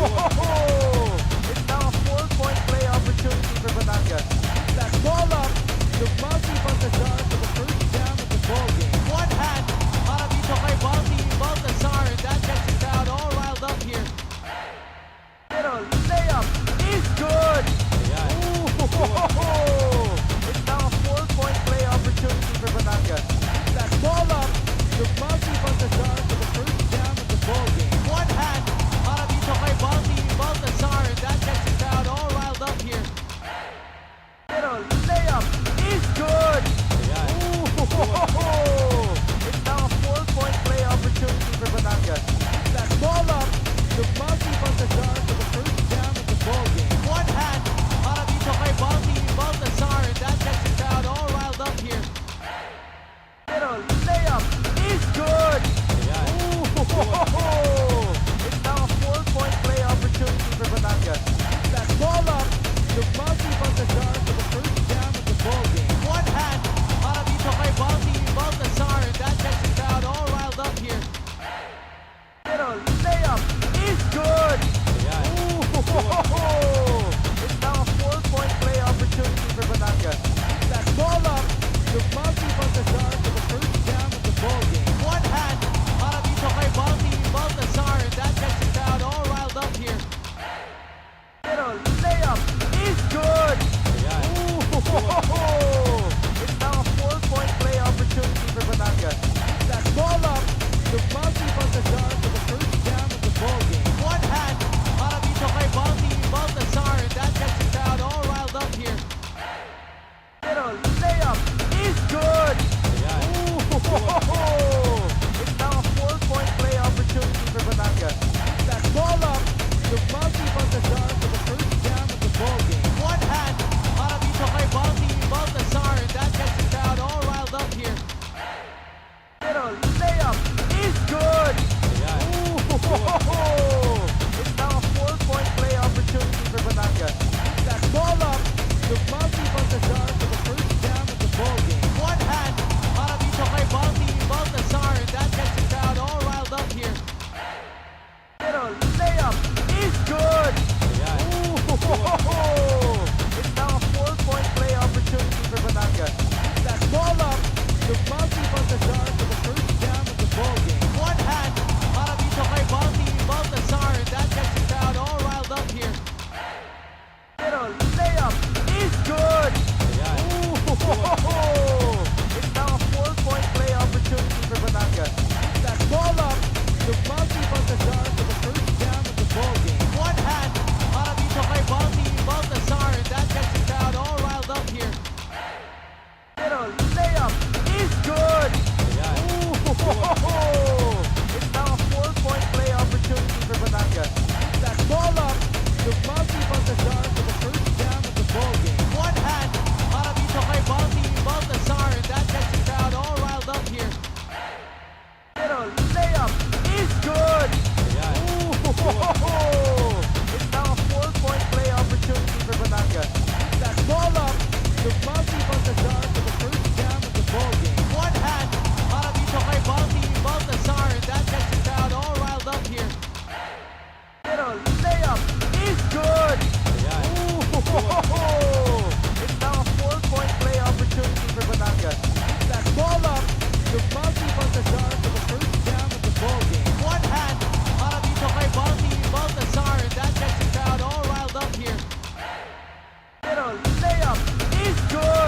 It's now a 4-point play opportunity for Batangas. That ball up to Balti Baltazar for the first down of the ball game. One hand para dito kay Balti Baltazar, and that gets the crowd all riled up here. Middle layup is good. It's now a 4-point play opportunity for Batangas. That ball up to Balti Baltazar for the first down of the ball game. One hand para dito kay Balti Baltazar, and that gets the crowd all riled up here. Middle layup is good. It's now a 4-point play opportunity for Batangas. That ball up to Balti Baltazar for the first down of the ball game. One hand para dito kay Balti Baltazar, and that gets the crowd all riled up here. Middle layup is good. It's now a 4-point play opportunity for Batangas. That ball up to Balti Baltazar for the first down of the ball game. One hand para dito kay Balti Baltazar, and that gets the crowd all riled up here. Middle layup is good. It's now a 4-point play opportunity for Batangas. That ball up to Balti Baltazar for the first down of the ball game. One hand para dito kay Balti Baltazar, and that gets the crowd all riled up here. Middle layup is good. It's now a 4-point play opportunity for Batangas. That ball up to Balti Baltazar for the first down of the ball game. One hand para dito kay Balti Baltazar, and that gets the crowd all riled up here. Middle layup is good. It's now a 4-point play opportunity for Batangas. That ball up to Balti Baltazar for the first down of the ball game. One hand para dito kay Balti Baltazar, and that gets the crowd all riled up here. Middle layup is good. It's now a 4-point play opportunity for Batangas. That ball up to Balti Baltazar for the first down of the ball game. One hand para dito kay Balti Baltazar, and that gets the crowd all riled up here. Middle layup is good. It's now a 4-point play opportunity for Batangas. That ball up to Balti Baltazar for the first down of the ball game. One hand para dito kay Balti Baltazar, and that gets the crowd all riled up here. Middle layup is good. It's now a 4-point play opportunity for Batangas. That ball up to Balti Baltazar for the first down of the ball game. One hand para dito kay Balti Baltazar, and that gets the crowd all riled up here. Middle layup is good. It's now a 4-point play opportunity for Batangas. That ball up to Balti Baltazar for the first down of the ball game. One hand para dito kay Balti Baltazar, and that gets the crowd all riled up here. Middle layup is good. It's now a 4-point play opportunity for Batangas. That ball up to Balti Baltazar for the first down of the ball game. One hand para dito kay Balti Baltazar, and that gets the crowd all riled up here. Middle layup is good. It's now a 4-point play opportunity for Batangas. That ball up to Balti Baltazar for the first down of the ball game. One hand para dito kay Balti Baltazar, and that gets the crowd all riled up here. Middle layup is good. It's now a 4-point play opportunity for Batangas. That ball up to Balti Baltazar for the first down of the ball game. One hand para dito kay Balti Baltazar, and that gets the crowd all riled up here. Middle layup is good. It's now a 4-point play opportunity for Batangas. That ball up to Balti Baltazar for the first down of the ball game. One hand para dito kay Balti Baltazar, and that gets the crowd all riled up here. Middle layup is good.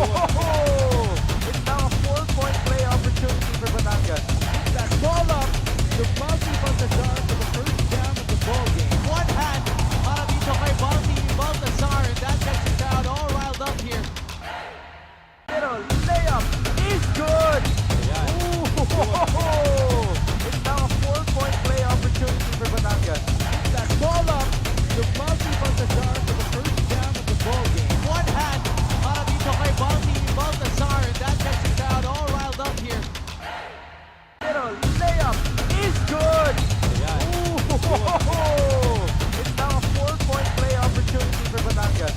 It's now a 4-point play opportunity for Batangas. That ball up, the Balti Baltazar for the first down of the ball game. One hand para dito kay Baltazar, and that gets the crowd all riled up here. Middle layup is good. It's now a 4-point play opportunity for Batangas. That ball up, the Balti Baltazar for the first down of the ball game. One hand para dito kay Baltazar, and that gets the crowd all riled up here. Middle layup is good. It's now a 4-point play opportunity for Batangas.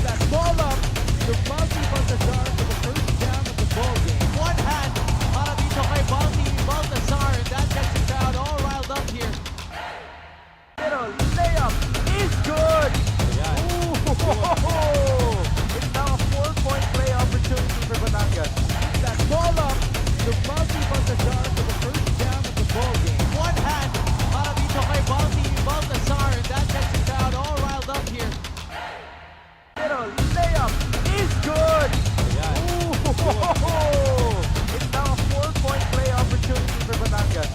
That ball up, the Balti Baltazar for the first down of the ball game. One hand para dito kay Baltazar, and that gets the crowd all riled up here. Middle layup is good. It's now a 4-point play opportunity for Batangas. That ball up, the Balti Baltazar for the first down of the ball game. One hand para dito kay Baltazar, and that gets the crowd all riled up here. Middle layup is good. It's now a 4-point play opportunity for Batangas.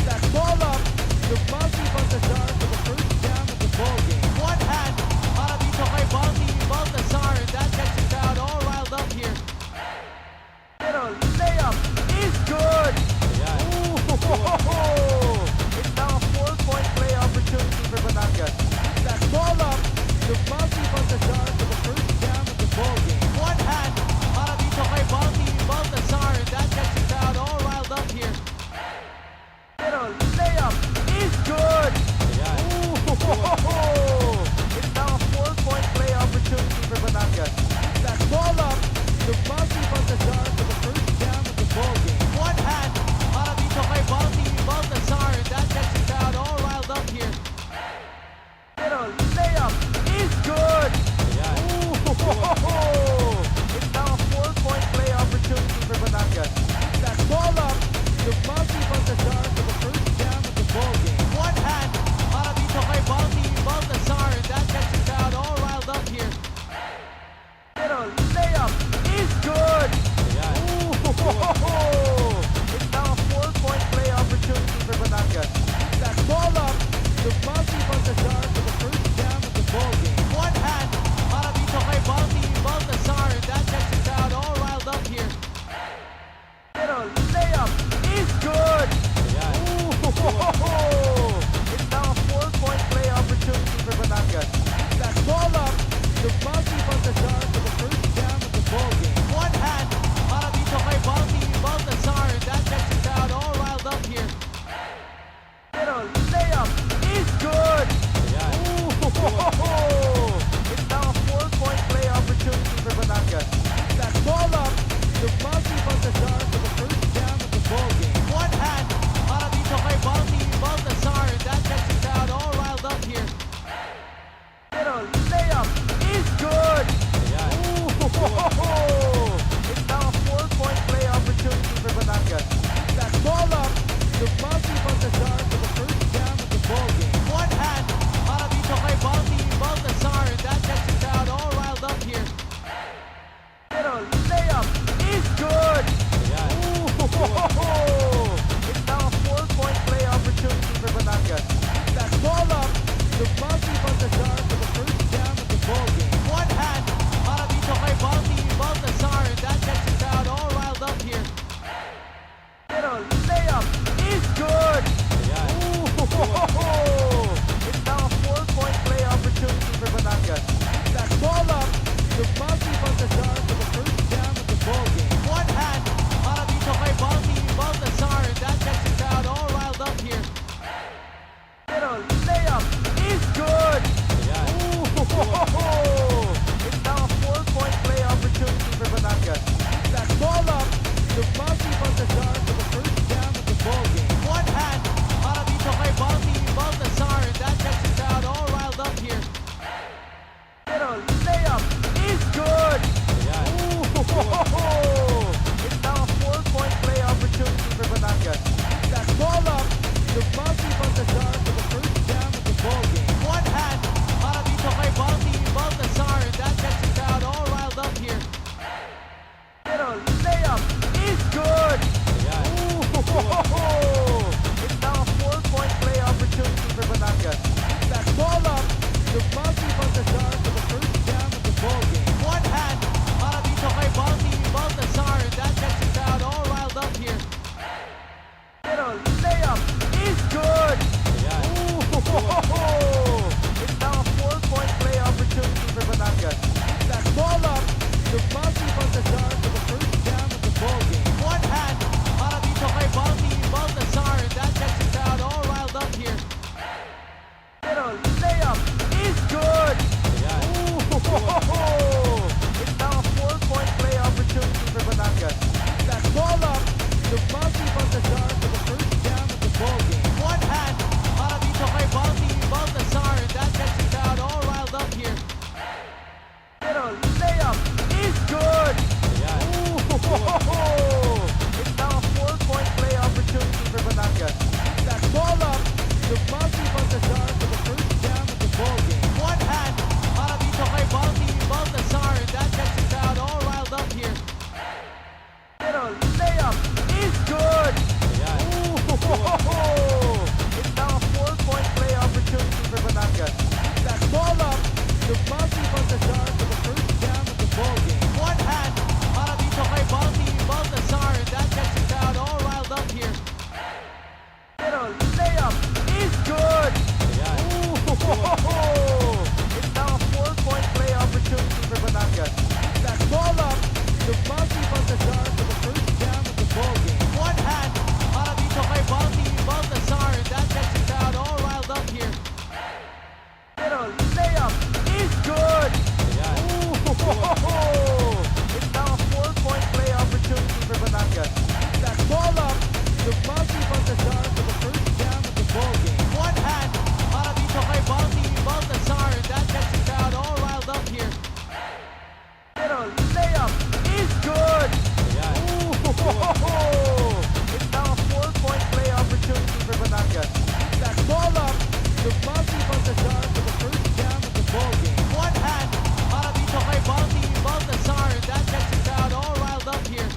That ball up, the Balti Baltazar for the first down of the ball game. One hand para dito kay Baltazar, and that gets the crowd all riled up here. Middle layup is good. It's now a 4-point play opportunity for Batangas. That ball up, the Balti Baltazar for the first down of the ball game. One hand para dito kay Baltazar, and that gets the crowd all riled up here. Middle layup is good. It's now a 4-point play opportunity for Batangas. That ball up, the Balti Baltazar for the first down of the ball game. One hand para dito kay Baltazar, and that gets the crowd all riled up here. Middle layup is good. It's now a 4-point play opportunity for Batangas. That ball up, the Balti Baltazar for the first down of the ball game. One hand para dito kay Baltazar, and that gets the crowd all riled up here. Middle layup is good. It's now a 4-point play opportunity for Batangas. That ball up, the Balti Baltazar for the first down of the ball game. One hand para dito kay Baltazar, and that gets the crowd all riled up here. Middle layup is good. It's now a 4-point play opportunity for Batangas. That ball up, the Balti Baltazar for the first down of the ball game. One hand para dito kay Baltazar, and that gets the crowd all riled up here. Middle layup is good. It's now a 4-point play opportunity for Batangas. That ball up, the Balti Baltazar for the first down of the ball game. One hand para dito kay Baltazar, and that gets the crowd all riled up here. Middle layup is good. It's now a 4-point play opportunity for Batangas. That ball up, the Balti Baltazar for the first down of the ball game. One hand para dito kay Baltazar, and that gets the crowd all riled up here. Middle layup is good. It's now a 4-point play opportunity for Batangas. That ball up, the Balti Baltazar for the first down of the ball game. One hand para dito kay Baltazar, and that gets the crowd all riled up here. Middle layup is good. It's now a 4-point play opportunity for Batangas. That ball up, the Balti Baltazar for the first down of the ball game. One hand para dito kay Baltazar, and that gets the crowd all riled up here. Middle layup is good. It's now a 4-point play opportunity for Batangas. That ball up, the Balti Baltazar for the first down of the ball game. One hand para dito kay Baltazar, and that gets the crowd all riled up here. Middle layup is good. It's now a 4-point play opportunity for Batangas. That ball up, the Balti Baltazar for the first down of the ball game. One hand para dito kay Baltazar, and that gets the crowd all riled up here. the Multi Baltazar for the first down of the ball game. One hand para dito kay Baltazar, and that gets the crowd all riled up here.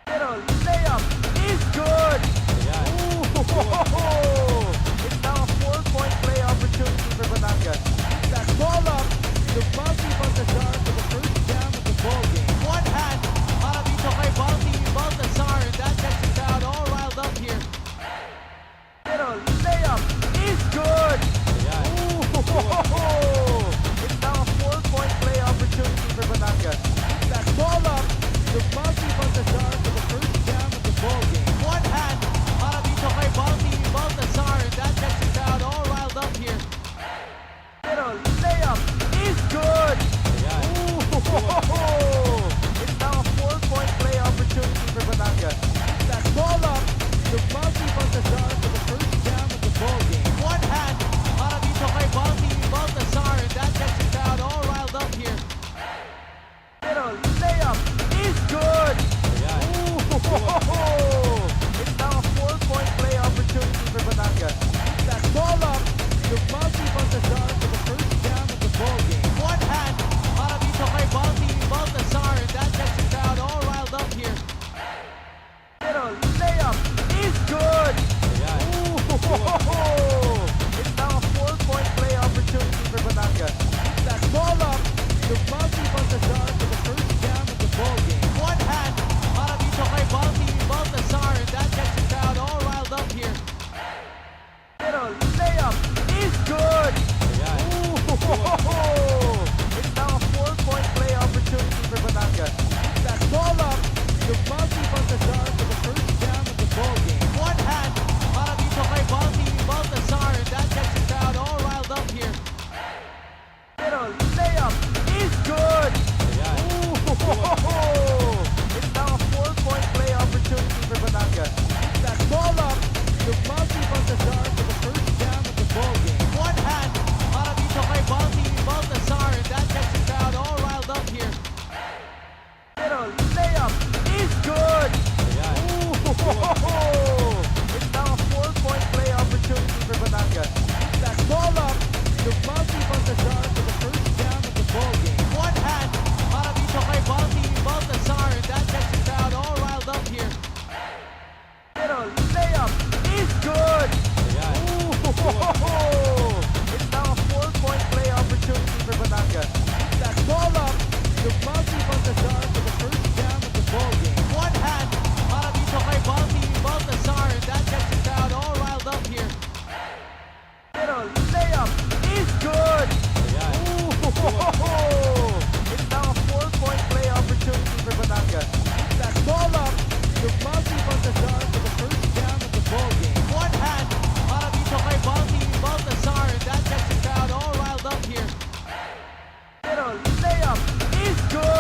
Middle layup is good. Ooh, it's now a 4-point play opportunity for Batangas. That ball up, the Multi Baltazar for the first down of the ball game. One hand para dito kay Baltazar, and that gets the crowd all riled up here. Middle layup is good. Ooh, it's now a 4-point play opportunity for Batangas. That ball up, the Multi Baltazar for the first down of the ball game. One hand para dito kay Baltazar, and that gets the crowd all riled up here. Middle layup is good. Ooh, it's now a 4-point play opportunity for Batangas. That ball up, the Multi Baltazar for the first down of the ball game. One hand para dito kay Baltazar, and that gets the crowd all riled up here. Middle layup is good. Ooh, it's now a 4-point play opportunity for Batangas. That ball up, the Multi Baltazar for the first down of the ball game. One hand para dito kay Baltazar, and that gets the crowd all riled up here. Middle layup is good. Ooh, it's now a 4-point play opportunity for Batangas. That ball up, the Multi Baltazar for the first down of the ball game. One hand para dito kay Baltazar, and that gets the crowd all riled up here. Middle layup is good. Ooh, it's now a 4-point play opportunity for Batangas. That ball up, the Multi Baltazar for the first down of the ball game. One hand para dito kay Baltazar, and that gets the crowd all riled up here. Middle layup is good. Ooh, it's now a 4-point play opportunity for Batangas. That ball up, the Multi Baltazar for the first down of the ball game. One hand para dito kay Baltazar, and that gets the crowd all riled up here. Middle layup is good. Ooh, it's now a 4-point play opportunity for Batangas. That ball up, the Multi Baltazar for the first down of the ball game. One hand para dito kay Baltazar, and that gets the crowd all riled up here. Middle layup is good. Ooh, it's now a 4-point play opportunity for Batangas. That ball up, the Multi Baltazar for the first down of the ball game. One hand para dito kay Baltazar, and that gets the crowd all riled up here. Middle layup is good. Ooh, it's now a 4-point play opportunity for Batangas. That ball up, the Multi Baltazar for the first down of the ball game. Middle layup is good. Ooh, it's now a 4-point play opportunity for Batangas. Middle layup is good. That ball up, the Multi Baltazar for the first down of the ball game. One hand para dito kay Baltazar, and that gets the crowd all riled up here. Middle layup is good.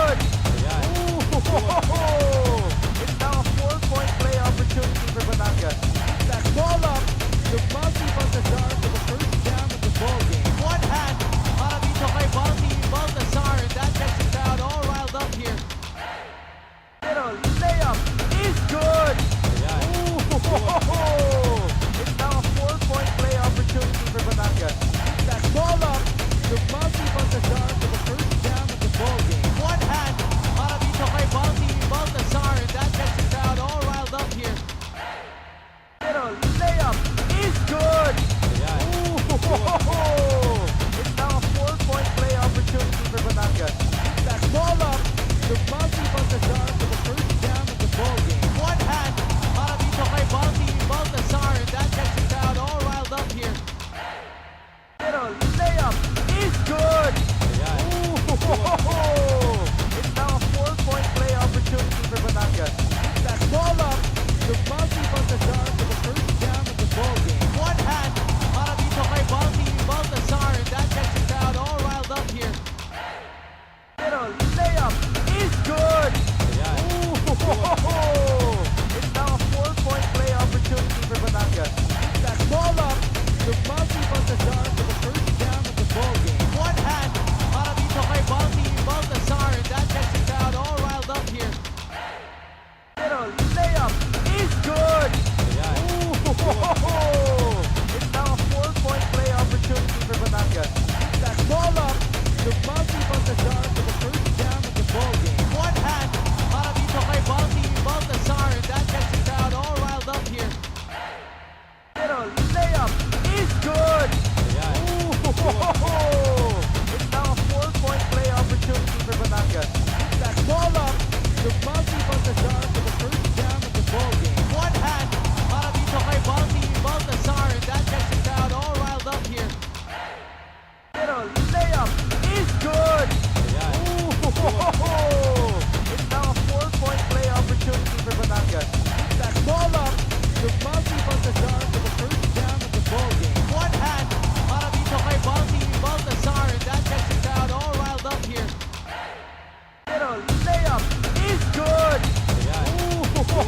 It's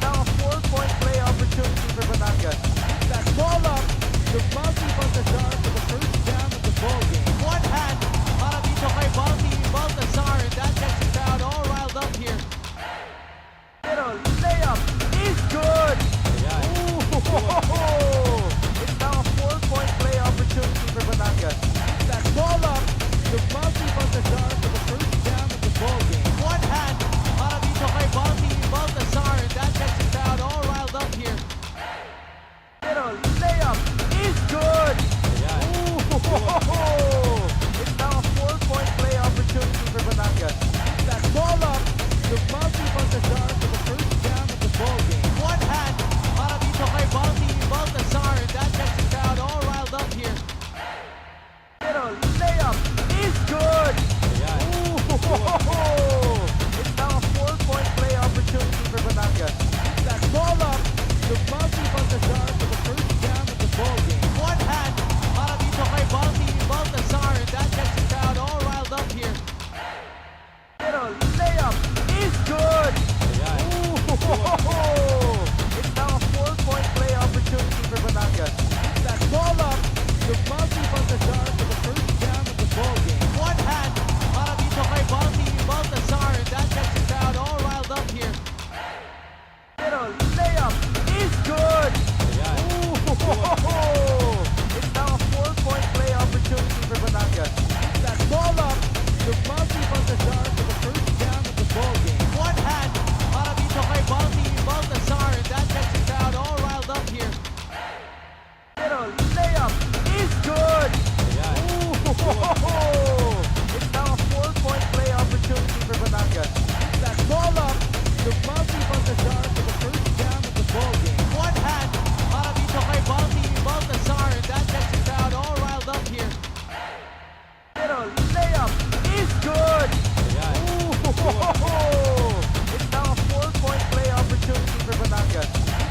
now a 4-point play opportunity for Batangas. That ball up to Bounty Baltazar for the first down of the ball game. One hand para dito kay Bounty Baltazar, and that gets the crowd all riled up here. Middle layup is good. It's now a 4-point play opportunity for Batangas. That ball up to Bounty Baltazar for the first down of the ball game. One hand para dito kay Bounty Baltazar, and that gets the crowd all riled up here. Middle layup is good. It's now a 4-point play opportunity for Batangas. That ball up to Bounty Baltazar for the first down of the ball game. One hand para dito kay Bounty Baltazar, and that gets the crowd all riled up here. Middle layup is good. It's now a 4-point play opportunity for Batangas. That ball up to Bounty Baltazar for the first down of the ball game. One hand para dito kay Bounty Baltazar, and that gets the crowd all riled up here. Middle layup is good. It's now a 4-point play opportunity for Batangas. That ball up to Bounty Baltazar for the first down of the ball game. One hand para dito kay Bounty Baltazar, and that gets the crowd all riled up here. Middle layup is good. It's now a 4-point play opportunity for Batangas. That ball up to Bounty Baltazar for the first down of the ball game. One hand para dito kay Bounty Baltazar, and that gets the crowd all riled up here. Middle layup is good. It's now a 4-point play opportunity for Batangas. That ball up to Bounty Baltazar for the first down of the ball game. One hand para dito kay Bounty Baltazar, and that gets the crowd all riled up here. Middle layup is good. It's now a 4-point play opportunity for Batangas.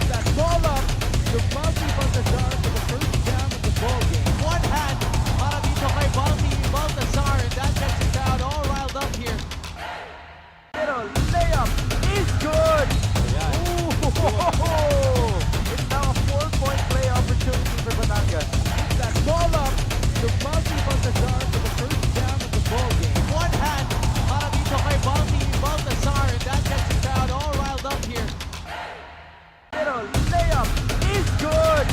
That ball up to Bounty Baltazar for the first down of the ball game. One hand para dito kay Bounty Baltazar, and that gets the crowd all riled up here. Middle layup is good. It's now a 4-point play opportunity for Batangas. That ball up to Bounty Baltazar for the first down of the ball game. One hand para dito kay Bounty Baltazar, and that gets the crowd all riled up here. Middle layup is good.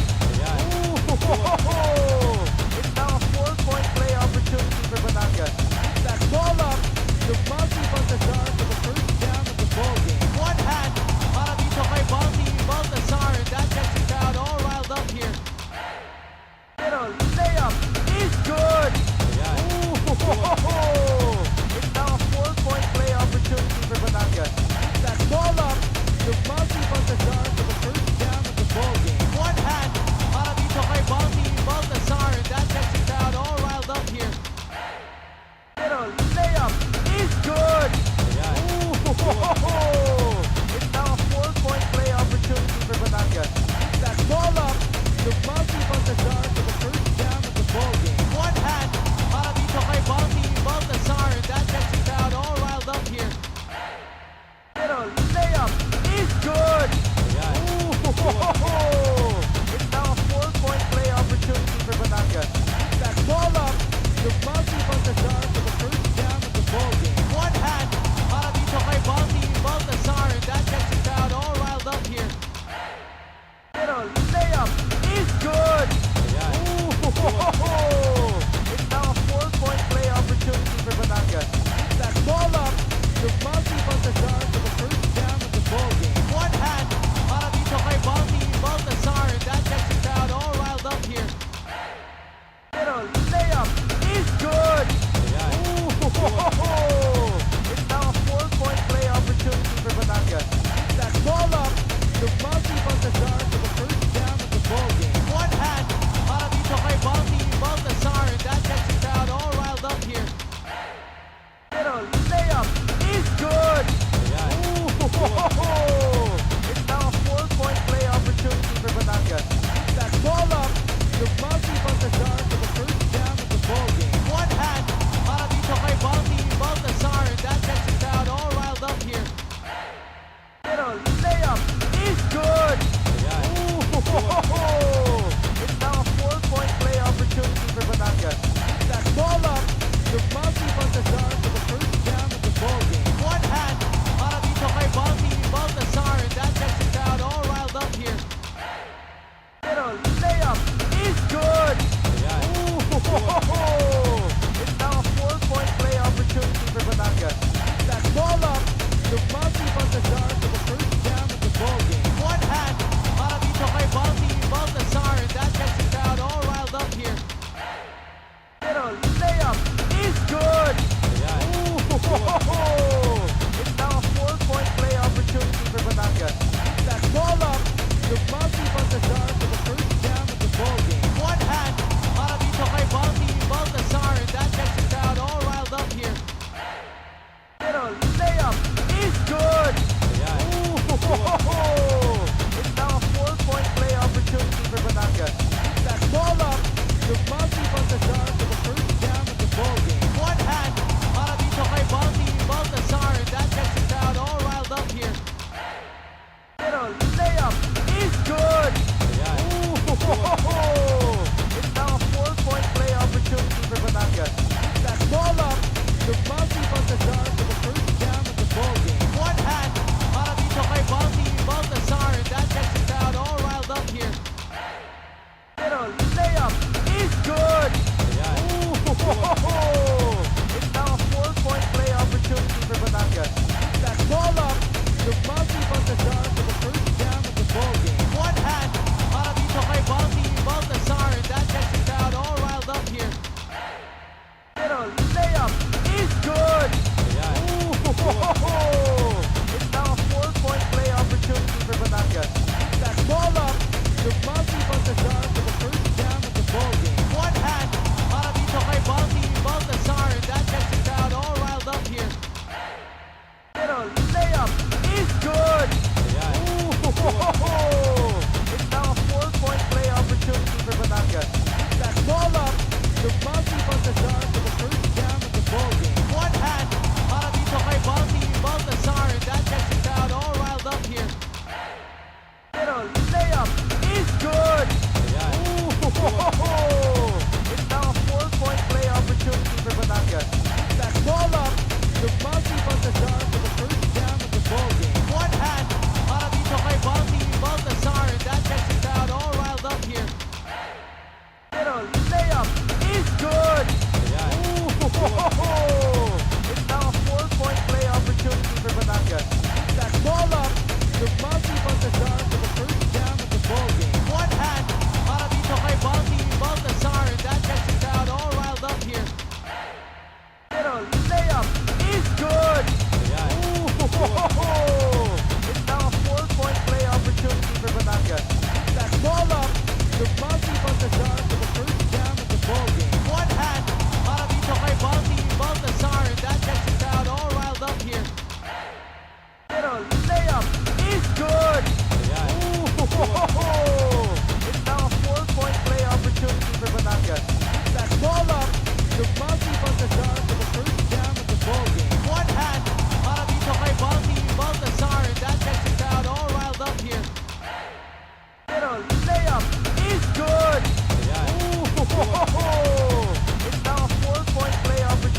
It's now a 4-point play opportunity for Batangas. That ball up to Bounty Baltazar for the first down of the ball game. One hand para dito kay Bounty Baltazar, and that gets the crowd all riled up here. Middle layup is good. It's now a 4-point play opportunity for Batangas. That ball up to Bounty Baltazar for the first down of the ball game. One hand para dito kay Bounty Baltazar, and that gets the crowd all riled up here. Middle layup is good. It's now a 4-point play opportunity for Batangas. That ball up to Bounty Baltazar for the first down of the ball game. One hand para dito kay Bounty Baltazar, and that gets the crowd all riled up here. Middle layup is good. It's now a 4-point play opportunity for Batangas. That ball up to Bounty Baltazar for the first down of the ball game. One hand para dito kay Bounty Baltazar, and that gets the crowd all riled up here. Middle layup is good. It's now a 4-point play opportunity the Multi Baltazar for the first down of the ball game. One hand para dito kay Baltazar, and that gets the crowd all riled up here. Middle layup is good. Ooh, it's now a 4-point play opportunity for Batangas. That ball up, the Multi Baltazar for the first down of the ball game. One hand para dito kay Baltazar, and that gets the crowd all riled up here. Middle layup is good. Ooh, it's now a 4-point play opportunity for Batangas. That ball up, the Multi Baltazar for the first down of the ball game. One hand para dito kay Baltazar, and that gets the crowd all riled up here. Middle layup is good. Ooh, it's now a 4-point play opportunity for Batangas. That ball up, the Multi Baltazar for the first down of the ball game. One hand para dito kay Baltazar, and that gets the crowd all riled up here. Middle layup is good. Ooh, it's now a 4-point play opportunity for Batangas. That ball up, the Multi Baltazar for the first down of the ball game. One hand para dito kay Baltazar, and that gets the crowd all riled up here. Middle layup is good. Ooh, it's now a 4-point play opportunity for Batangas. That ball up, the Multi Baltazar for the first down of the ball game. One hand para dito kay Baltazar, and that gets the crowd all riled up here. Middle layup is good. Ooh, it's now a 4-point play opportunity for Batangas. That ball up, the Multi Baltazar for the first down of the ball game. One hand para dito kay Baltazar, and that gets the crowd all riled up here. Middle layup is good. Ooh, it's now a 4-point play opportunity for Batangas. That ball up, the Multi Baltazar for the first down of the ball game. One hand para dito kay Baltazar, and that gets the crowd all riled up here. Middle layup is good. Ooh, it's now a 4-point play opportunity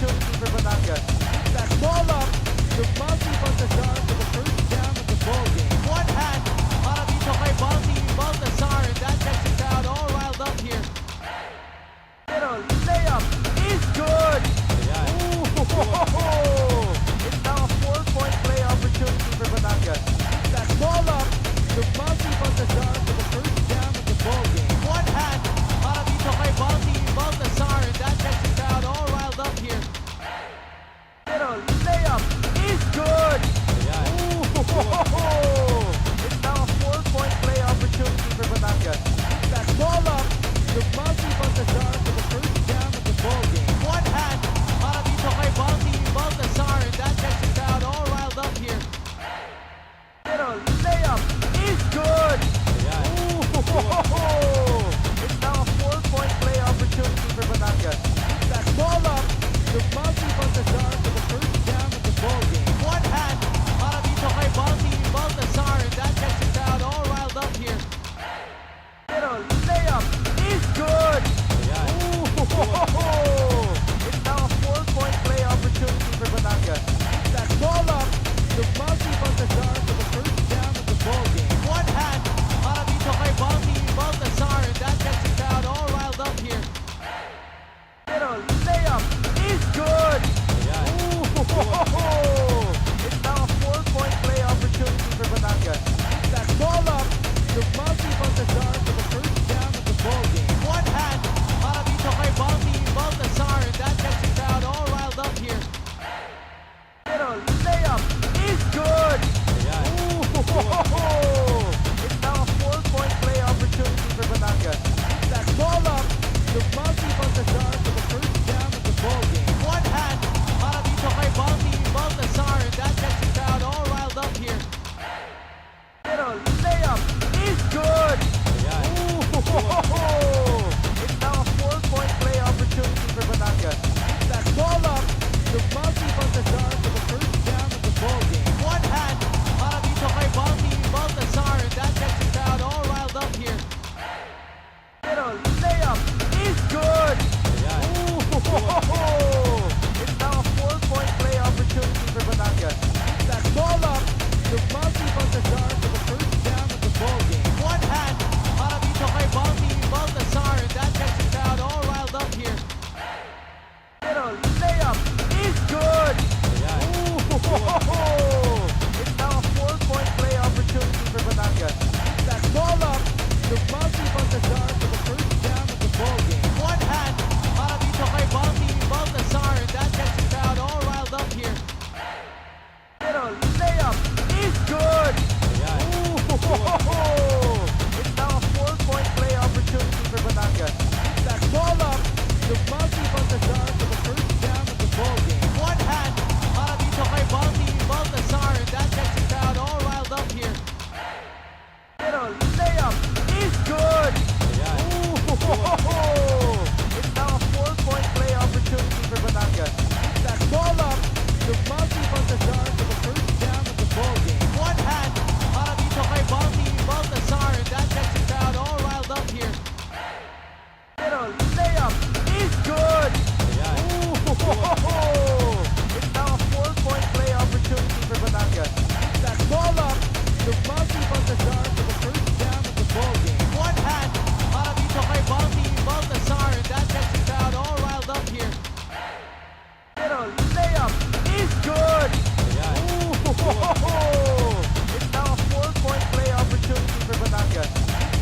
Oh! It's now a 4-point play opportunity for Batangas.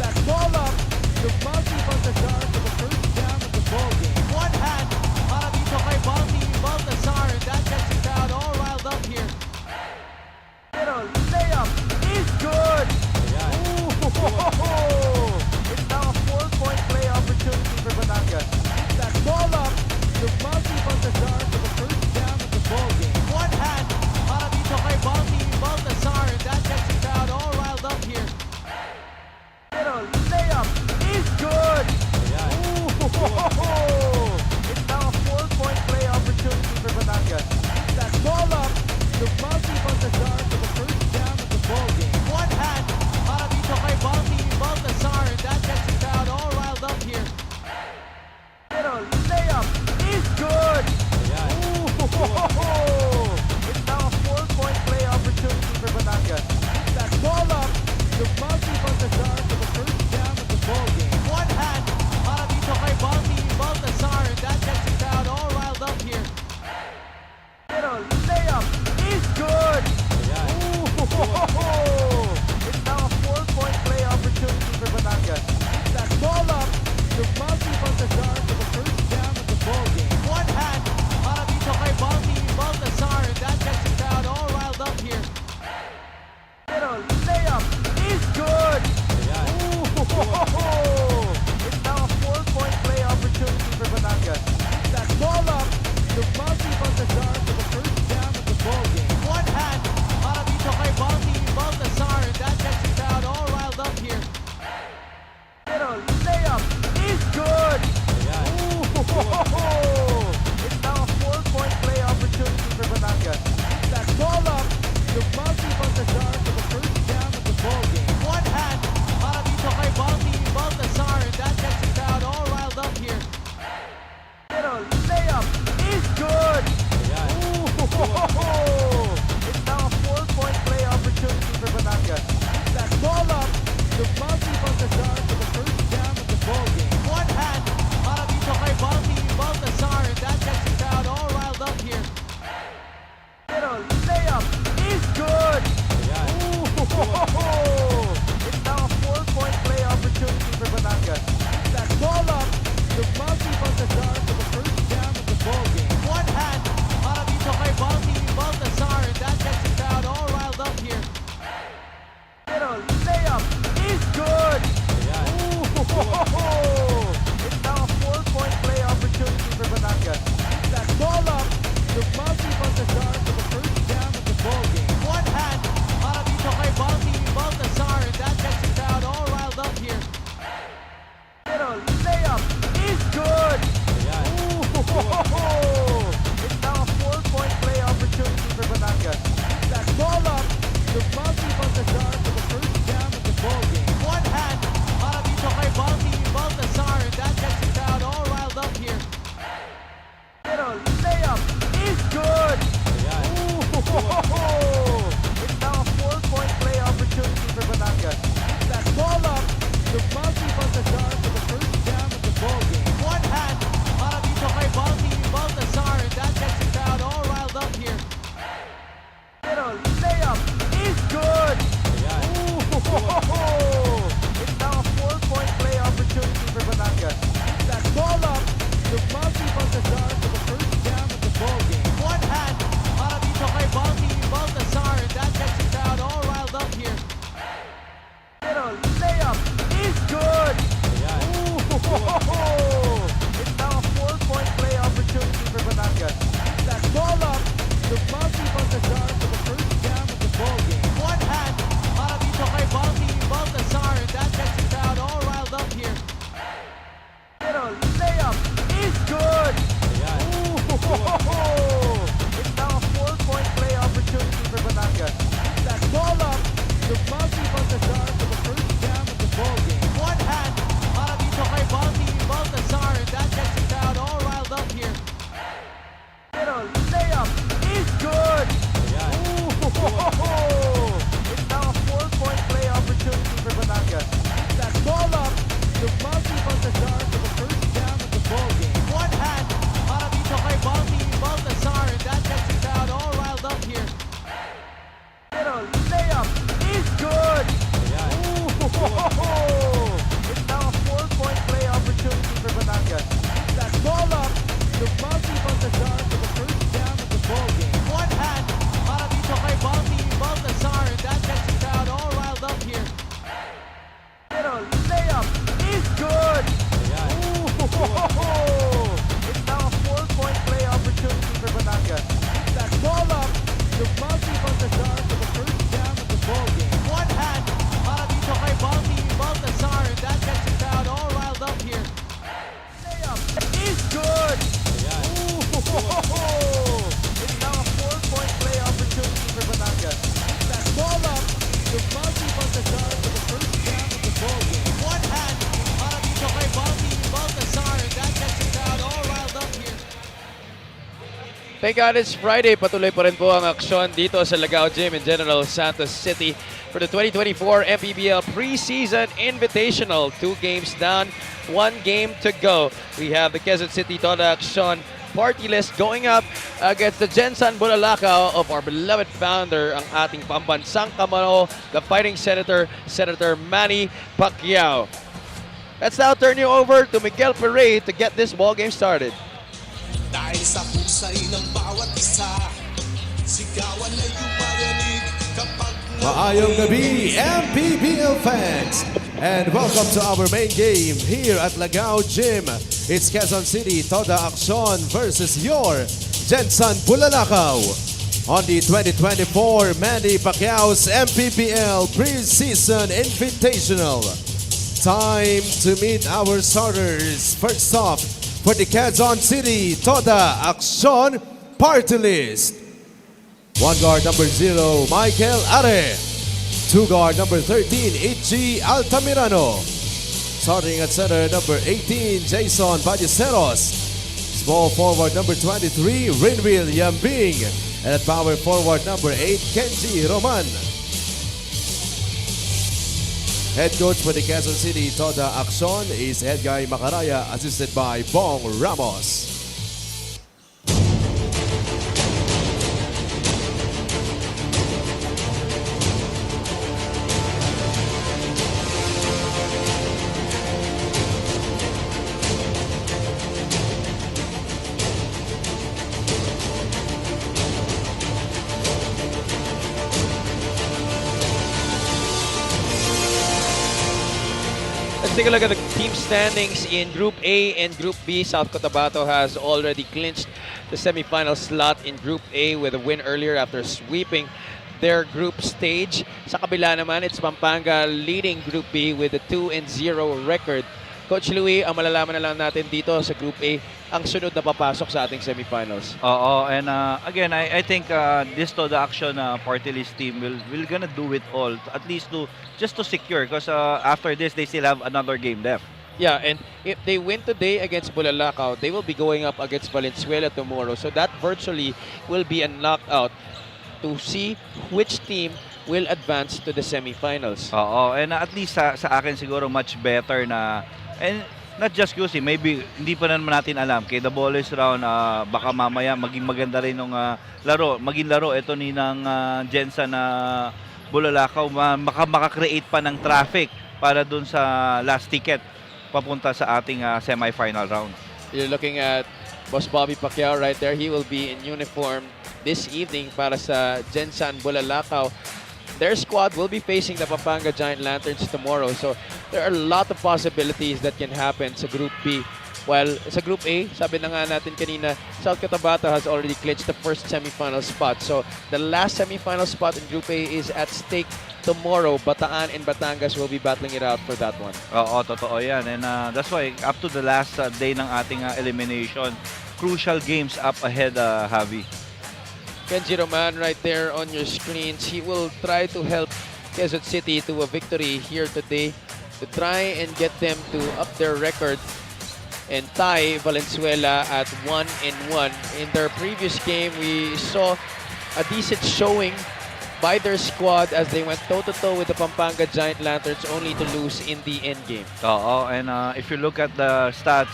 That ball up, the Bounty Baltazar for the first down of the ball game. One hand para dito kay Bounty Baltazar, and that gets the crowd all riled up here. Middle layup is good. Oh! It's now a 4-point play opportunity for Batangas. That ball up, the Bounty Baltazar for the first down of the ball game. One hand para dito kay Bounty Baltazar, and that gets the crowd all riled up here. Middle layup is good. Oh! It's now a 4-point play opportunity for Batangas. That ball up, the Bounty Baltazar for the first down of the ball game. One hand para dito kay Bounty Baltazar, and that gets the crowd all riled up here. Middle layup is good. Oh! It's now a 4-point play opportunity for Batangas. That ball up, the Bounty Baltazar for the first down of the ball game. One hand para dito kay Bounty Baltazar, and that gets the crowd all riled up here. Middle layup is good. Oh! It's now a 4-point play opportunity for Batangas. That ball up, the Bounty Baltazar for the first down of the ball game. One hand para dito kay Bounty Baltazar, and that gets the crowd all riled up here. Middle layup is good. Oh! It's now a 4-point play opportunity for Batangas. That ball up, the Bounty Baltazar for the first down of the ball game. One hand para dito kay Bounty Baltazar, and that gets the crowd all riled up here. Middle layup is good. Oh! It's now a 4-point play opportunity for Batangas. That ball up, the Bounty Baltazar for the first down of the ball game. One hand para dito kay Bounty Baltazar, and that gets the crowd all riled up here. Middle layup is good. Oh! It's now a 4-point play opportunity for Batangas. That ball up, the Bounty Baltazar for the first down of the ball game. One hand para dito kay Bounty Baltazar, and that gets the crowd all riled up here. Middle layup is good. Oh! It's now a 4-point play opportunity for Batangas. That ball up, the Bounty Baltazar for the first down of the ball game. One hand para dito kay Bounty Baltazar, and that gets the crowd all riled up here. Middle layup is good. Oh! It's now a 4-point play opportunity for Batangas. That ball up, the Bounty Baltazar for the first down of the ball game. One hand para dito kay Bounty Baltazar, and that gets the crowd all riled up here. Middle layup is good. Oh! It's now a 4-point play opportunity for Batangas. That ball up, the Bounty Baltazar for the first down of the ball game. One hand para dito kay Bounty Baltazar, and that gets the crowd all riled up here. Middle layup is good. Oh! It's now a 4-point play opportunity for Batangas. That ball up, the Bounty Baltazar for the first down of the ball game. One hand para dito kay Bounty Baltazar, and that gets the crowd all riled up here. Middle layup is good. Oh! It's now a 4-point play opportunity for Batangas. That ball up, the Bounty Baltazar for the first down of the ball game. One hand para dito kay Bounty Baltazar, and that gets the crowd all riled up here. Middle layup is good. Oh! It's now a 4-point play opportunity for Batangas. That ball up, the Bounty Baltazar for the first down of the ball game. One hand para dito kay Bounty Baltazar, and that gets the crowd all riled up here. Middle layup is good. Oh! It's now a 4-point play opportunity for Batangas. That ball up, the Bounty Baltazar for the first down of the ball game. One hand para dito kay Bounty Baltazar, and that gets the crowd all riled up here. Middle layup is good. Thank God it's Friday. Patuloy pa rin po ang aksyon dito sa Lagao Gym in General Santos City for the 2024 MPBL Preseason Invitational. 2 games down, 1 game to go. We have the Quezon City TODA AKSYON Party List going up against the GENSAN Bulalakaw of our beloved founder, ang ating pambansang kamao, the fighting Senator Manny Pacquiao. Let's now turn you over to Miguel Perez to get this ball game started. Dahil sa pusay ng bawat isa, sigawan na yung marinig kapag Maayong gabi, MPBL fans! And welcome to our main game here at Lagao Gym. It's Quezon City TODA AKSYON versus your GENSAN Bulalakaw on the 2024 Manny Pacquiao's MPBL Preseason Invitational. Time to meet our starters. First off, for the Quezon City TODA AKSYON Party List. 1 guard number 0, Michael Are. 2 guard number 13, Ichi Altamirano. Starting at center number 18, Jason Ballesteros. Small forward number 23, Rinwil Yambing. And at power forward number 8, Kenji Roman. Head coach for the Quezon City TODA AKSYON is Head Guy Macaraya, assisted by Bong Ramos. Let's take a look at the team standings in Group A and Group B. South Cotabato has already clinched the semifinal slot in Group A with a win earlier after sweeping their group stage. Sa kabila naman, it's Pampanga leading Group B with a 2-0 record. Coach Louie, ang malalaman na lang natin dito sa Group A, ang sunod na papasok sa ating semifinals. Oo, and again, I think this TODA AKSYON Party List team will gonna do it all, at least just to secure, because after this, they still have another game left. Yeah, and if they win today against Bulalakaw, they will be going up against Valenzuela tomorrow. So that virtually will be a knockout to see which team will advance to the semifinals. Oo, and at least sa akin siguro much better na, and not just QC, maybe hindi pa naman natin alam. Kaya the ball is round, baka mamaya maging maganda rin ng maging laro ito ni ng GENSAN na Bulalakaw, makakreate pa ng traffic para dun sa last ticket papunta sa ating semi-final round. You're looking at Boss Bobby Pacquiao right there. He will be in uniform this evening para sa GENSAN Bulalakaw. Their squad will be facing the Pampanga Giant Lanterns tomorrow. So there are a lot of possibilities that can happen sa Group B. While sa Group A, sabi na nga natin kanina, South Cotabato has already clinched the first semifinal spot. So the last semifinal spot in Group A is at stake tomorrow. Bataan and Batangas will be battling it out for that one. Oo, totoo yan. And that's why up to the last day ng ating elimination, crucial games up ahead, Javi. Kenji Roman right there on your screens. He will try to help Quezon City to a victory here today to try and get them to up their record and tie Valenzuela at 1-1. In their previous game, we saw a decent showing by their squad as they went toe-to-toe with the Pampanga Giant Lanterns only to lose in the end game. Oo, and if you look at the stats,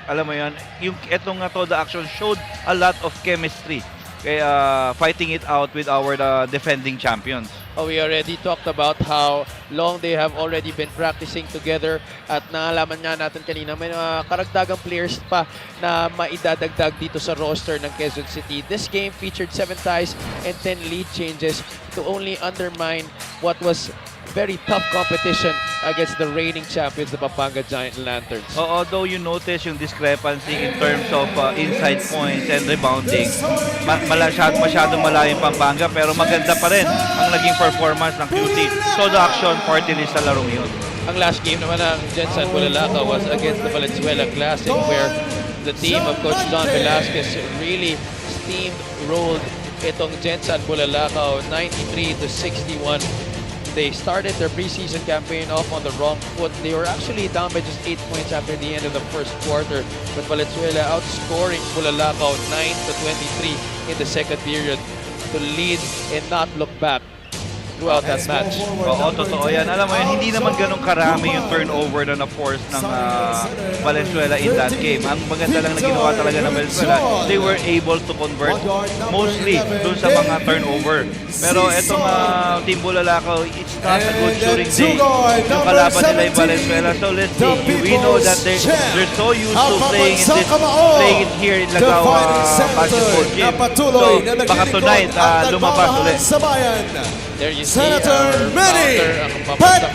alam mo yan, yung etong TODA AKSYON showed a lot of chemistry. Kaya fighting it out with our defending champions. Oh, we already talked about how long they have already been practicing together at naalaman nga natin kanina may mga karagdagang players pa na maidadagdag dito sa roster ng Quezon City. This game featured 7 ties and 10 lead changes to only undermine what was very tough competition against the reigning champions, the Pampanga Giant Lanterns. Although you notice yung discrepancy in terms of inside points and rebounding, masyadong malayo yung Pampanga, pero maganda pa rin ang naging performance ng QC. TODA AKSYON Party List sa larong yun. Ang last game naman ng GENSAN Bulalakaw was against the Valenzuela Classic, where the team of Coach John Velasquez really steamrolled itong GENSAN Bulalakaw 93-61. they started their preseason campaign off on the wrong foot. They were actually down by just 8 points after the end of the first quarter, but Valenzuela outscoring Bulalakaw 9-23 in the second period to lead and not look back throughout that match. Oo, totoo yan. Alam mo yan, hindi naman ganun karami yung turnover na na-force ng Valenzuela in that game. Ang maganda lang na ginawa talaga ng Valenzuela, they were able to convert mostly dun sa mga turnover. Pero itong Team Bulalakaw, it's not a good shooting day. Yung kalaban nila yung Valenzuela. So let's see, we know that they're so used to playing it here in Lagao basketball gym. So baka tonight, lumabas ulit. There you see Senator Manny Senator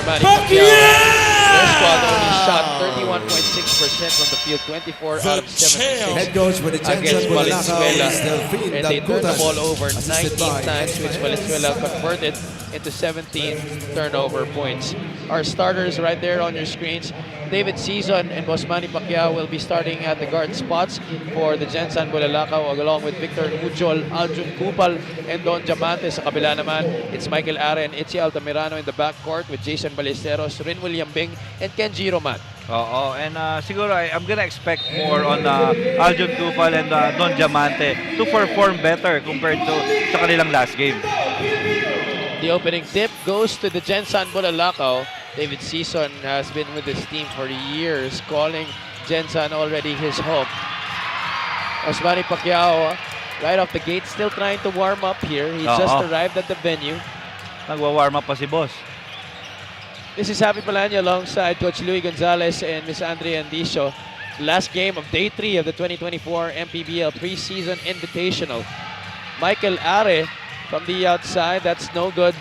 Manny Pacquiao. Their squad only shot 31.6% from the field, 24 out of 76 Head coach for the against GENSAN Bulalaakaw Valenzuela. is Delphine And they turned the ball over 19 assisted by times, which Valenzuela converted into 17 turnover points. Our starters right there on your screens. David Season and Boss Manny Pacquiao will be starting at the guard spots for the GENSAN Bulalakaw, along with Victor Ujol, Aljun Kupal, and Don Diamante. Sa kabila naman, it's Michael Are and Itzy Altamirano in the backcourt with Jason Ballesteros, Rin William Bing, and Kenji Roman. Oo, and siguro I'm gonna expect more on Aljun Kupal and Don Diamante to perform better compared to sa kanilang last game. The opening tip goes to the GENSAN Bulalakaw. David Season has been with this team for years, calling GENSAN already his home. Manny Pacquiao, right off the gate, still trying to warm up here. He just arrived at the venue. Nagwa-warm up pa si boss. This is Happy Palanya alongside Coach Louie Gonzalez and Miss Andrea Andicio. Last game of Day 3 of the 2024 MPBL Preseason Invitational. Michael Are from the outside, that's no good.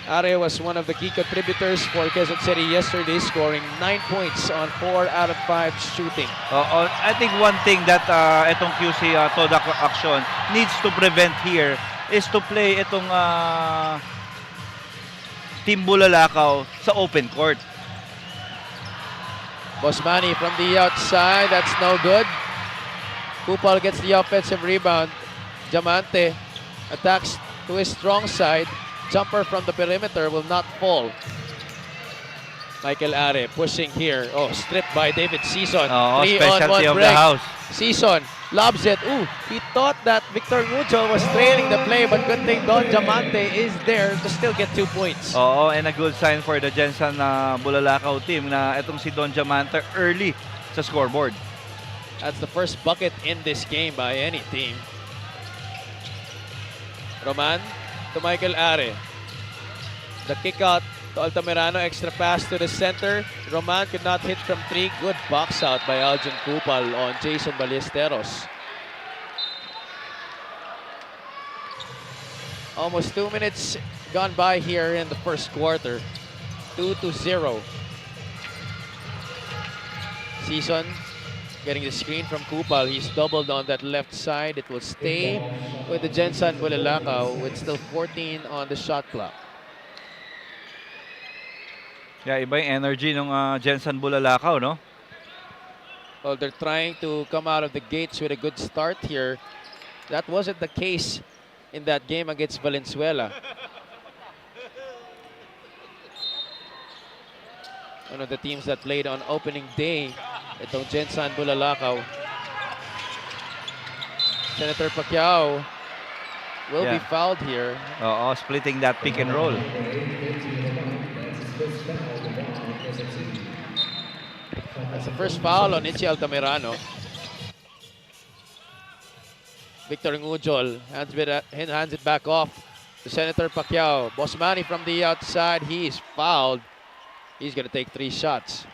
Are was one of the key contributors for Quezon City yesterday, scoring 9 points on 4 out of 5 shooting. I think one thing that itong QC TODA Aksyon needs to prevent here is to play itong Team Bulalakaw sa open court. Boss Manny from the outside, that's no good. Kupal gets the offensive rebound. Diamante attacks to his strong side. Jumper from the perimeter will not fall. Michael Are pushing here. Oh, stripped by David Season. Specialty of the house. Season lobs it. Ooh, he thought that Victor Mucho was trailing the play, but good thing Don Diamante is there to still get 2 points. Oo, and a good sign for the GENSAN Bulalakaw team na itong si Don Diamante early sa scoreboard. That's the first bucket in this game by any team. Roman to Michael Are. The kick out to Altamirano, extra pass to the center. Roman could not hit from 3. Good box out by Aljun Kupal on Jason Ballesteros. Almost 2 minutes gone by here in the first quarter. 2-0. Season getting the screen from Kupal. He's doubled on that left side. It will stay with the GENSAN Bulalakaw with still 14 on the shot clock. Yeah, iba yung energy ng GENSAN Bulalakaw, no? Well, they're trying to come out of the gates with a good start here. That wasn't the case in that game against Valenzuela. One of the teams that played on opening day, itong GENSAN Bulalakaw. Senator Pacquiao will be fouled here. Oo, splitting that pick and roll. That's the first foul on Itzy Altamirano. Victor Ujol hands it back off to Senator Pacquiao. Boss Manny from the outside, he is fouled. He's going to take 3 shots.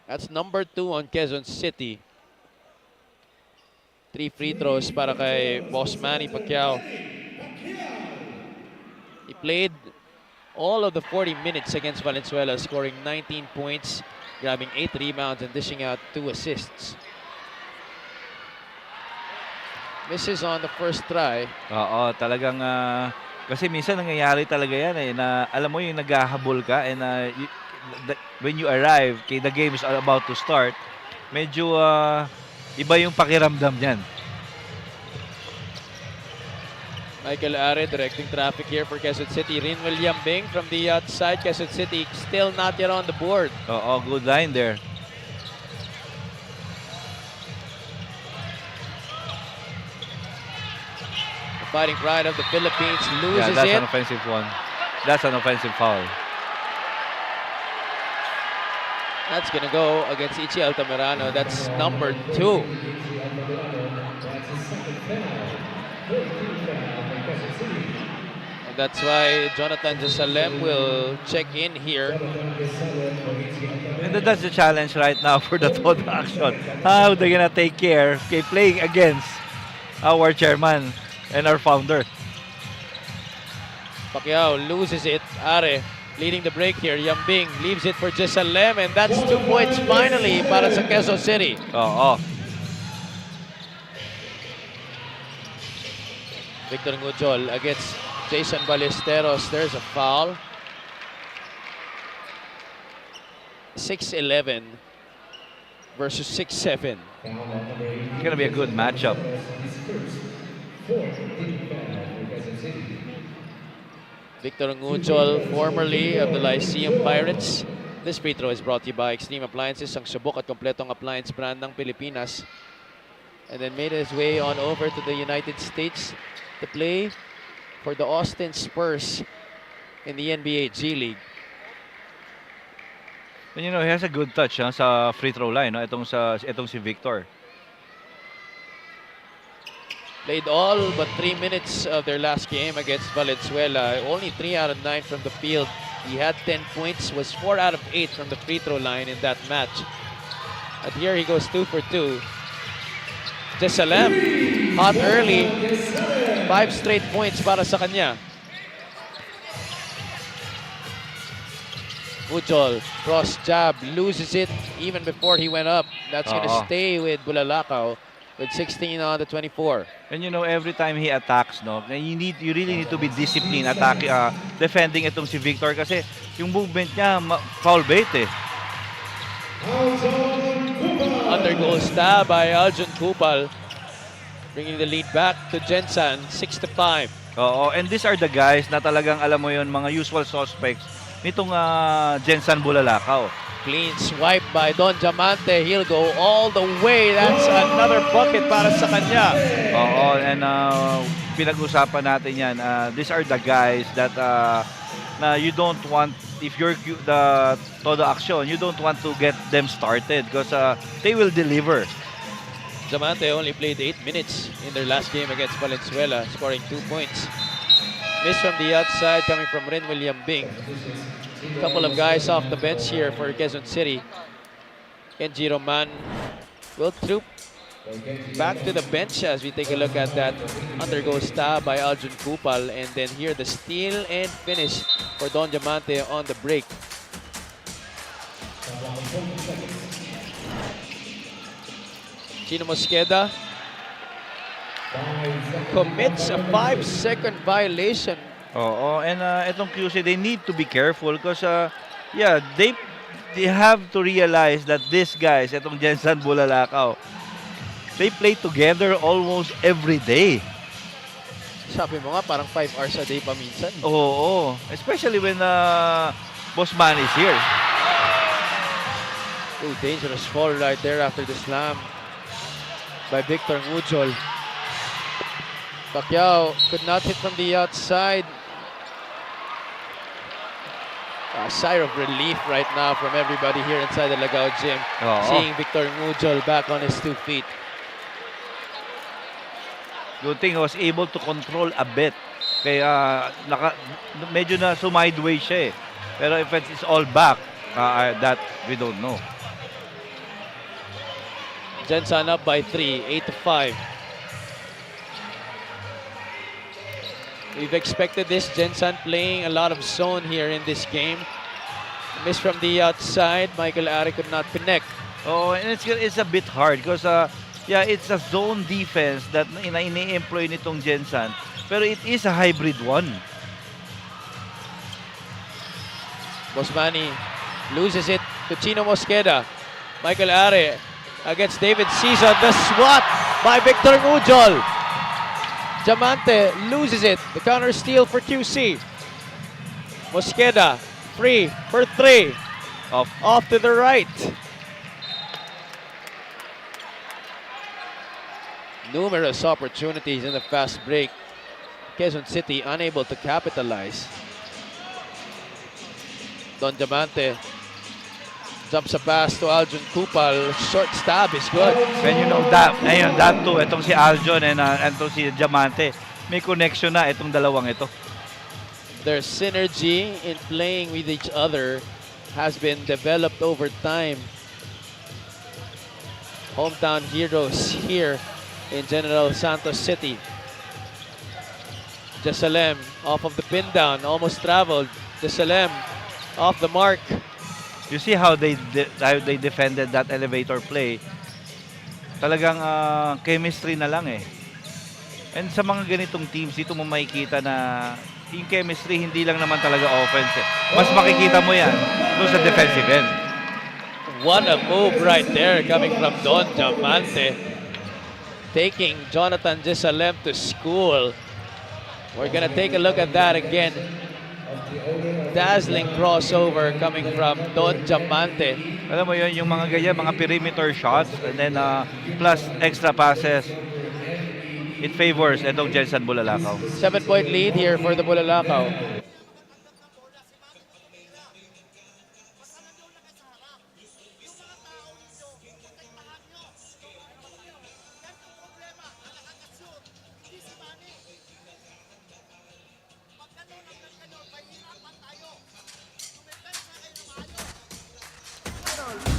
That's number 2 on Quezon City. 3 free throws para kay Boss Manny Pacquiao. He played all of the 40 minutes against Valenzuela, scoring 19 points, grabbing 8 rebounds and dishing out 2 assists. Misses on the first try. Oo, talagang kasi minsan nangyayari talaga yan na alam mo yung naghahabol ka and when you arrive, the game is about to start, medyo iba yung pakiramdam niyan. Michael Are directing traffic here for Quezon City. Rinwell Yambing from the outside. Quezon City still not yet on the board. Oo, good line there. The fighting pride of the Philippines loses That's it. an offensive one. That's an offensive foul. That's gonna go against Ichi Altamirano. That's number 2. And that's why Jonathan Jesalem will check in here. And that's the challenge right now for the TODA action. How they gonna take care playing against our chairman and our founder. Pacquiao loses it. Are leading the break here. Yambing leaves it for Jesalem, and that's 2 points finally para sa Quezon City. Oo. Victor Ngujol against Jason Ballesteros. There's a foul. 6-11 versus 6-7. It's gonna be a good matchup. Victor Ngujol, formerly of the Lyceum Pirates. This free throw is brought to you by Extreme Appliances, ang subok at kompletong appliance brand ng Pilipinas. And then made his way on over to the United States to play for the Austin Spurs in the NBA G League. And you know, he has a good touch sa free throw line, no? Itong si Victor. Played all but 3 minutes of their last game against Valenzuela. Only 3 out of 9 from the field. He had 10 points, was 4 out of 8 from the free throw line in that match. But here he goes 2 for 2. Jesalem, hot early. 5 straight points para sa kanya. Ujol, cross jab, loses it even before he went up. That's going to stay with Bulalakaw with 16 on the 24. And you know, every time he attacks, no, you really need to be disciplined defending itong si Victor kasi yung movement niya foul bait eh. Undergoal stab by Aljun Kupal, bringing the lead back to Gensan, 6-5. Oo, and these are the guys na talagang alam mo yon, mga usual suspects nitong GENSAN Bulalakaw. Clean swipe by Don Diamante. He'll go all the way. That's another bucket para sa kanya. Oo, and pinag-usapan natin yan. These are the guys that na you don't want, if you're the TODA action, you don't want to get them started because they will deliver. Diamante only played 8 minutes in their last game against Valenzuela, scoring 2 points. Miss from the outside coming from Rinwell Yambing. Couple of guys off the bench here for Quezon City. Kenji Roman will troop back to the bench as we take a look at that undergo stab by Aljun Kupal, and then here the steal and finish for Don Diamante on the break. Chino Mosqueda commits a 5-second violation. Oo, and itong QC, they need to be careful because yeah, they have to realize that these guys, itong GENSAN Bulalakaw, they play together almost every day. Sabi mo nga, parang 5 hours a day pa minsan. Oo, especially when Boss Man is here. Oh, dangerous fall right there after the slam by Victor Ngujol. Pacquiao could not hit from the outside. A sigh of relief right now from everybody here inside the Lagao gym. Seeing Victor Ngujol back on his 2 feet. Good thing he was able to control a bit. Kaya medyo na sideways siya eh. Pero if it's all back, that we don't know. Gensan up by 3, 8-5. We've expected this. Gensan playing a lot of zone here in this game. Miss from the outside. Michael Are could not connect. Oh, and it's a bit hard because yeah, it's a zone defense that ini-employ nitong GENSAN. Pero it is a hybrid one. Bosmani loses it to Chino Mosqueda. Michael Are against David Season. The swat by Victor Ngujol. Diamante loses it. The counter steal for QC. Mosqueda, free for 3. Off to the right. Numerous opportunities in the fast break. Quezon City unable to capitalize. Don Diamante jumps a pass to Aljon Kupal. Short stab is good. And you know that, ayun, that too, itong si Aljon and itong si Diamante, may connection na itong dalawang ito. Their synergy in playing with each other has been developed over time. Hometown heroes here in General Santos City. Jesalem off of the pin down, almost traveled. Jesalem off the mark. You see how they defended that elevator play. Talagang chemistry na lang eh. And sa mga ganitong teams, dito mo makikita na yung chemistry hindi lang naman talaga offense eh. Mas makikita mo yan doon sa defensive end. What a move right there coming from Don Diamante. Taking Jonathan Jesalem to school. We're gonna take a look at that again. Dazzling crossover coming from Don Diamante. Alam mo yun, yung mga ganyan, mga perimeter shots, and then plus extra passes. It favors itong GENSAN Bulalakaw. 7-point lead here for the Bulalakaw.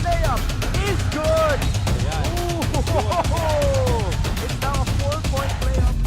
Layup is good. Ooh, it's now a 4-point layup.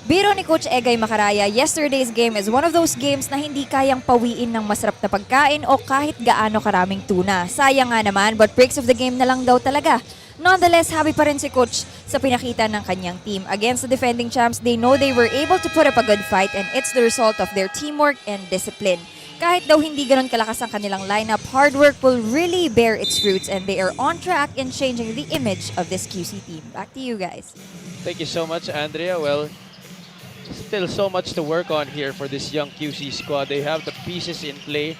Biro ni Coach Egay Macaraya, yesterday's game is one of those games na hindi kayang pawiin ng masarap na pagkain o kahit gaano karaming tuna. Sayang nga naman, but breaks of the game na lang daw talaga. Nonetheless, happy pa rin si Coach sa pinakita ng kanyang team. Against the defending champs, they know they were able to put up a good fight and it's the result of their teamwork and discipline. Kahit daw hindi ganon kalakas ang kanilang lineup, hard work will really bear its fruits and they are on track in changing the image of this QC team. Back to you guys. Thank you so much, Andrea. Well, still so much to work on here for this young QC squad. They have the pieces in play.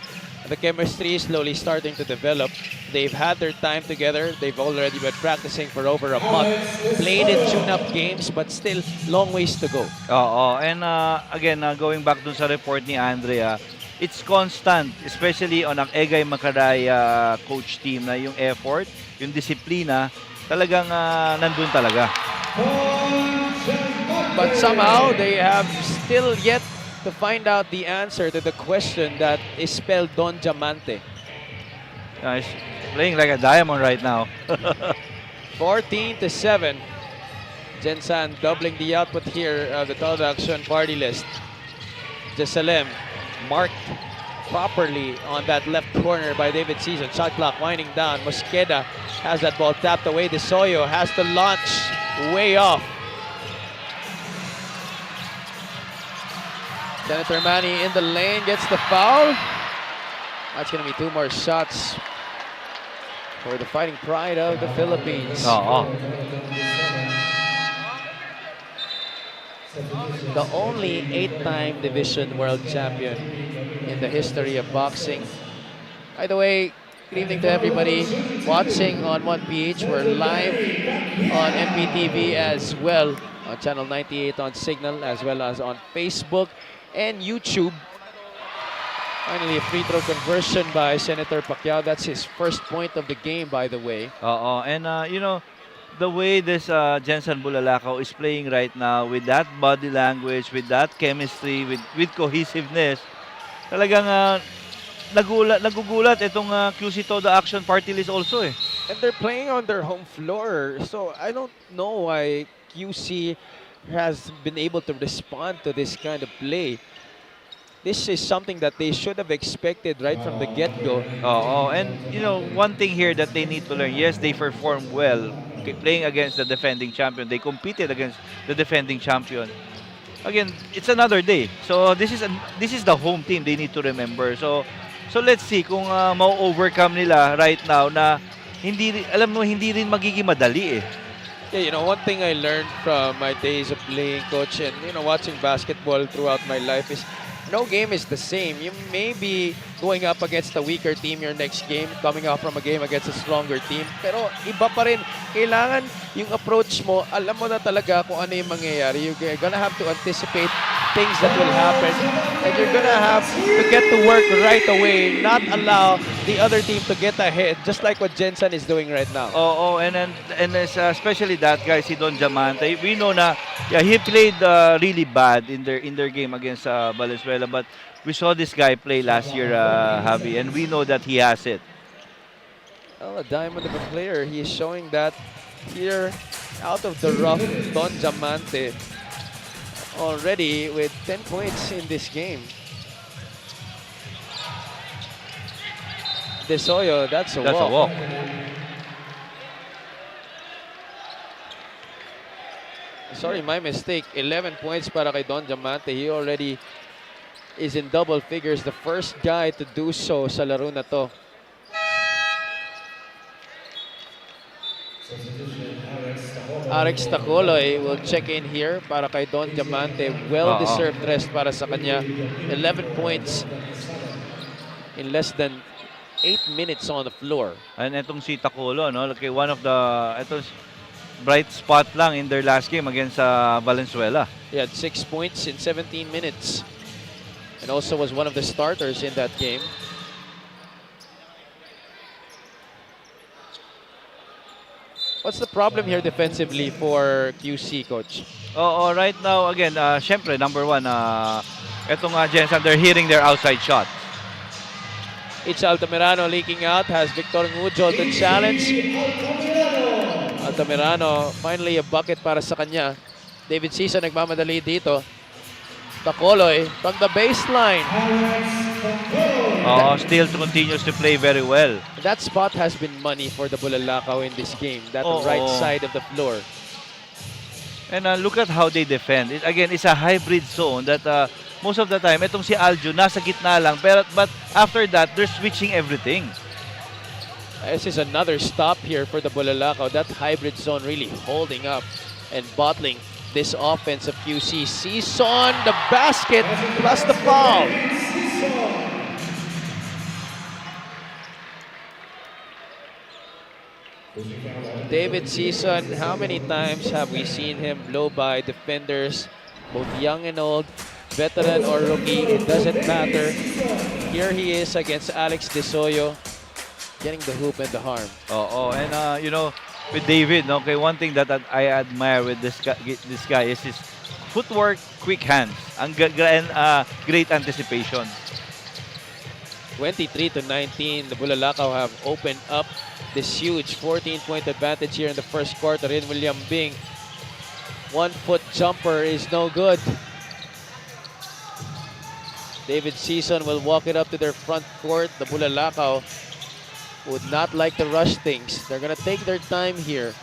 The chemistry is slowly starting to develop. They've had their time together. They've already been practicing for over a month. Played in tune-up games, but still long ways to go. Oo, and again, going back dun sa report ni Andrea, it's constant, especially on ang Egay Macaraya coach team na yung effort, yung disiplina, talagang nandun talaga. But somehow, they have still yet to find out the answer to the question that is spelled Don Diamante. He's playing like a diamond right now. 14-7. Gensan doubling the output here of the TODA Aksyon Party List. Jesalem marked properly on that left corner by David Season. Shot clock winding down. Mosqueda has that ball tapped away. De Soyo has to launch way off. Senator Manny in the lane, gets the foul. That's going to be 2 more shots for the fighting pride of the Philippines. The only 8-time division world champion in the history of boxing. By the way, good evening to everybody watching on 1PH. We're live on MPTV as well, on channel 98 on Signal, as well as on Facebook and YouTube. Finally, a free throw conversion by Senator Pacquiao. That's his first point of the game, by the way. And you know, the way this GENSAN Bulalakaw is playing right now, with that body language, with that chemistry, with cohesiveness, talagang nagugulat itong QC TODA Aksyon Party List also eh. And they're playing on their home floor, so I don't know why QC has been able to respond to this kind of play. this is something that they should have expected right from the get-go. Oh, and you know, one thing here that they need to learn, yes, they performed well playing against the defending champion. They competed against the defending champion. Again, it's another day. So this is the home team they need to remember. So let's see kung ma-overcome nila right now na alam mo hindi rin magiging madali eh. Yeah, you know, one thing I learned from my days of playing, coach, and you know, watching basketball throughout my life is no game is the same. You may be going up against a weaker team your next game, coming out from a game against a stronger team. Pero iba pa rin. Kailangan yung approach mo, alam mo na talaga kung ano yung mangyayari. You're gonna have to anticipate things that will happen. And you're gonna have to get to work right away, not allow the other team to get ahead, just like what GENSAN is doing right now. Oh, and especially that guy, si Don Diamante. We know na he played really bad in their game against Valenzuela, but we saw this guy play last year, Javi, and we know that he has it. Well, a diamond of a player. He is showing that here out of the rough. Don Diamante already with 10 points in this game. Desoyo, that's a walk. Sorry, my mistake. 11 points para kay Don Diamante. He already is in double figures. The first guy to do so sa laro na to. Alex Tacoloy will check in here para kay Don Diamante. Well-deserved rest para sa kanya. 11 points in less than 8 minutes on the floor. And itong si Tacolo, no? Okay, one of the bright spot lang in their last game against Valenzuela. He had 6 points in 17 minutes. And also was one of the starters in that game. What's the problem here defensively for QC, coach? Oh, right now, again, syempre, number one, itong GENSAN, they're hitting their outside shot. It's Altamirano leaking out, has Victor Ngujol to challenge. Altamirano, finally a bucket para sa kanya. David Sisa nagmamadali dito. Tacoloy from the baseline. Still continues to play very well. That spot has been money for the Bulalakaw in this game. That right side of the floor. And look at how they defend. Again, it's a hybrid zone that most of the time, itong si Aljo, nasa gitna lang. But after that, they're switching everything. This is another stop here for the Bulalakaw. That hybrid zone really holding up and bottling this offense of QC. Season, the basket, plus the foul. David Season, how many times have we seen him blow by defenders, both young and old, veteran or rookie, it doesn't matter. Here he is against Alex Desoyo, getting the hoop and the harm. And you know, with David, okay, one thing that I admire with this guy is his footwork, quick hands, and great anticipation. 23-19, the Bulalakaw have opened up this huge 14-point advantage here in the first quarter. In William Bing, 1-foot jumper is no good. David Season will walk it up to their front court. The Bulalakaw would not like to rush things. They're gonna take their time here.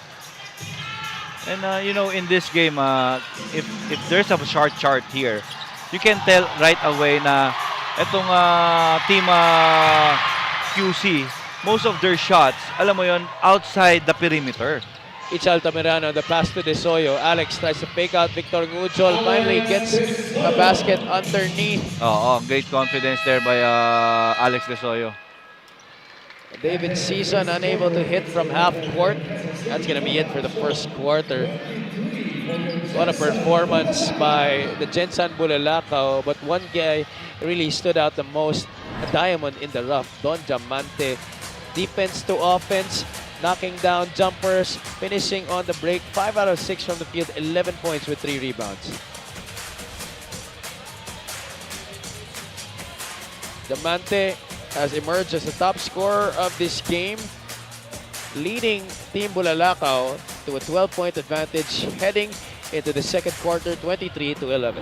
And you know, in this game, if there's a short chart here, you can tell right away na itong team QC, most of their shots, alam mo yon, outside the perimeter. It's Altamirano, the pass to Desoyo. Alex tries to fake out Victor Ngujol. Finally gets a basket underneath. Great confidence there by Alex Desoyo. David Season unable to hit from half court. That's going to be it for the first quarter. What a performance by the GENSAN Bulalakaw. But one guy really stood out the most, a diamond in the rough, Don Diamante. Defense to offense, knocking down jumpers, finishing on the break. 5 out of 6 from the field, 11 points with 3 rebounds. Diamante has emerged as the top scorer of this game, leading Team Bulalakaw to a 12-point advantage heading into the second quarter, 23-11.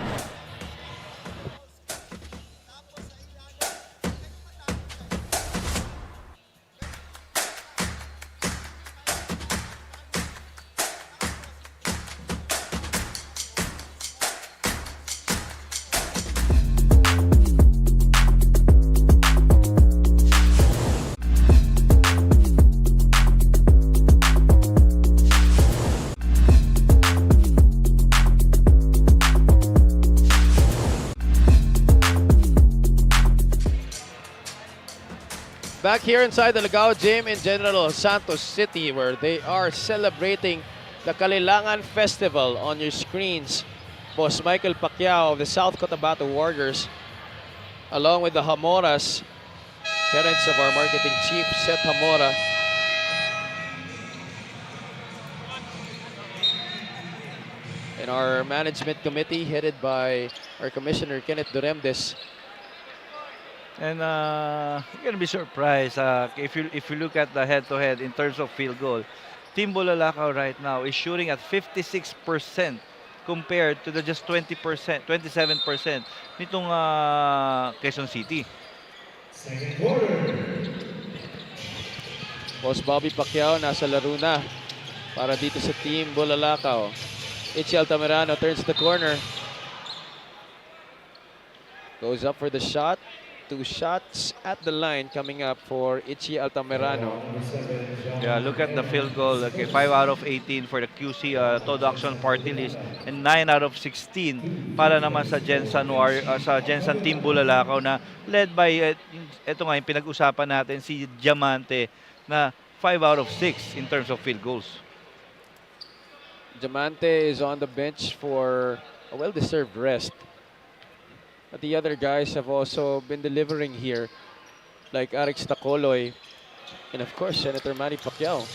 Back here inside the Lagao Gym in General Santos City, where they are celebrating the Kalilangan Festival on your screens. Boss Michael Pacquiao of the South Cotabato Warriors, along with the Hamoras, parents of our marketing chief, Seth Hamora. And our management committee, headed by our commissioner, Kenneth Duremdes. And you're gonna be surprised if you look at the head-to-head in terms of field goal. Team Bulalakaw right now is shooting at 56% compared to the just 20%, 27% nitong Quezon City. Boss Bobby Pacquiao nasa laro na para dito sa Team Bulalakaw. Itchy Altamirano turns the corner. Goes up for the shot. 2 shots at the line coming up for Itchy Altamirano. Yeah, look at the field goal. Okay, 5 out of 18 for the QC TODA AKSYON Party List and 9 out of 16 para naman sa GENSAN Team Bulalakaw na led by ito nga yung pinag-usapan natin, si Diamante, na 5 out of 6 in terms of field goals. Diamante is on the bench for a well-deserved rest. But the other guys have also been delivering here, like Arix Tacoloy and of course Senator Manny Pacquiao.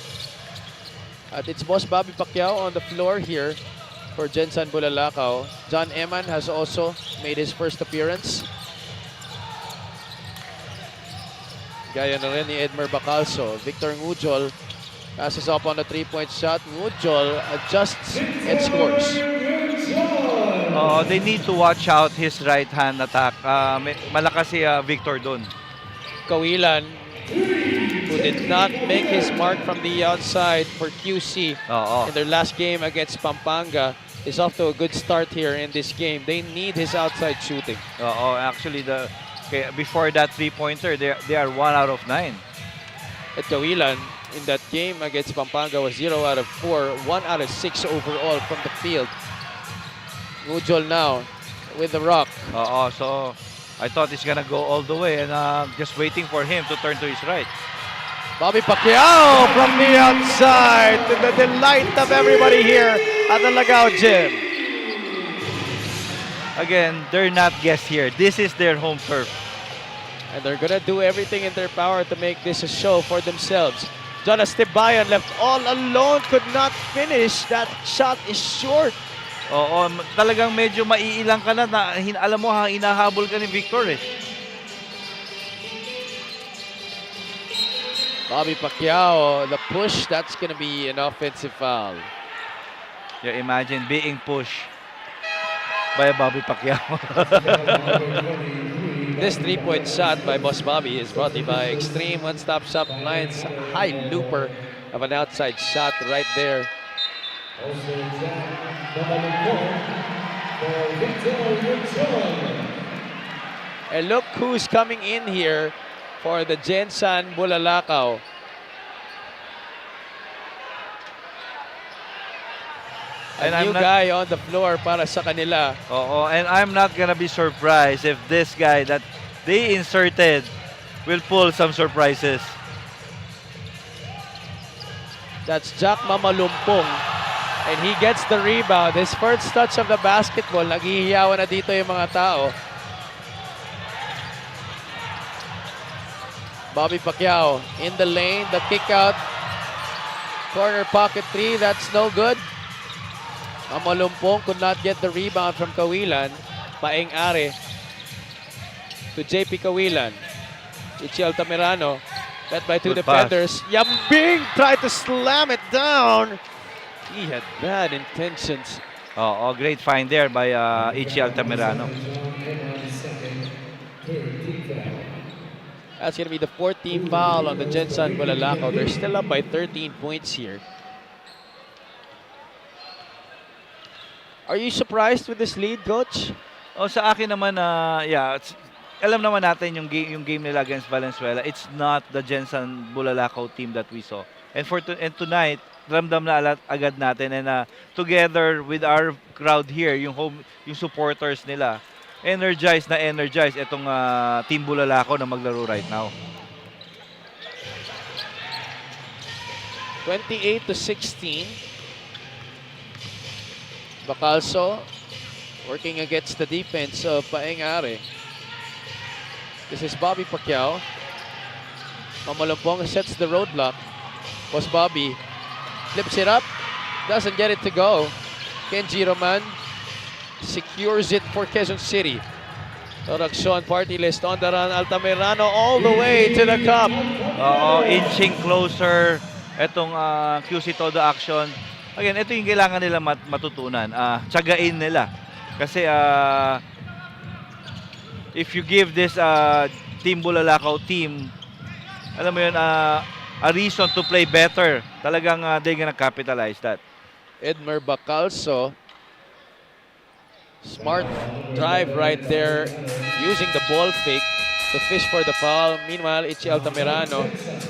At it's Boss Bobby Pacquiao on the floor here for GENSAN Bulalakaw. John Eman has also made his first appearance. Gaya na rin ni Edmer Bacalso. Victor Ngujol passes up on the 3-point shot. Ngujol adjusts and scores. They need to watch out his right hand attack. Malakas si Victor doon. Kawilan, who did not make his mark from the outside for QC in their last game against Pampanga, is off to a good start here in this game. They need his outside shooting. Actually, before that 3-pointer, they are 1 out of 9. At Kawilan, in that game against Pampanga, was 0 out of 4, 1 out of 6 overall from the field. Ngujol now with the rock. So I thought he's gonna go all the way and just waiting for him to turn to his right. Bobby Pacquiao from the outside, to the delight of everybody here at the Lagao Gym. Again, they're not guests here. This is their home turf. And they're gonna do everything in their power to make this a show for themselves. Jonas Tibayan left all alone, could not finish. That shot is short. Talagang medyo maiilang ka na, alam mo hinahabol ka ni Victor eh. Bobby Pacquiao, the push, that's gonna be an offensive foul. Yeah, imagine being pushed by Bobby Pacquiao. This 3-point shot by Boss Bobby is brought to you by Extreme One-Stop Shop Lines. High looper of an outside shot right there. And look who's coming in here for the GENSAN Bulalakaw. A new guy on the floor para sa kanila. And I'm not gonna be surprised if this guy that they inserted will pull some surprises. That's Jack Mamalumpong. And he gets the rebound. His first touch of the basketball. Naghihiyawan na dito yung mga tao. Bobby Pacquiao in the lane. The kick out. Corner pocket 3. That's no good. Mamalumpong could not get the rebound from Kawilan. Paeng Are to JP Kawilan. Itchy Altamirano. Led by 2 defenders. Yambing tried to slam it down. He had bad intentions. Great find there by Itchy Altamirano. That's going to be the 14th foul on the GENSAN Bulalakaw. They're still up by 13 points here. Are you surprised with this lead, Coach? Sa akin naman, alam naman natin yung game nila against Valenzuela. It's not the GENSAN Bulalakaw team that we saw. And tonight, ramdam na agad natin, and together with our crowd here, yung supporters nila, energized itong Team Bulalakaw na maglaro right now. 28-16. Bacalso working against the defense of Paengare. This is Bobby Pacquiao. Mamalumpong sets the roadblock. Was Bobby. Flips it up. Doesn't get it to go. Kenji Roman secures it for Quezon City. TODA AKSYON Partylist on the run. Altamirano all the way to the cup. Inching closer itong QC TODA AKSYON. Again, ito yung kailangan nila matutunan. Tsagain nila. Kasi if you give this Team Bulalakaw team, alam mo yun, a reason to play better, talagang they're gonna capitalize that. Edmer Bacalso. Smart drive right there, using the ball fake to fish for the foul. Meanwhile, Ichi Altamirano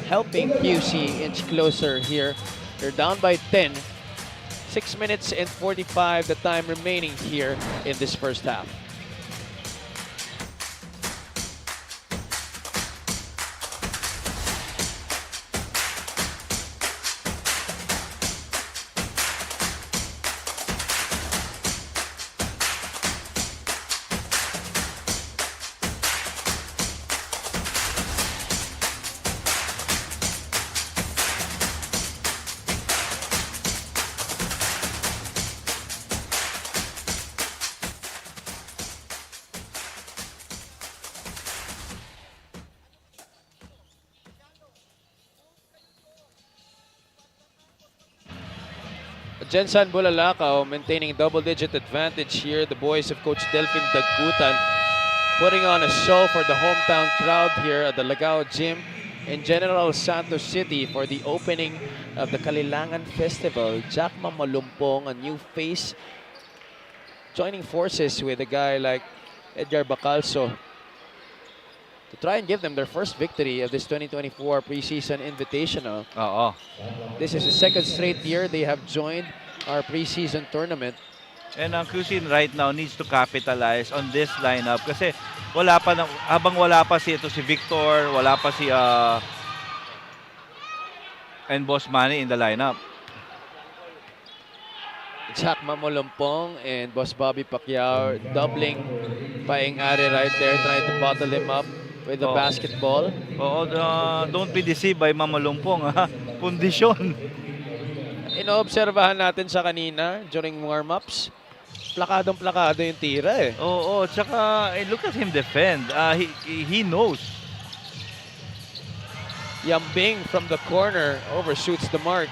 helping QC inch closer here. They're down by 10. 6 minutes and 45 the time remaining here in this first half. GENSAN Bulalakaw maintaining double-digit advantage here. The boys of Coach Delphin Dagkutan putting on a show for the hometown crowd here at the Lagao Gym in General Santos City for the opening of the Kalilangan Festival. Jack Mamalumpong, a new face, joining forces with a guy like Edgar Bacalso to try and give them their first victory of this 2024 preseason invitational. This is the second straight year they have joined our preseason tournament. And ang QC right now needs to capitalize on this lineup kasi wala pa habang wala pa si Victor, wala pa si and Boss Manny in the lineup. Jack Mamolumpong and Boss Bobby Pacquiao doubling Paengare right there, trying to bottle him up with the basketball. Don't be deceived by Mamalumpong. Pundisyon. Inoobserbahan natin sa kanina during warm-ups. Plakadong-plakado yung tira eh. Tsaka look at him defend. He knows. Yambing from the corner overshoots the mark.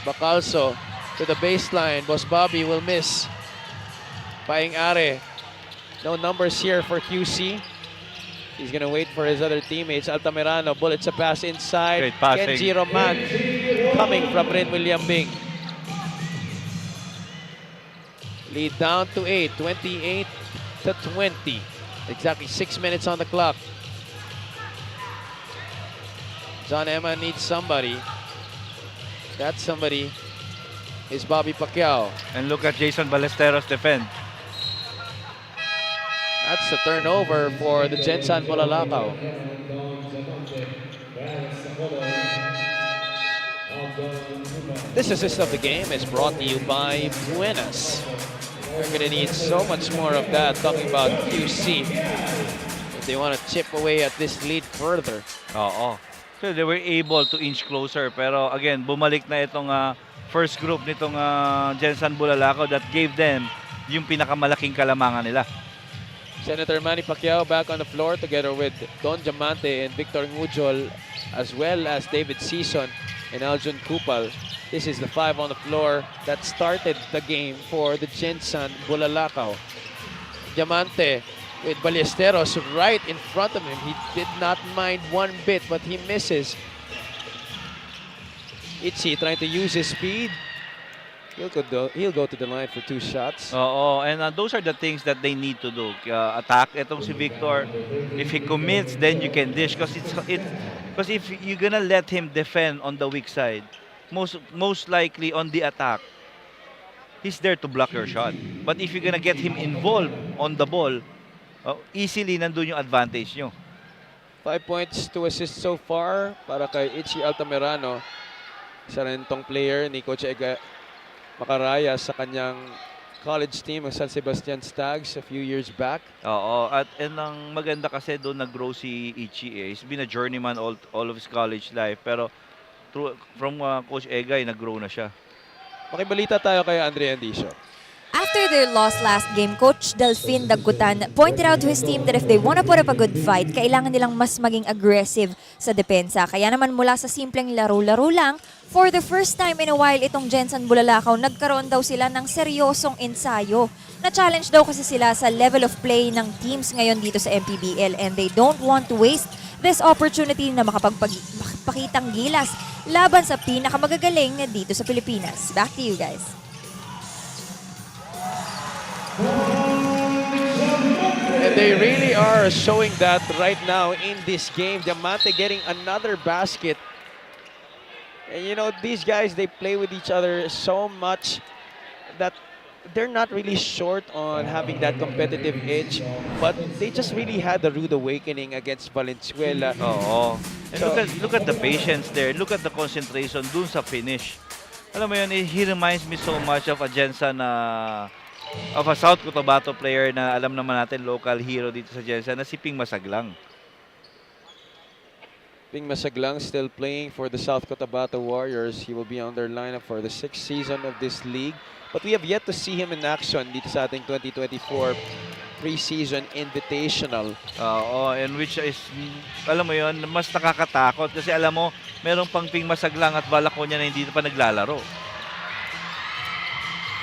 Bacalso to the baseline. Boss Bobby will miss. Paengare. No numbers here for QC. He's going to wait for his other teammates. Altamirano, bullets a pass inside. Great passing. Kenji Roman coming from Renwil Yambing. Lead down to 8, 28-20. Exactly 6 minutes on the clock. John Emma needs somebody. That somebody is Bobby Pacquiao. And look at Jason Ballesteros defend. That's the turnover for the GENSAN Bulalakaw. This assist of the game is brought to you by Buenas. We're going to need so much more of that, talking about QC, if they want to chip away at this lead further. So they were able to inch closer. Pero again, bumalik na itong first group nitong GENSAN Bulalakaw that gave them yung pinakamalaking kalamangan nila. Senator Manny Pacquiao back on the floor together with Don Diamante and Victor Ngujol, as well as David Season and Aljun Kupal. This is the 5 on the floor that started the game for the GENSAN Bulalakaw. Diamante with Ballesteros right in front of him. He did not mind one bit, but he misses. Itzy trying to use his speed. He'll go to the line for 2 shots. And those are the things that they need to do. Attack itong si Victor. If he commits, then you can dish. Because if you're gonna let him defend on the weak side, most likely on the attack, he's there to block your shot. But if you're gonna get him involved on the ball, easily nandun yung advantage nyo. 5 points, 2 assists so far para kay Ichi Altamirano. Isa rin tong player ni Coach Ega Macaraya sa kanyang college team ng San Sebastian Stags a few years back. Oo, at ang maganda kasi doon nag-grow si Ichi eh. He's been a journeyman all of his college life. Pero from Coach Egay, nag-grow na siya. Makibalita tayo kay Andre Andicio. After their loss last game, Coach Delfin Dagutan pointed out to his team that if they want to put up a good fight, kailangan nilang mas maging aggressive sa depensa. Kaya naman mula sa simpleng laro-laro lang, for the first time in a while itong GENSAN Bulalakaw, nagkaroon daw sila ng seryosong ensayo. Na-challenge daw kasi sila sa level of play ng teams ngayon dito sa MPBL and they don't want to waste this opportunity na makapagpakitang gilas laban sa pinakamagagaling dito sa Pilipinas. Back to you guys. And they really are showing that right now in this game. Diamante getting another basket. And you know, these guys, they play with each other so much that they're not really short on having that competitive edge. But they just really had a rude awakening against Valenzuela. Oo. And look at the patience there. Look at the concentration dun sa finish. Alam mo yun, he reminds me so much of a GENSAN of a South Cotabato player na alam naman natin, local hero dito sa GENSAN, na si Ping Masaglang. Ping Masaglang still playing for the South Cotabato Warriors. He will be on their lineup for the 6th season of this league. But we have yet to see him in action dito sa ating 2024 preseason invitational. Oo, and which is, alam mo yun, mas nakakatakot kasi alam mo, merong pang Ping Masaglang at balak ko niya na hindi pa naglalaro.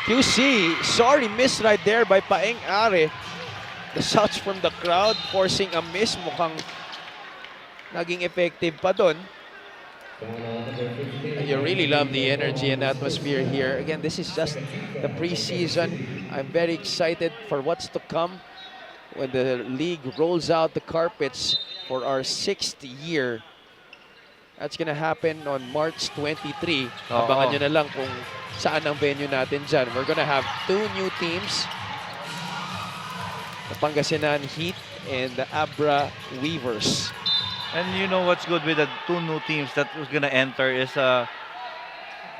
QC, sorry, miss right there by Paeng Are. The shots from the crowd forcing a miss. Mukhang naging effective pa dun. You really love the energy and atmosphere here. Again, this is just the preseason. I'm very excited for what's to come when the league rolls out the carpets for our 6th year. That's gonna happen on March 23. Abangan nyo na lang kung saan ang venue natin dyan. We're gonna have 2 new teams. The Pangasinan Heat and the Abra Weavers. And you know what's good with the 2 new teams that was gonna enter is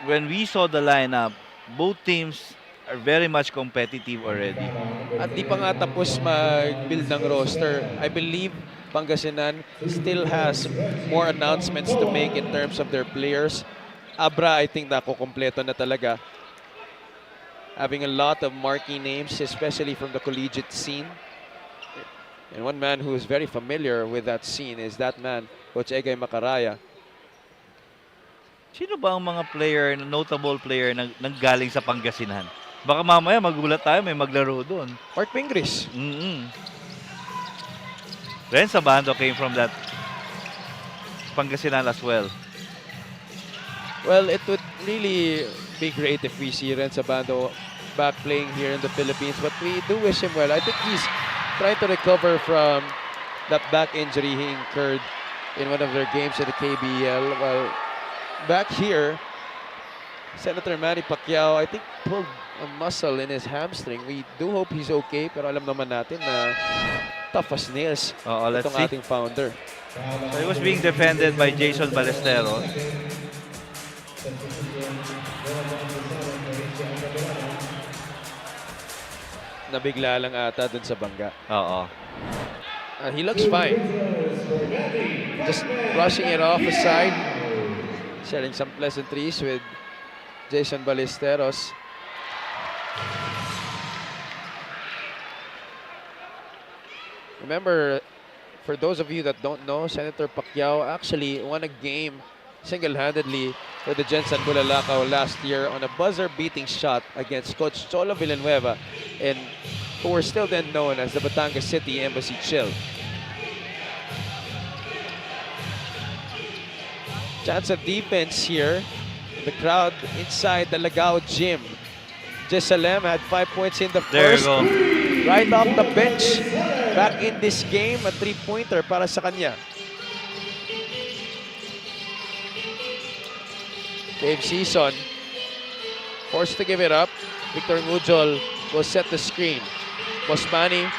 when we saw the lineup, both teams are very much competitive already. At di pa nga tapos mag-build ng roster. I believe Pangasinan still has more announcements to make in terms of their players. Abra, I think nakukompleto na talaga. Having a lot of marquee names, especially from the collegiate scene. And one man who is very familiar with that scene is that man, Coach Egay Macaraya. Sino ba ang mga player, notable player na nanggaling sa Pangasinan? Baka mamaya magulat tayo, may maglaro doon. Mark Pingris. Renza Bando came from that Pangasinan as well. Well, it would really be great if we see Renza Bando back playing here in the Philippines, but we do wish him well. I think he's trying to recover from that back injury he incurred in one of their games at the KBL. Well, back here, Senator Manny Pacquiao, I think, pulled a muscle in his hamstring. We do hope he's okay, pero alam naman natin na tough as nails itong ating founder. So he was being defended by Jason Ballesteros. Nabigla lang ata dun sa bangga. Oo. He looks fine. Just brushing it off aside. Sharing some pleasantries with Jason Ballesteros. Remember, for those of you that don't know, Senator Pacquiao actually won a game single-handedly for the GENSAN Bulalakaw last year on a buzzer-beating shot against Coach Cholo Villanueva, and who were still then known as the Batangas City Embassy Chill. Chance of defense here. The crowd inside the Lagao gym. Jesalem had 5 points in the first. There you go. Right off the bench. Back in this game, a 3-pointer para sa kanya. Dave Season forced to give it up. Victor Ngujol will set the screen. Bosmani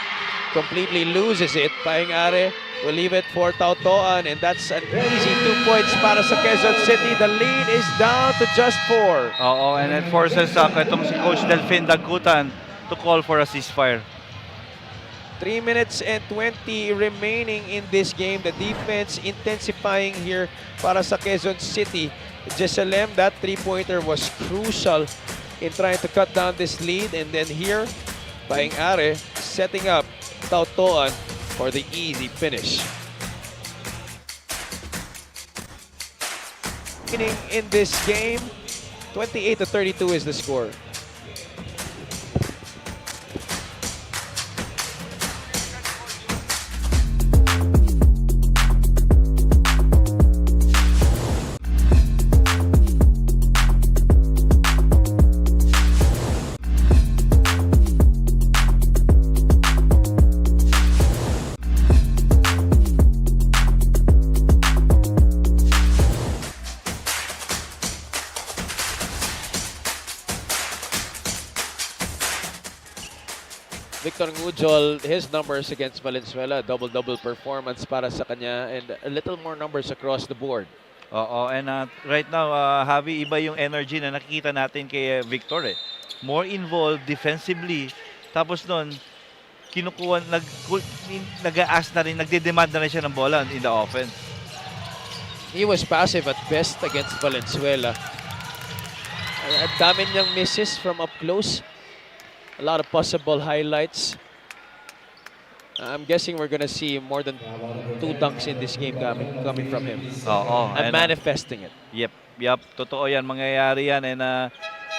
completely loses it. Paeng Are will leave it for Tautoan, and that's an easy 2 points para sa Quezon City. The lead is down to just 4. Oo, and it forces itong si Coach Delfin Dagutan to call for a ceasefire. 3 minutes and 20 remaining in this game. The defense intensifying here para sa Quezon City. Jesalem, that three-pointer was crucial in trying to cut down this lead. And then here, Paeng Are setting up Tautoan for the easy finish. In this game, 28-32 is the score. Victor Ngujol, his numbers against Valenzuela, double-double performance para sa kanya and a little more numbers across the board. Oo, and right now, Javi, iba yung energy na nakikita natin kay Victor. More involved defensively. Tapos nun, kinukuha, nag-a-ask na rin, nagde-demand na rin siya ng bola in the offense. He was passive at best against Valenzuela. Ang dami niyang misses from up close. A lot of possible highlights. I'm guessing we're gonna see more than 2 dunks in this game coming from him. Oo. I'm manifesting it. Yep. Totoo yan. Mangyayari yan. And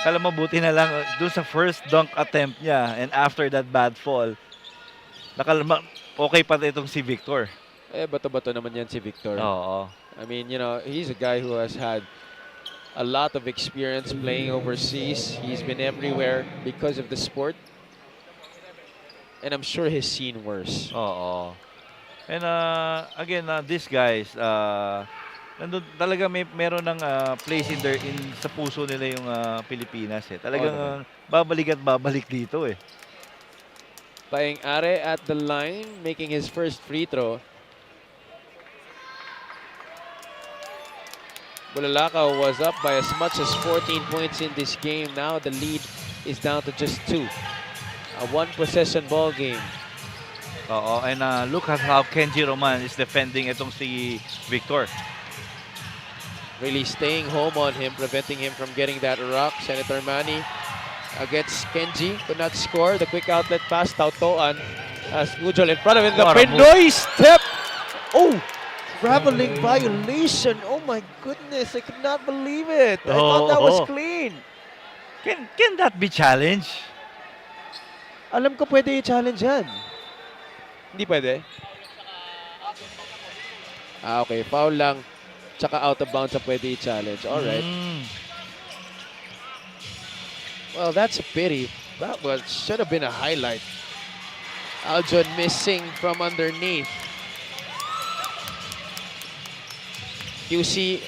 alam mo, buti na lang doon sa first dunk attempt niya and after that bad fall, okay pa itong si Victor. Bato-bato naman yan si Victor. Oo. I mean, you know, he's a guy who has had a lot of experience playing overseas. He's been everywhere because of the sport. And I'm sure he's seen worse. Oo. And again, these guys, nandun talaga meron ng place sa puso nila yung Pilipinas. Talagang babalik at babalik dito . Paeng Are at the line, making his first free throw. Bulalakaw was up by as much as 14 points in this game. Now the lead is down to just 2. A 1-possession ball game. Oo, and look at how Kenji Roman is defending itong si Victor. Really staying home on him, preventing him from getting that rock. Senator Manny against Kenji, could not score. The quick outlet pass, Tautoan as Ngujol in front of him. The Pinoy step! Oh! Traveling violation. Oh my goodness, I could not believe it. I thought that was clean. Can that be challenged? Alam ko pwede i-challenge yan. Hindi pwede? Okay. Foul lang. Tsaka out of bounds na pwede i-challenge. Alright. Well, that's a pity. That should have been a highlight. Aljon missing from underneath. QC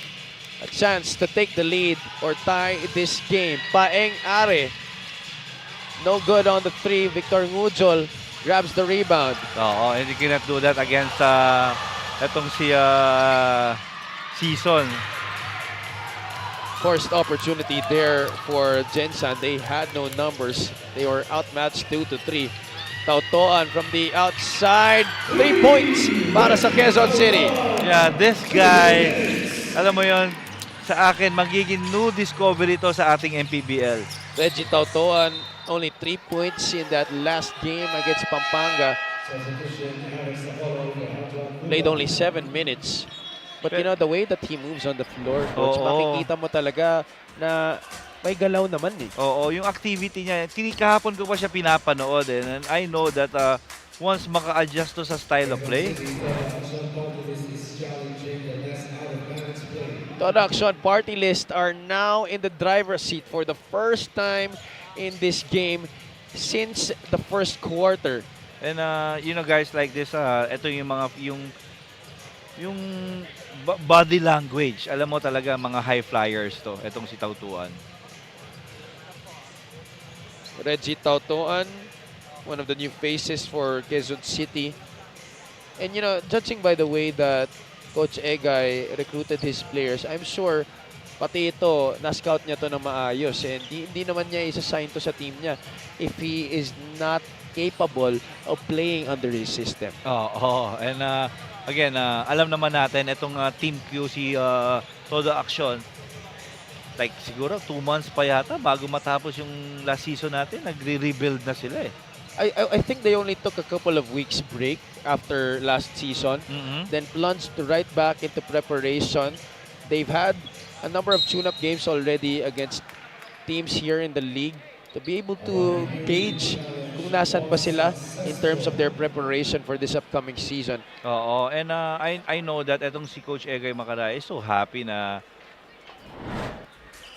a chance to take the lead or tie this game. Paeng Are, no good on the 3. Victor Ngujol grabs the rebound. Oo, and you cannot do that against itong si Season. First opportunity there for Gensan. They had no numbers. They were outmatched 2-3. Tautoan from the outside. 3 points para sa Quezon City. Yeah, this guy, alam mo yon, sa akin, magiging new discovery ito sa ating MPBL. Reggie Tautoan, only 3 points in that last game against Pampanga. Played only 7 minutes. But you know, the way that he moves on the floor, Coach, makikita mo talaga na may galaw naman . Oo, yung activity niya, kahapon ko pa siya pinapanood and I know that once maka-adjust to sa style of play. TODA Aksyon Partylist are now in the driver's seat for the first time in this game since the first quarter. And you know, guys like this, ito yung mga yung body language. Alam mo talaga mga high flyers to. Itong si Tautuan. Reggie Tautoan, one of the new faces for Quezon City. And judging by the way that Coach Egay recruited his players, I'm sure pati ito, na-scout niya to na maayos. And hindi naman niya isa-sign to sa team niya if he is not capable of playing under his system. And again, alam naman natin itong Team QC TODA Aksyon, like siguro 2 months pa yata bago matapos yung last season natin, nagre-rebuild na sila eh. I think they only took a couple of weeks break after last season, then plunged right back into preparation. They've had a number of tune-up games already against teams here in the league to be able to gauge kung nasan ba sila in terms of their preparation for this upcoming season. And I know that etong si Coach Egay Macaray is so happy na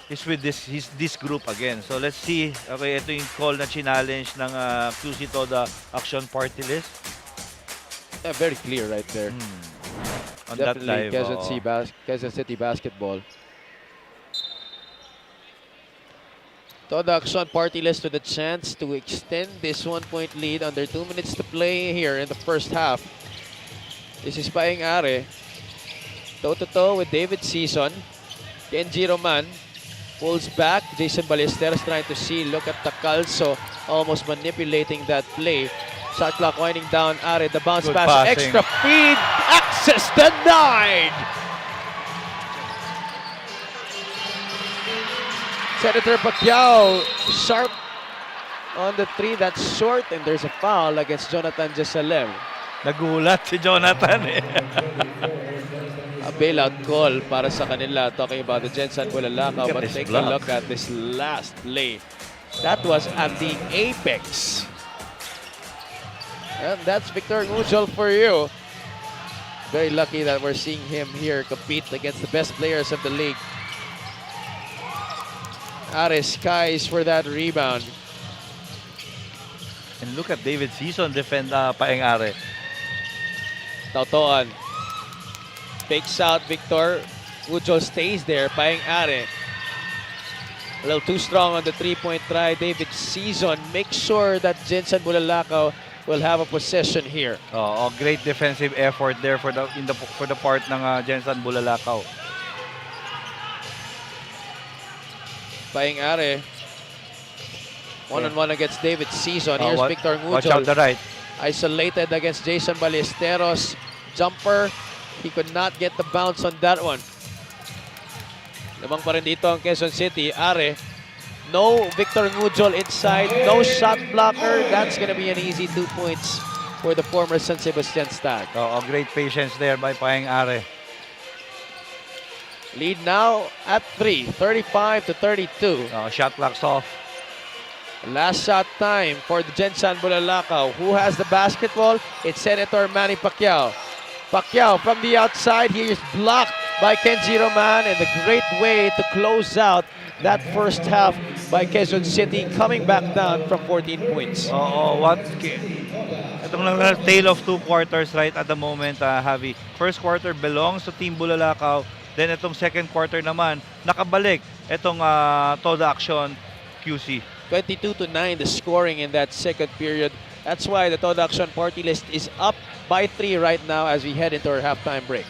is with this group again. So let's see. Okay, ito yung call na challenge ng QC TODA Aksyon Party List. Yeah, very clear right there. On that Definitely live. Quezon City basketball. TODA Aksyon Party List with a chance to extend this 1-point lead under 2 minutes to play here in the first half. This is Paeng Are. Toe-to-toe with David Season. Kenji Roman pulls back. Jason Ballesteros trying to see. Look at Tacalso almost manipulating that play. Shot clock winding down. Are, the bounce Good pass. passing. Extra feed. Access denied. Senator Pacquiao sharp on the 3. That's short, and there's a foul against Jonathan Jesalem. Nagulat si Jonathan eh. A bailout call para sa kanila. Talking about the GENSAN Bulalakaw. Look at But this take block. a look at this last play. That was at the apex. And that's Victor Ngujol for you. Very lucky that we're seeing him here compete against the best players of the league. Ares skies for that rebound. And look at David Season defend Paeng Are. Tautoan. Fakes out Victor. Ngujol stays there. Paeng Are. A little too strong on the 3-point try. David Season makes sure that GENSAN Bulalakaw will have a possession here. Great defensive effort there for the part ng GENSAN Bulalakaw. Paeng Are. One-on-one against David Season. Here's Victor Watch out Ngujol. the right. Isolated against Jason Ballesteros. Jumper. He could not get the bounce on that one. Lamang pa rin dito ang Quezon City. Are. No Victor Ngujol inside. No shot blocker. That's gonna be an easy 2 points for the former San Sebastian Stag. Great patience there by Paeng Are. Lead now at 3. 35-32. Shot clock's off. Last shot time for the GENSAN Bulalakaw. Who has the basketball? It's Senator Manny Pacquiao. Pacquiao from the outside. He is blocked by Kenji Roman, and a great way to close out that first half by Quezon City, coming back down from 14 points. Itong lang tale of 2 quarters right at the moment, Javi. First quarter belongs to Team Bulalakaw. Then itong second quarter naman, nakabalik itong TODA Aksyon QC. 22-9 the scoring in that second period. That's why the TODA Aksyon Party List is up by 3 right now as we head into our halftime break.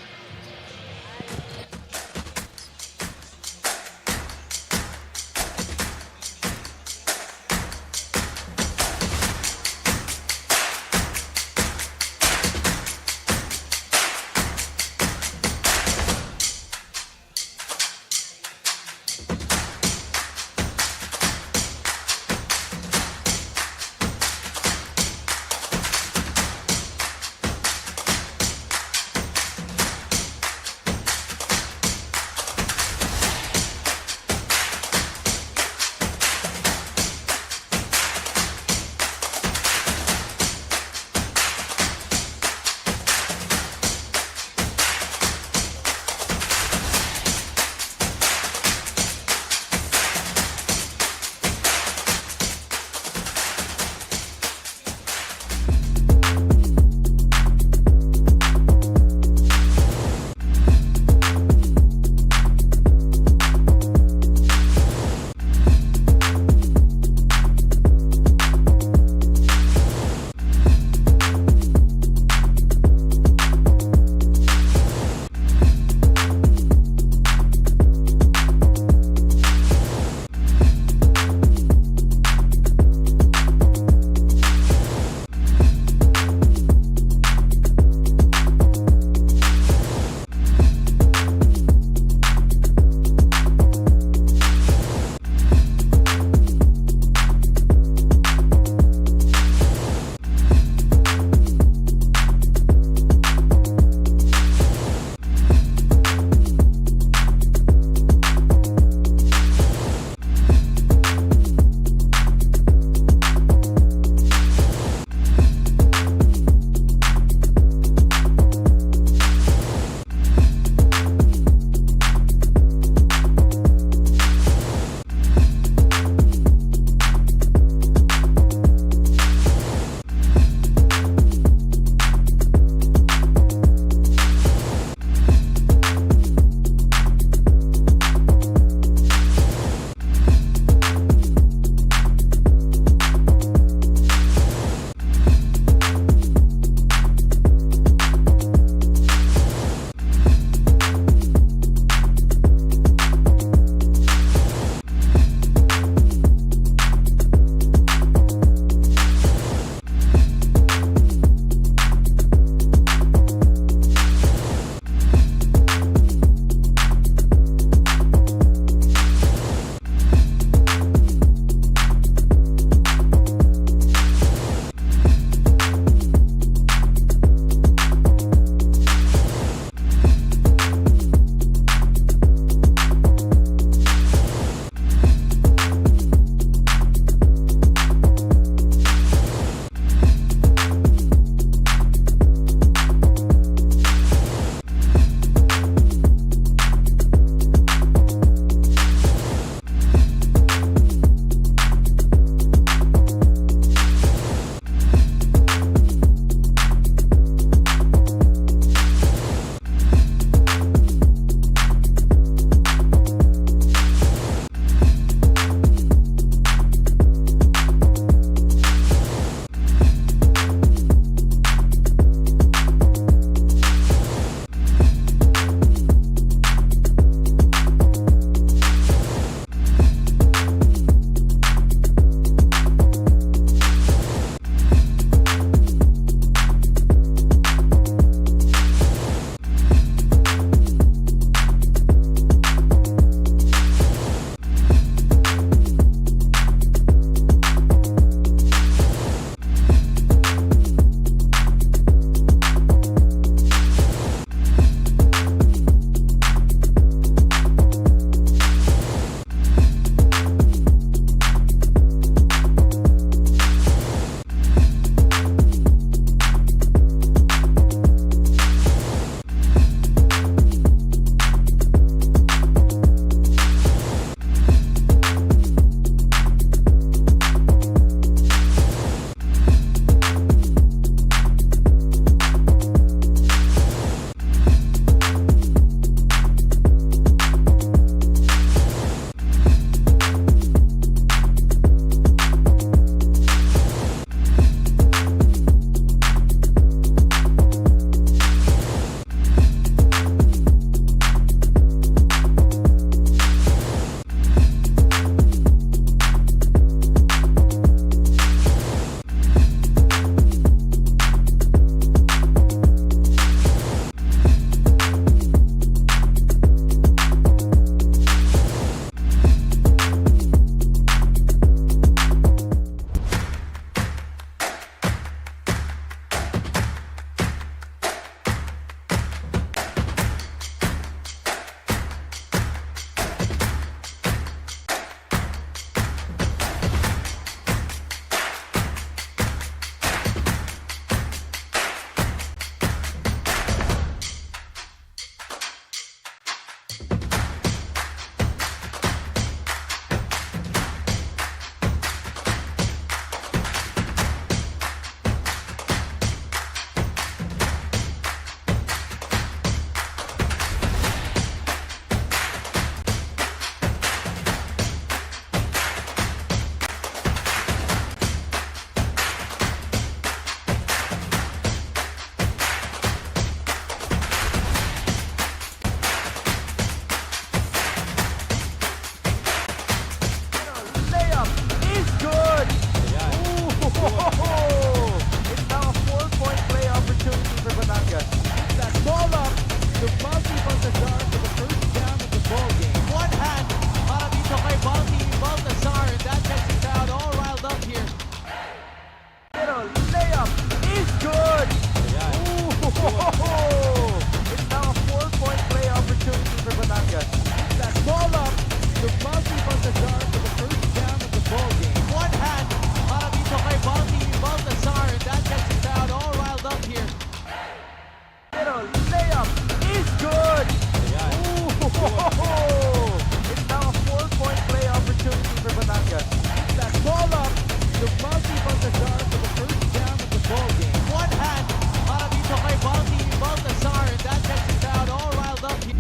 Oh! It's now a 4-point play opportunity for Batangas. That ball up, the multi-Baltazar for the first down of the ball game. One hand para dito kay Baltazar, and that gets the crowd all riled up here.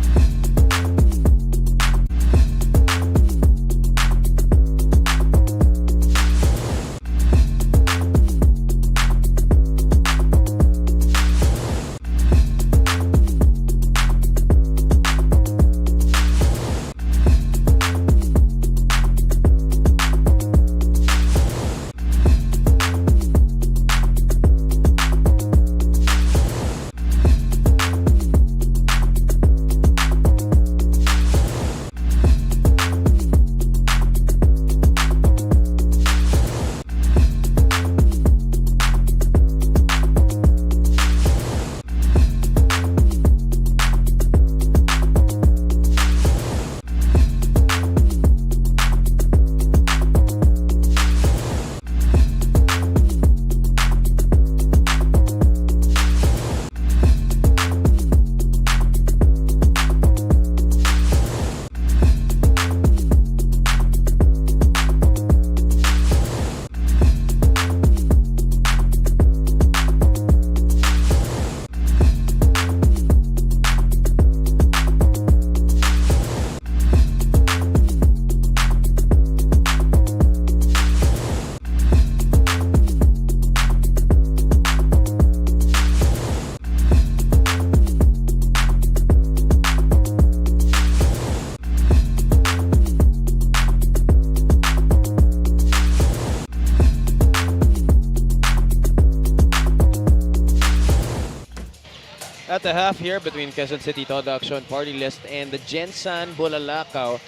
At the half here between Quezon City TODA AKSYON PARTYLIST and the GENSAN Bulalakaw.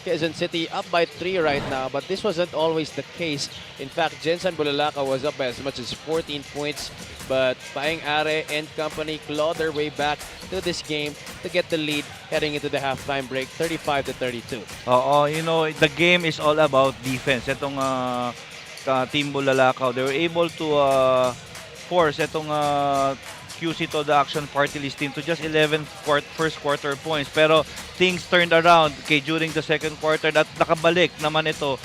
Quezon City up by 3 right now, but this wasn't always the case. In fact, GENSAN Bulalakaw was up by as much as 14 points, but Paeng Are and company clawed their way back to this game to get the lead heading into the halftime break, 35-32. Oo, you know, the game is all about defense. Itong Team Bulalakaw, they were able to force itong QC TODA AKSYON PARTYLIST team to just 11 first quarter points. Pero things turned around during the second quarter at nakabalik naman itong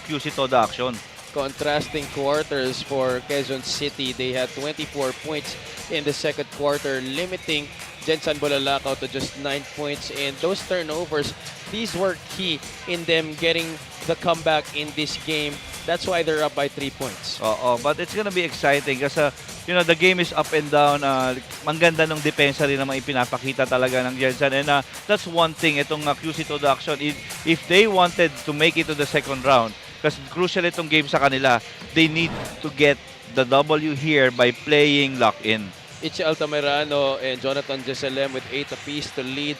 QC TODA AKSYON. Contrasting quarters for Quezon City. They had 24 points in the second quarter, limiting GENSAN Bulalakaw to just 9 points. And those turnovers, these were key in them getting the comeback in this game. That's why they're up by 3 points. But it's gonna be exciting kasi you know, the game is up and down. Ang ganda ng depensa rin naman ipinapakita talaga ng GENSAN. And that's one thing itong QC TODA AKSYON. If they wanted to make it to the second round, kasi crucial itong game sa kanila, they need to get the W here by playing lock-in. Ichi Altamirano and Jonathan Jesalem with 8 apiece to lead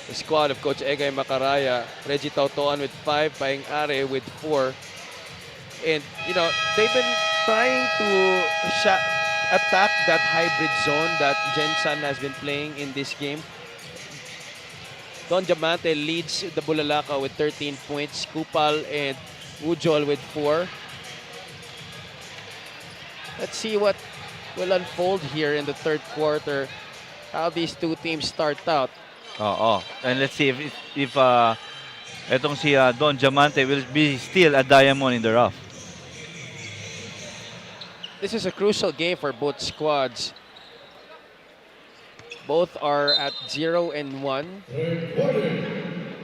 the squad of Coach Egay Macaraya. Reggie Tautoan with 5, Paeng Are with 4. And, you know, they've been trying to attack that hybrid zone that GENSAN has been playing in this game. Don Diamante leads the Bulalakaw with 13 points. Kupal and Ujol with 4. Let's see what will unfold here in the third quarter. How these two teams start out. And let's see if etong si Don Diamante will be still a diamond in the rough. This is a crucial game for both squads. Both are at 0-1.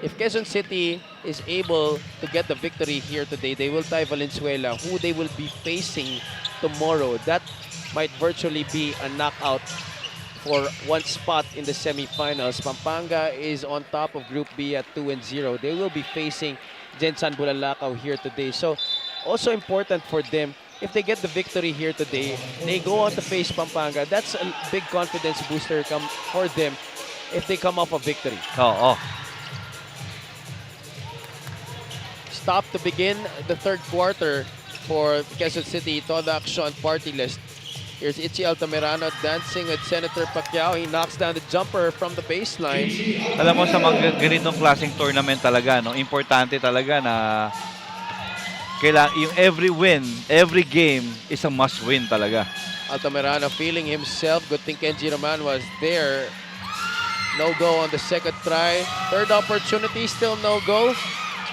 If Quezon City is able to get the victory here today, they will tie Valenzuela, who they will be facing tomorrow. That might virtually be a knockout for one spot in the semifinals. Pampanga is on top of Group B at 2-0. They will be facing GENSAN Bulalakaw here today. So also important for them. If they get the victory here today, they go on to face Pampanga. That's a big confidence booster for them if they come off a victory. Stop to begin the third quarter for Quezon City TODA AKSYON PARTYLIST. Here's Ichi Altamirano dancing with Senator Pacquiao. He knocks down the jumper from the baseline. Alam mo sa mga ganitong klaseng tournament talaga, no, importante talaga na kailangan yung every win, every game is a must win talaga. Altamirano feeling himself. Good thing Kenji Roman was there. No go on the second try. Third opportunity, still no go.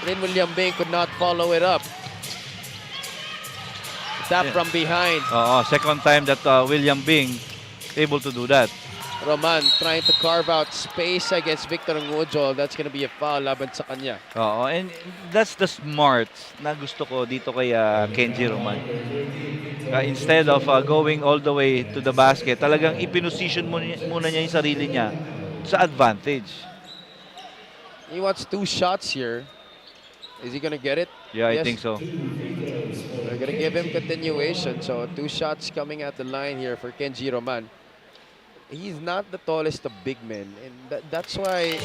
Rin William Bing could not follow it up. Tap from behind. Second time that William Bing able to do that. Roman trying to carve out space against Victor Ngudjol. That's gonna be a foul laban sa kanya. And that's the smart na gusto ko dito kay Kenji Roman. Instead of going all the way to the basket, talagang ipinosisyon muna niya yung sarili niya sa advantage. He wants 2 shots here. Is he gonna get it? Yeah, Yes. I think so. They're gonna give him continuation. So 2 shots coming at the line here for Kenji Roman. He's not the tallest of big men, and that's why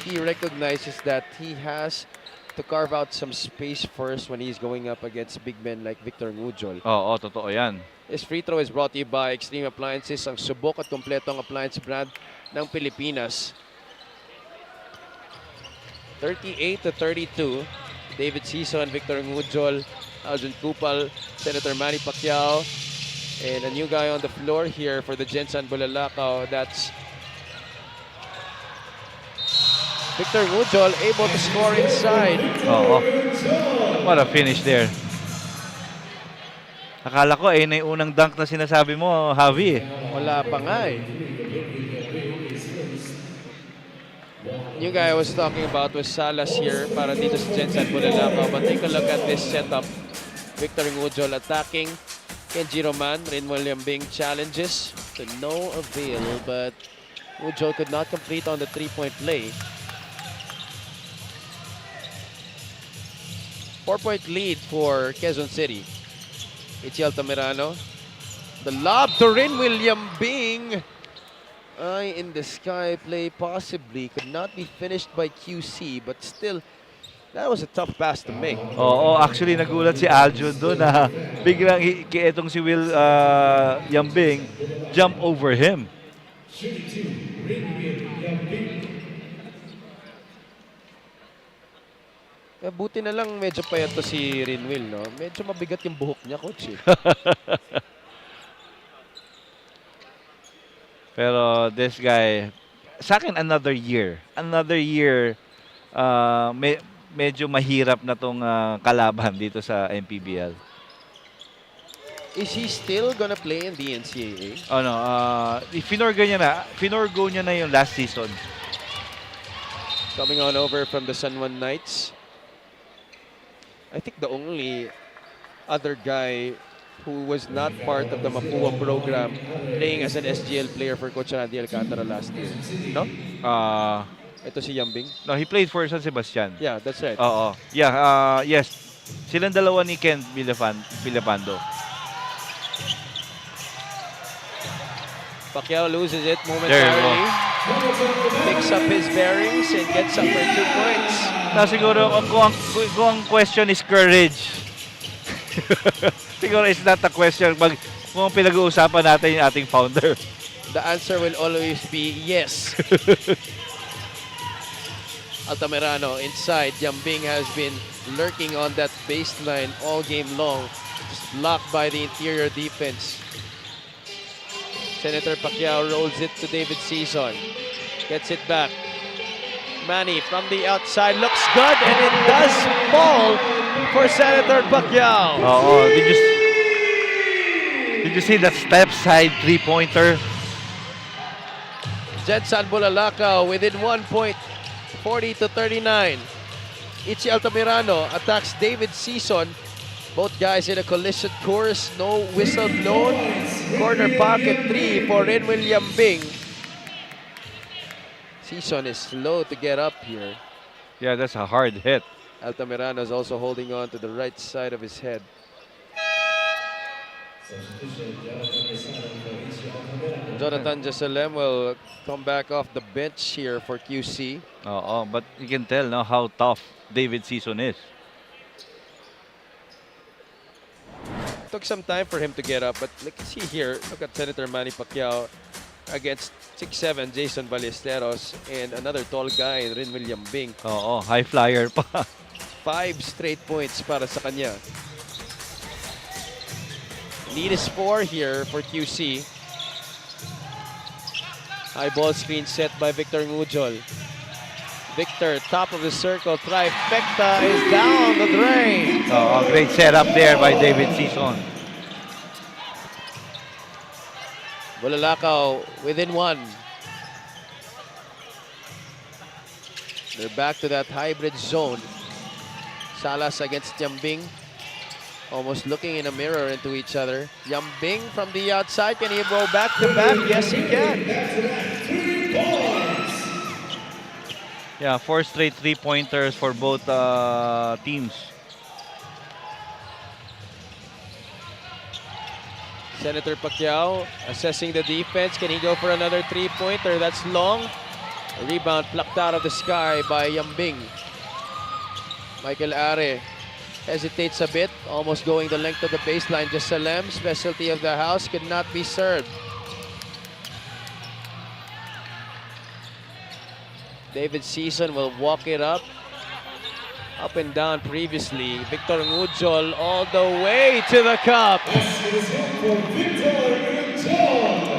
he recognizes that he has to carve out some space first when he's going up against big men like Victor Ngudjol. Totoo yan. This free throw is brought to you by Extreme Appliances, ang subok at kompletong appliance brand ng Pilipinas. 38-32. David Sison, Victor Ngudjol, Aljon Kupal, Senator Manny Pacquiao, and a new guy on the floor here for the GENSAN Bulalakaw. That's Victor Ngudjol, able to score inside. What a finish there. Akala ko na yung unang dunk na sinasabi mo, Javi. Wala pa nga eh. New guy I was talking about was Salas here para dito sa GENSAN Bulalakaw. But take a look at this setup. Victor Ngudjol attacking. Kenji Roman, Rin William Bing challenges to no avail, but Ngudjol could not complete on the 3-point play. 4-point lead for Quezon City. Itziel Tamirano. The lob to Rin William Bing. Eye in the sky play possibly could not be finished by QC, but still, that was a tough pass to make. Actually nagulat si Aljon doon na biglang itong si Will Yambing jump over him. Buti na lang medyo payat to si Rinwil, no? Medyo mabigat yung buhok niya, coach. Pero this guy, sa akin another year. Medyo mahirap na tong kalaban dito sa MPBL. Is he still gonna play in the NCAA? Finorgo niya na yung last season. Coming on over from the San Juan Knights. I think the only other guy who was not part of the Mapua program playing as an SGL player for Coach Randy Alcantara last year. No? Ito si Yambing. No, he played for San Sebastian. Yeah, that's right. Yes. Silang dalawa ni Ken Villapando. Pacquiao loses it momentarily. Picks up his bearings and gets up for 2 points. Siguro kung ang question is courage. Siguro it's not a question kung pinag-uusapan natin yung ating founder. The answer will always be yes. Altamirano inside. Yambing has been lurking on that baseline all game long. Just blocked by the interior defense. Senator Pacquiao rolls it to David Sison. Gets it back. Manny from the outside looks good, and it does fall for Senator Pacquiao. Did you see that step side 3-pointer? GENSAN Bulalakaw within 1 point, 40-39. Ichi Altamirano attacks David Sison. Both guys in a collision course. No whistle blown. Corner pocket 3 for Rin William Bing. Sison is slow to get up here. Yeah, that's a hard hit. Altamirano is also holding on to the right side of his head. Jonathan Jesalem will come back off the bench here for QC. But you can tell now how tough David Sison is. Took some time for him to get up, but look, see here, look at Senator Manny Pacquiao against 6'7" Jason Ballesteros and another tall guy, Rin William Bing. High flyer pa. 5 straight points para sa kanya. Need is 4 here for QC. High ball screen set by Victor Ngujol. Victor, top of the circle, trifecta is down the drain. Oh, great setup there by David Season. Bulalakaw within one. They're back to that hybrid zone. Salas against Yambing. Almost looking in a mirror into each other. Yambing from the outside. Can he go back to back? Yes, he can. Yeah, 4 straight 3-pointers for both teams. Senator Pacquiao assessing the defense. Can he go for another 3-pointer? That's long. A rebound plucked out of the sky by Yambing. Michael Are hesitates a bit, almost going the length of the baseline. Jessalem, specialty of the house, could not be served. David Season will walk it up and down previously. Victor Ngujol all the way to the cup.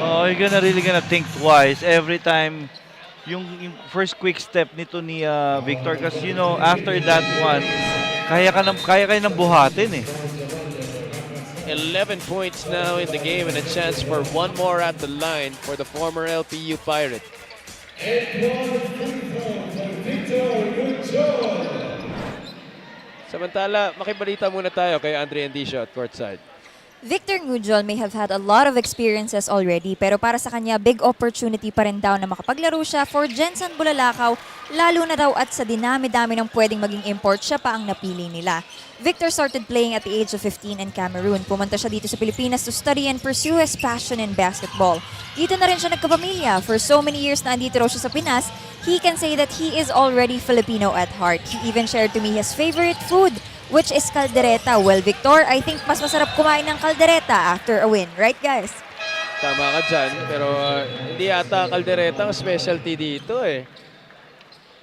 Oh, you're really gonna think twice every time yung first quick step nito ni Victor, kasi you know, after that one, kaya kayo ng buhatin eh. 11 points now in the game and a chance for one more at the line for the former LPU Pirate. Samantala, makibalita muna tayo kay Andre Endicio at courtside. Victor Ngujol may have had a lot of experiences already, pero para sa kanya, big opportunity pa rin daw na makapaglaro siya for GENSAN Bulalakaw, lalo na daw at sa dinami-dami ng pwedeng maging import, siya pa ang napili nila. Victor started playing at the age of 15 in Cameroon. Pumunta siya dito sa Pilipinas to study and pursue his passion in basketball. Dito na rin siya nagkapamilya. For so many years na andito raw siya sa Pinas, he can say that he is already Filipino at heart. He even shared to me his favorite food, which is caldereta. Well, Victor, I think mas masarap kumain ng caldereta after a win. Right, guys? Tama ka dyan, pero hindi yata caldereta ang specialty dito eh.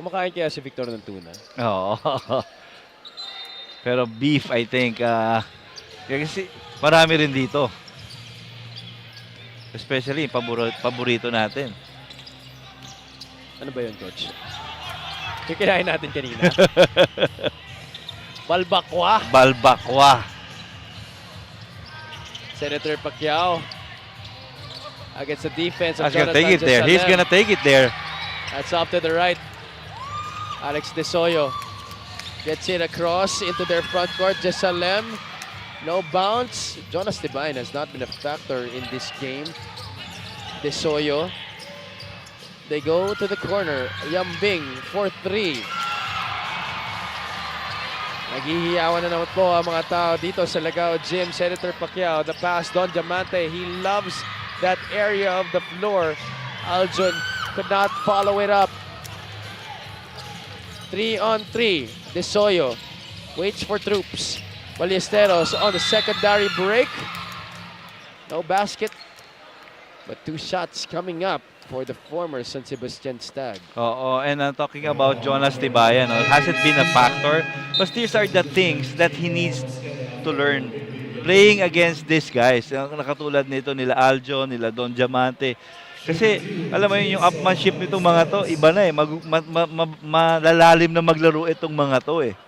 Kumakain kaya si Victor ng tuna? Oo. Pero beef, I think, kasi marami rin dito. Especially, paborito natin. Ano ba yun, Coach? Yung kinain natin kanina. Balbakwa. Balbakwa. Senator Pacquiao against the defense of He's gonna Jonathan take it there. Jessalem. He's gonna take it there. That's off to the right. Alex De Soyo gets it across into their front court. Jessalem, no bounce. Jonas Tibine has not been a factor in this game. De Soyo. They go to the corner. Yambing for 3. Naghihiyawan na naman po ang mga tao dito sa Lagao Gym. Senator Pacquiao, the pass, Don Diamante. He loves that area of the floor. Aljun could not follow it up. 3-on-3. De Soyo waits for troops. Ballesteros on the secondary break. No basket, but 2 shots coming up for the former San Sebastian Stag. Oo, and talking about Jonas Tibayan, hasn't been a factor, but these are the things that he needs to learn. Playing against these guys, nakatulad nito nila Aljo, nila Don Diamante. Kasi, alam mo yun, yung upmanship nitong mga to, iba na eh. Malalalim na maglaro itong mga to eh.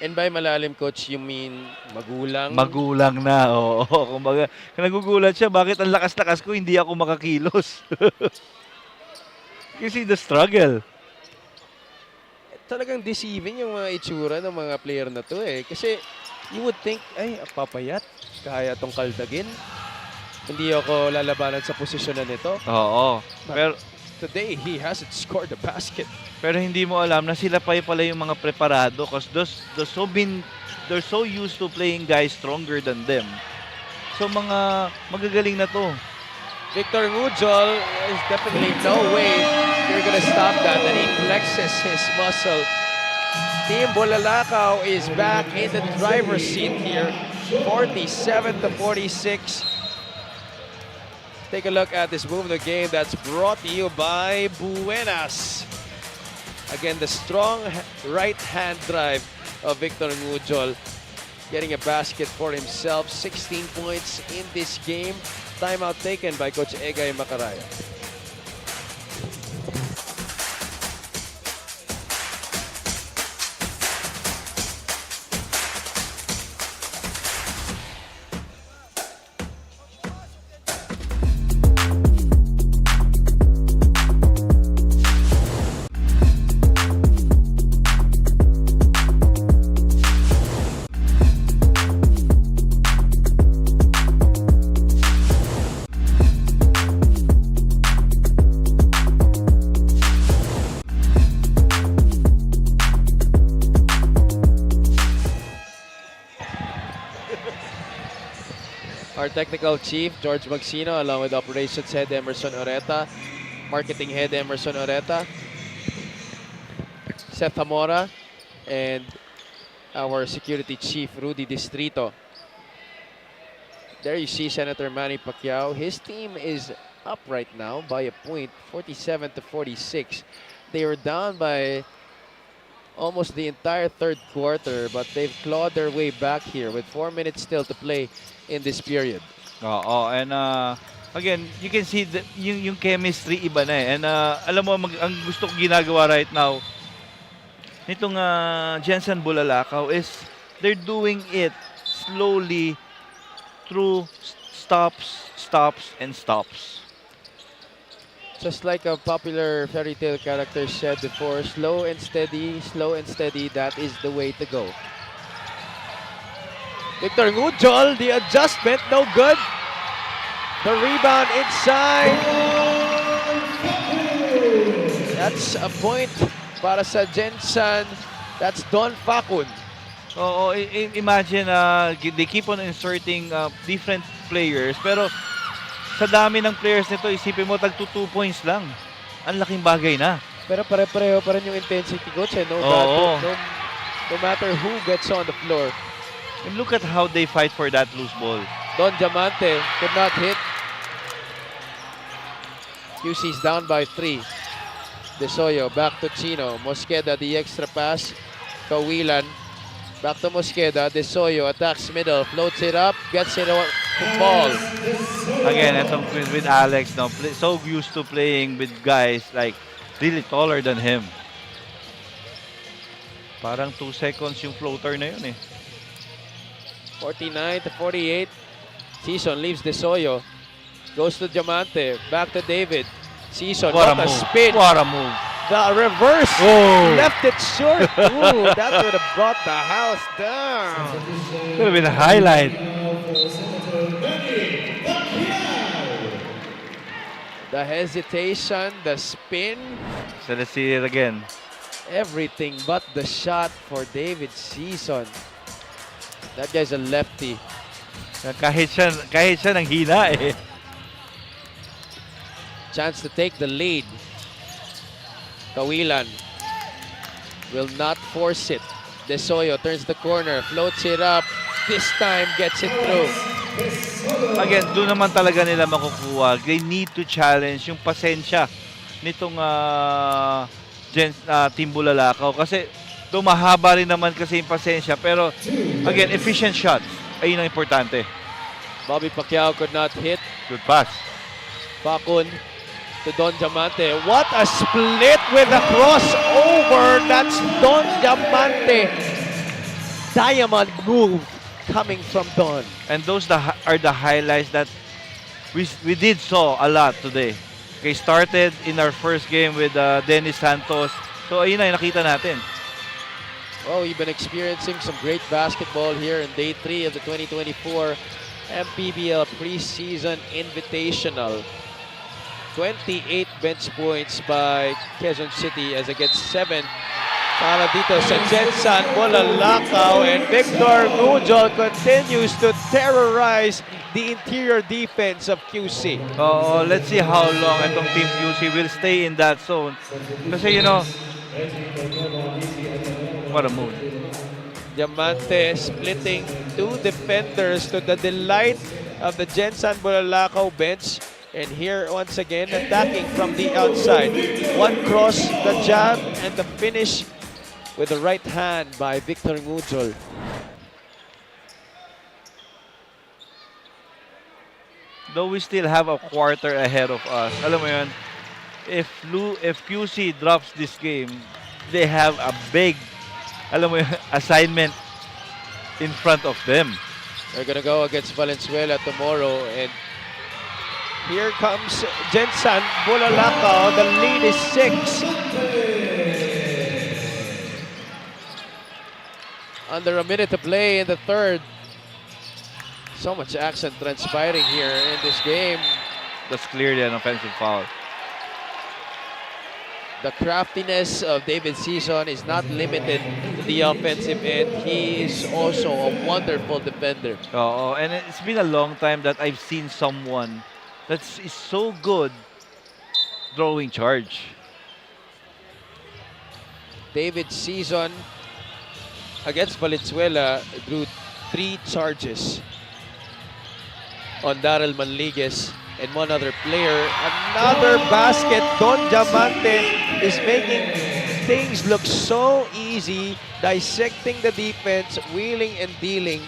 And by malalim, Coach, you mean magulang? Magulang na, oo. Kumbaga, nagugulat siya, bakit ang lakas-lakas ko, hindi ako makakilos. You see the struggle. Talagang deceiving yung mga itsura ng mga player na to eh. Kasi you would think, ay, papayat, kaya tong kaldagin. Hindi ako lalabanan sa posisyon na nito. Oo. Pero today, he hasn't scored a basket. Pero hindi mo alam na sila pa pala yung mga preparado because they're so used to playing guys stronger than them. So mga magagaling na to. Victor Ngujol, is definitely no way you're gonna stop that. And he flexes his muscle. Team Bulalakaw is back in the driver's seat here. 47-46. Take a look at this move of the game that's brought to you by Buenas. Again, the strong right-hand drive of Victor Ngujol, getting a basket for himself. 16 points in this game. timeout taken by Coach Egay Macaraya. Our technical chief, George Magsino, along with operations head Emerson Oreta, marketing head Emerson Oreta, Seth Zamora, and our security chief, Rudy Distrito. There you see Senator Manny Pacquiao. His team is up right now by a point, 47-46. They were down by almost the entire third quarter, but they've clawed their way back here with 4 minutes still to play in this period. And again, you can see that yung chemistry iba na eh. And alam mo, ang gusto kong ginagawa right now nitong GENSAN Bulalakaw is they're doing it slowly through stops, and stops. Just like a popular fairy tale character said before, slow and steady, that is the way to go. Victor Ngujol, the adjustment, no good. The rebound inside. That's a point para sa GENSAN. That's Don Facun. Oo, imagine they keep on inserting different players, pero sa dami ng players nito, isipin mo, tag 2 points lang. Ang laking bagay na. Pero pare-pareho pa rin yung intensity, coach. No matter who gets on the floor. And look at how they fight for that loose ball. Don Diamante could not hit. QC's down by 3. Desoyo back to Chino. Mosqueda, the extra pass. Kawilan. Back to Mosqueda. Desoyo attacks middle. Floats it up. Gets it to ball. Again, itong with Alex, no, so used to playing with guys like really taller than him. Parang 2 seconds yung floater na yun eh. 49-48. Season leaves Desoyo. Goes to Diamante. Back to David. Season. What a spin. What a move. The reverse. Oh. Left it short. Ooh, that would have brought the house down. Could have been a highlight. The hesitation, the spin. So let's see it again. Everything but the shot for David Season. That guy's a lefty. Kahit siya nang hina eh. Chance to take the lead. Kawilan will not force it. Desoyo turns the corner, floats it up. This time gets it through. Again, doon naman talaga nila makukuha. They need to challenge yung pasensya nitong Team Bulalakaw. Kasi mahaba rin naman kasi yung pasensya. Pero again, efficient shots. Ayun ang importante. Bobby Pacquiao could not hit. Good pass. Facun to Don Diamante. What a split with a crossover. That's Don Diamante. Diamond move coming from Don. And those are the highlights that we did saw a lot today. Okay, started in our first game with Dennis Santos. So ayun na yung nakita natin. Oh, we've been experiencing some great basketball here in day 3 of the 2024 MPBL preseason invitational. 28 bench points by Quezon City as against 7 para dito sa GENSAN Bulalakaw, and Victor Ngujol continues to terrorize the interior defense of QC. Let's see how long itong Team QC will stay in that zone. Kasi you know, what a move. Diamante splitting 2 defenders to the delight of the GENSAN Bulalakaw bench. And here, once again, attacking from the outside. One cross, the jab, and the finish with the right hand by Victor Ngujol. though we still have a quarter ahead of us, alam mo yun, if QC drops this game, they have a big, alam mo yun, assignment in front of them. They're gonna go against Valenzuela tomorrow, and here comes GENSAN Bulalakaw. The lead is 6. Under a minute to play in the third. So much action transpiring here in this game. That's clearly an offensive foul. The craftiness of David Season is not limited to the offensive end. He is also a wonderful defender. Oo, and it's been a long time that I've seen someone that is so good throwing charge. David Season against Valenzuela drew 3 charges on Daryl Manliguez and one other player. Another basket. Don Diamante is making things look so easy, dissecting the defense, wheeling and dealing.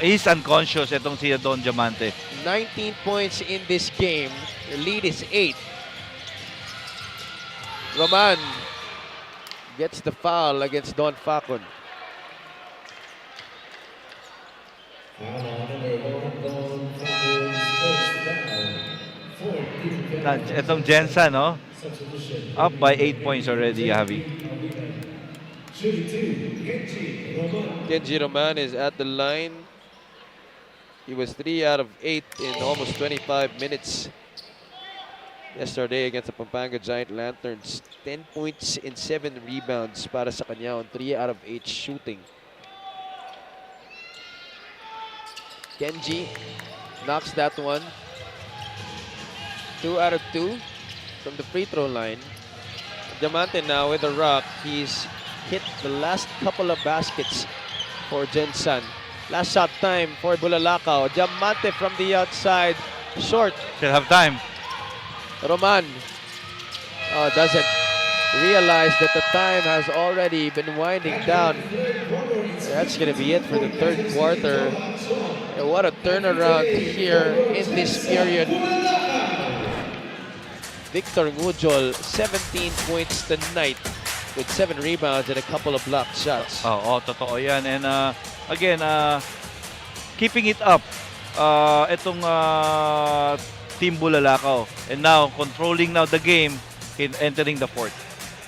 He's unconscious itong si Don Diamante. 19 points in this game. The lead is 8. Roman gets the foul against Don Facon. Itong GENSAN, no? Up by 8 points already, Javi. Genji Roman is at the line. He was 3 out of 8 in almost 25 minutes yesterday against the Pampanga Giant Lanterns. 10 points and 7 rebounds para sa kanya on 3 out of 8 shooting. Genji knocks that one. 2 out of 2 from the free throw line. Diamante now with the rock. He's hit the last couple of baskets for GENSAN. Last shot time for Bulalakaw. Diamante from the outside. Short. Still have time. Roman doesn't realize that the time has already been winding down. That's going to be it for the third quarter. And what a turnaround here in this period. Victor Ngujol, 17 points tonight with 7 rebounds and a couple of blocked shots. Oo, totoo yan. And again, keeping it up, itong Team Bulalakaw. And now, controlling now the game, entering the fourth.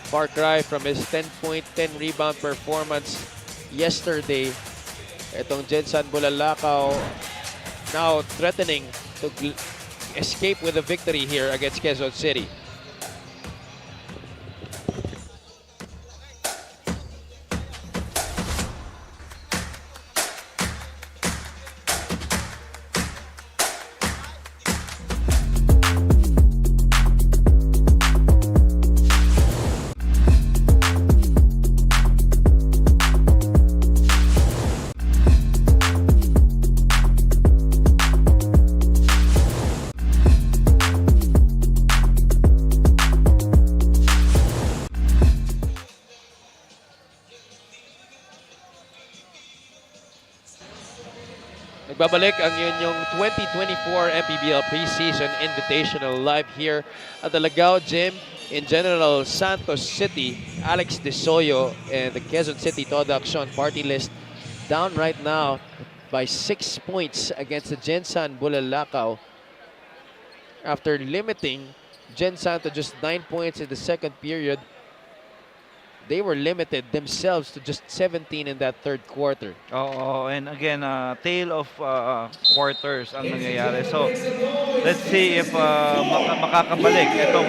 Far cry from his 10-point, 10-rebound performance yesterday. Itong GENSAN Bulalakaw now threatening to escape with a victory here against Quezon City. Nagbabalik ang inyong 2024 MPBL Preseason Invitational live here at the Lagao Gym in General Santos City. Alex Desoyo and the Quezon City TODA AKSYON Partylist down right now by 6 points against the GENSAN Bulalakaw after limiting GENSAN to just 9 points in the second period. They were limited themselves to just 17 in that third quarter. Oh, and again, tale of quarters ang nangyayari. So, let's see if makakabalik itong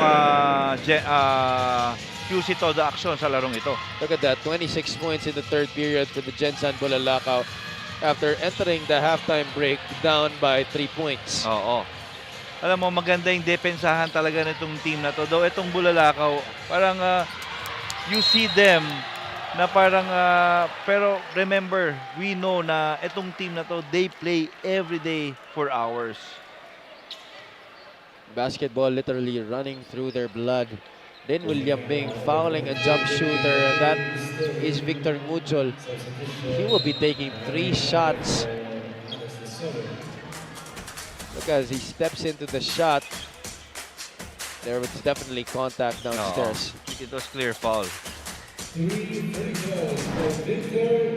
QC TODA AKSYON sa larong ito. Look at that, 26 points in the third period for the GENSAN Bulalakaw after entering the halftime break down by 3 points. Oo. Alam mo, maganda yung depensahan talaga nitong team na to. Though itong Bulalakaw, parang you see them na parang, pero remember, we know na itong team na to, they play every day for hours. Basketball literally running through their blood. Then William Bing fouling a jump shooter, and that is Victor Ngujol. He will be taking 3 shots because he steps into the shot. There was definitely contact downstairs. It was clear foul.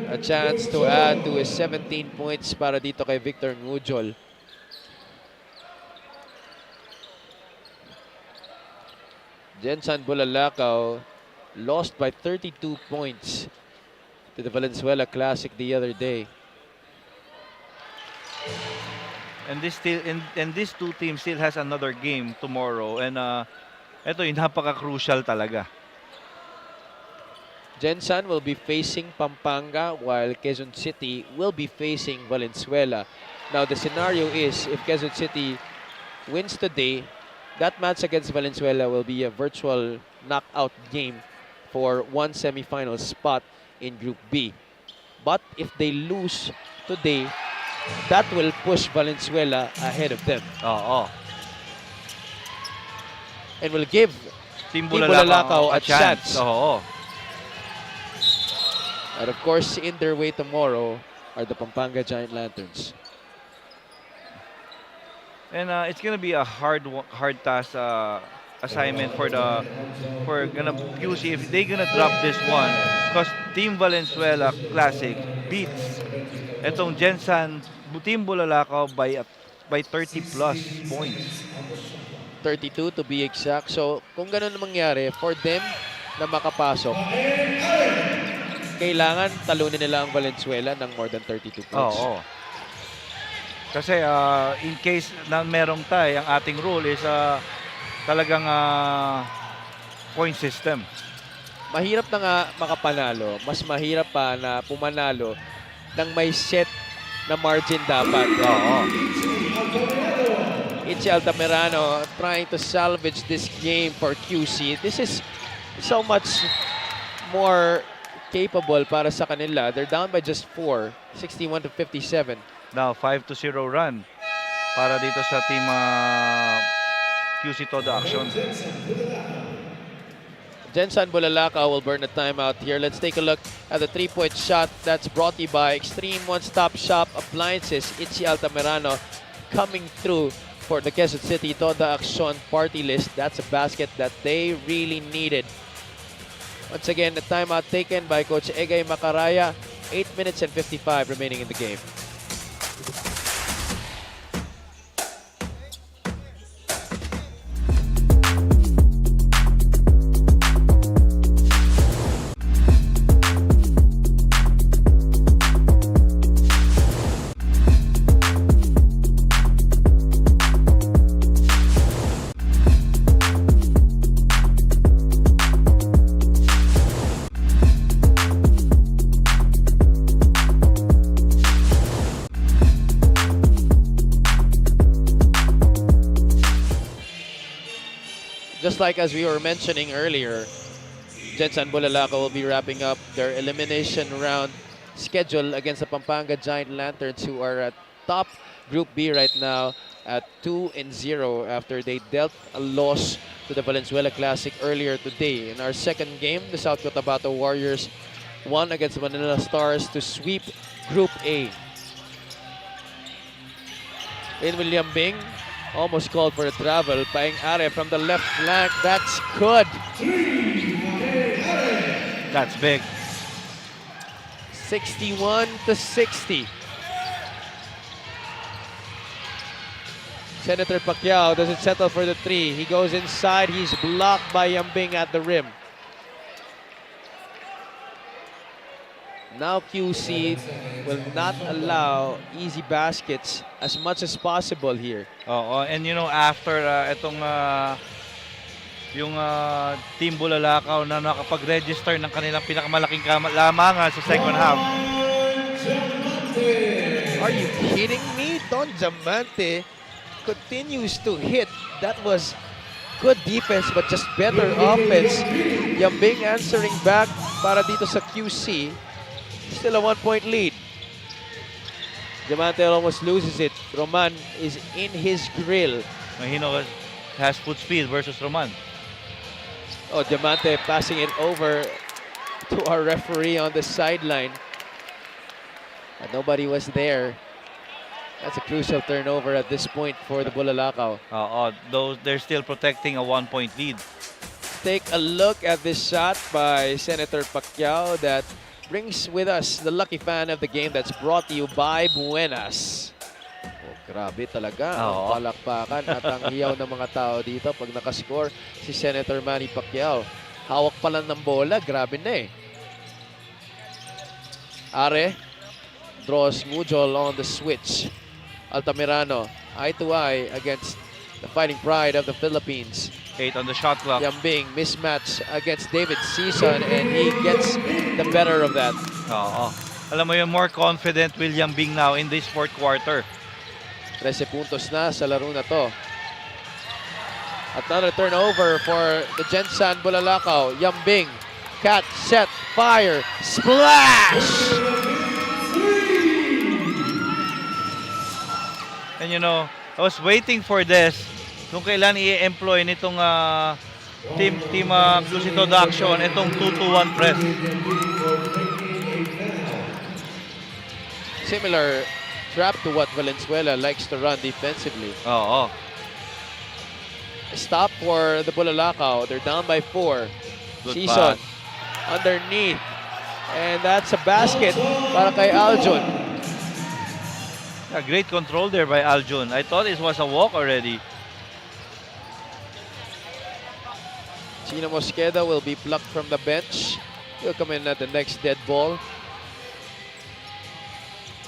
A chance to add to his 17 points para dito kay Victor Ngujol. GENSAN Bulalakaw lost by 32 points to the Valenzuela Classic the other day. And these two teams still has another game tomorrow, and ito yung napaka-crucial talaga. GENSAN will be facing Pampanga while Quezon City will be facing Valenzuela. Now the scenario is if Quezon City wins today, that match against Valenzuela will be a virtual knockout game for one semifinal spot in Group B. But if they lose today, that will push Valenzuela ahead of them. Oo. And will give Team Bulalakaw a chance. Oo. And of course, in their way tomorrow are the Pampanga Giant Lanterns. And it's gonna be a hard task assignment for QC if they're gonna drop this one, because Team Valenzuela Classic beats etong GENSAN Team Bulalakaw by 30 plus points. 32 to be exact. So kung ganun mangyari, for them na makapasok, kailangan talunin nila ang Valenzuela ng more than 32 points. Oo. Kasi in case na merong tie, ang ating rule is talagang point system. Mahirap na nga makapanalo. Mas mahirap pa na pumanalo ng may set na margin dapat. Oo. Itzy Altamirano trying to salvage this game for QC. This is so much more capable para sa kanila. They're down by just 4, 61 to 57. Now 5-0 run para dito sa team QC TODA Aksyon. GENSAN Bulalakaw will burn a timeout here. Let's take a look at the three-point shot that's brought to you by Extreme One-Stop Shop Appliances. Itzy Altamirano coming through for the Quezon City TODA AKSYON Party-List. That's a basket that they really needed. Once again, the timeout taken by Coach Egay Macaraya. 8 minutes and 55 remaining in the game. Just like as we were mentioning earlier, GENSAN Bulalakaw will be wrapping up their elimination round schedule against the Pampanga Giant Lanterns, who are at top Group B right now at 2-0 after they dealt a loss to the Valenzuela Classic earlier today. In our second game, the South Cotabato Warriors won against Manila Stars to sweep Group A. In William Bing, almost called for a travel. Paing Are from the left flank. That's good. That's big. 61 to 60. Senator Pacquiao doesn't settle for the three. He goes inside. He's blocked by Yambing at the rim. Now QC will not allow easy baskets as much as possible here. Oo, and you know, after itong yung Team Bulalakaw na nakapag-register ng kanilang pinakamalaking lamangan sa second half. Are you kidding me? Don Diamante continues to hit. That was good defense but just better offense. Yambing answering back para dito sa QC. Still a 1-point lead. Diamante almost loses it. Roman is in his grill. Mahino has foot speed versus Roman. Oh, Diamante passing it over to our referee on the sideline. But nobody was there. That's a crucial turnover at this point for the Bulalakaw. They're still protecting a 1-point lead. Take a look at this shot by Senator Pacquiao that brings with us the lucky fan of the game that's brought to you by Buenas. Oh, grabe talaga ang palakpakan at ang hiyaw ng mga tao dito pag nakascore si Senator Manny Pacquiao. Hawak pa lang ng bola, grabe na eh. Are draws Mujol on the switch. Altamirano, eye to eye against the fighting pride of the Philippines. 8 on the shot clock. Yambing mismatch against David Season and he gets the better of that. Alam mo yung more confident will Yambing now in this fourth quarter. 13 puntos na sa laro na to. Another turnover for the GENSAN Bulalakaw. Yambing, catch, set, fire, splash! And you know, I was waiting for this kung kailan i-employ nitong team TODA Aksyon itong 2-2-1 press. Similar trap to what Valenzuela likes to run defensively. Stop for the Bulalakaw. They're down by 4. Good Season pass. underneath. And that's a basket para kay Aljun. A great control there by Aljun. I thought it was a walk already. Chino Mosqueda will be plucked from the bench. He'll come in at the next dead ball.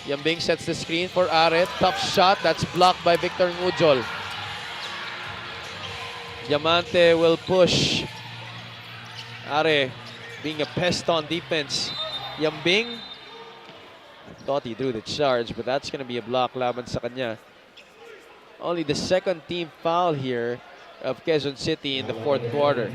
Yambing sets the screen for Aret. Tough shot. That's blocked by Victor Mujol. Diamante will push. Are being a pest on defense. Yambing thought he drew the charge, but that's going to be a block laban sa kanya. Only the second team foul here of Quezon City in the fourth quarter.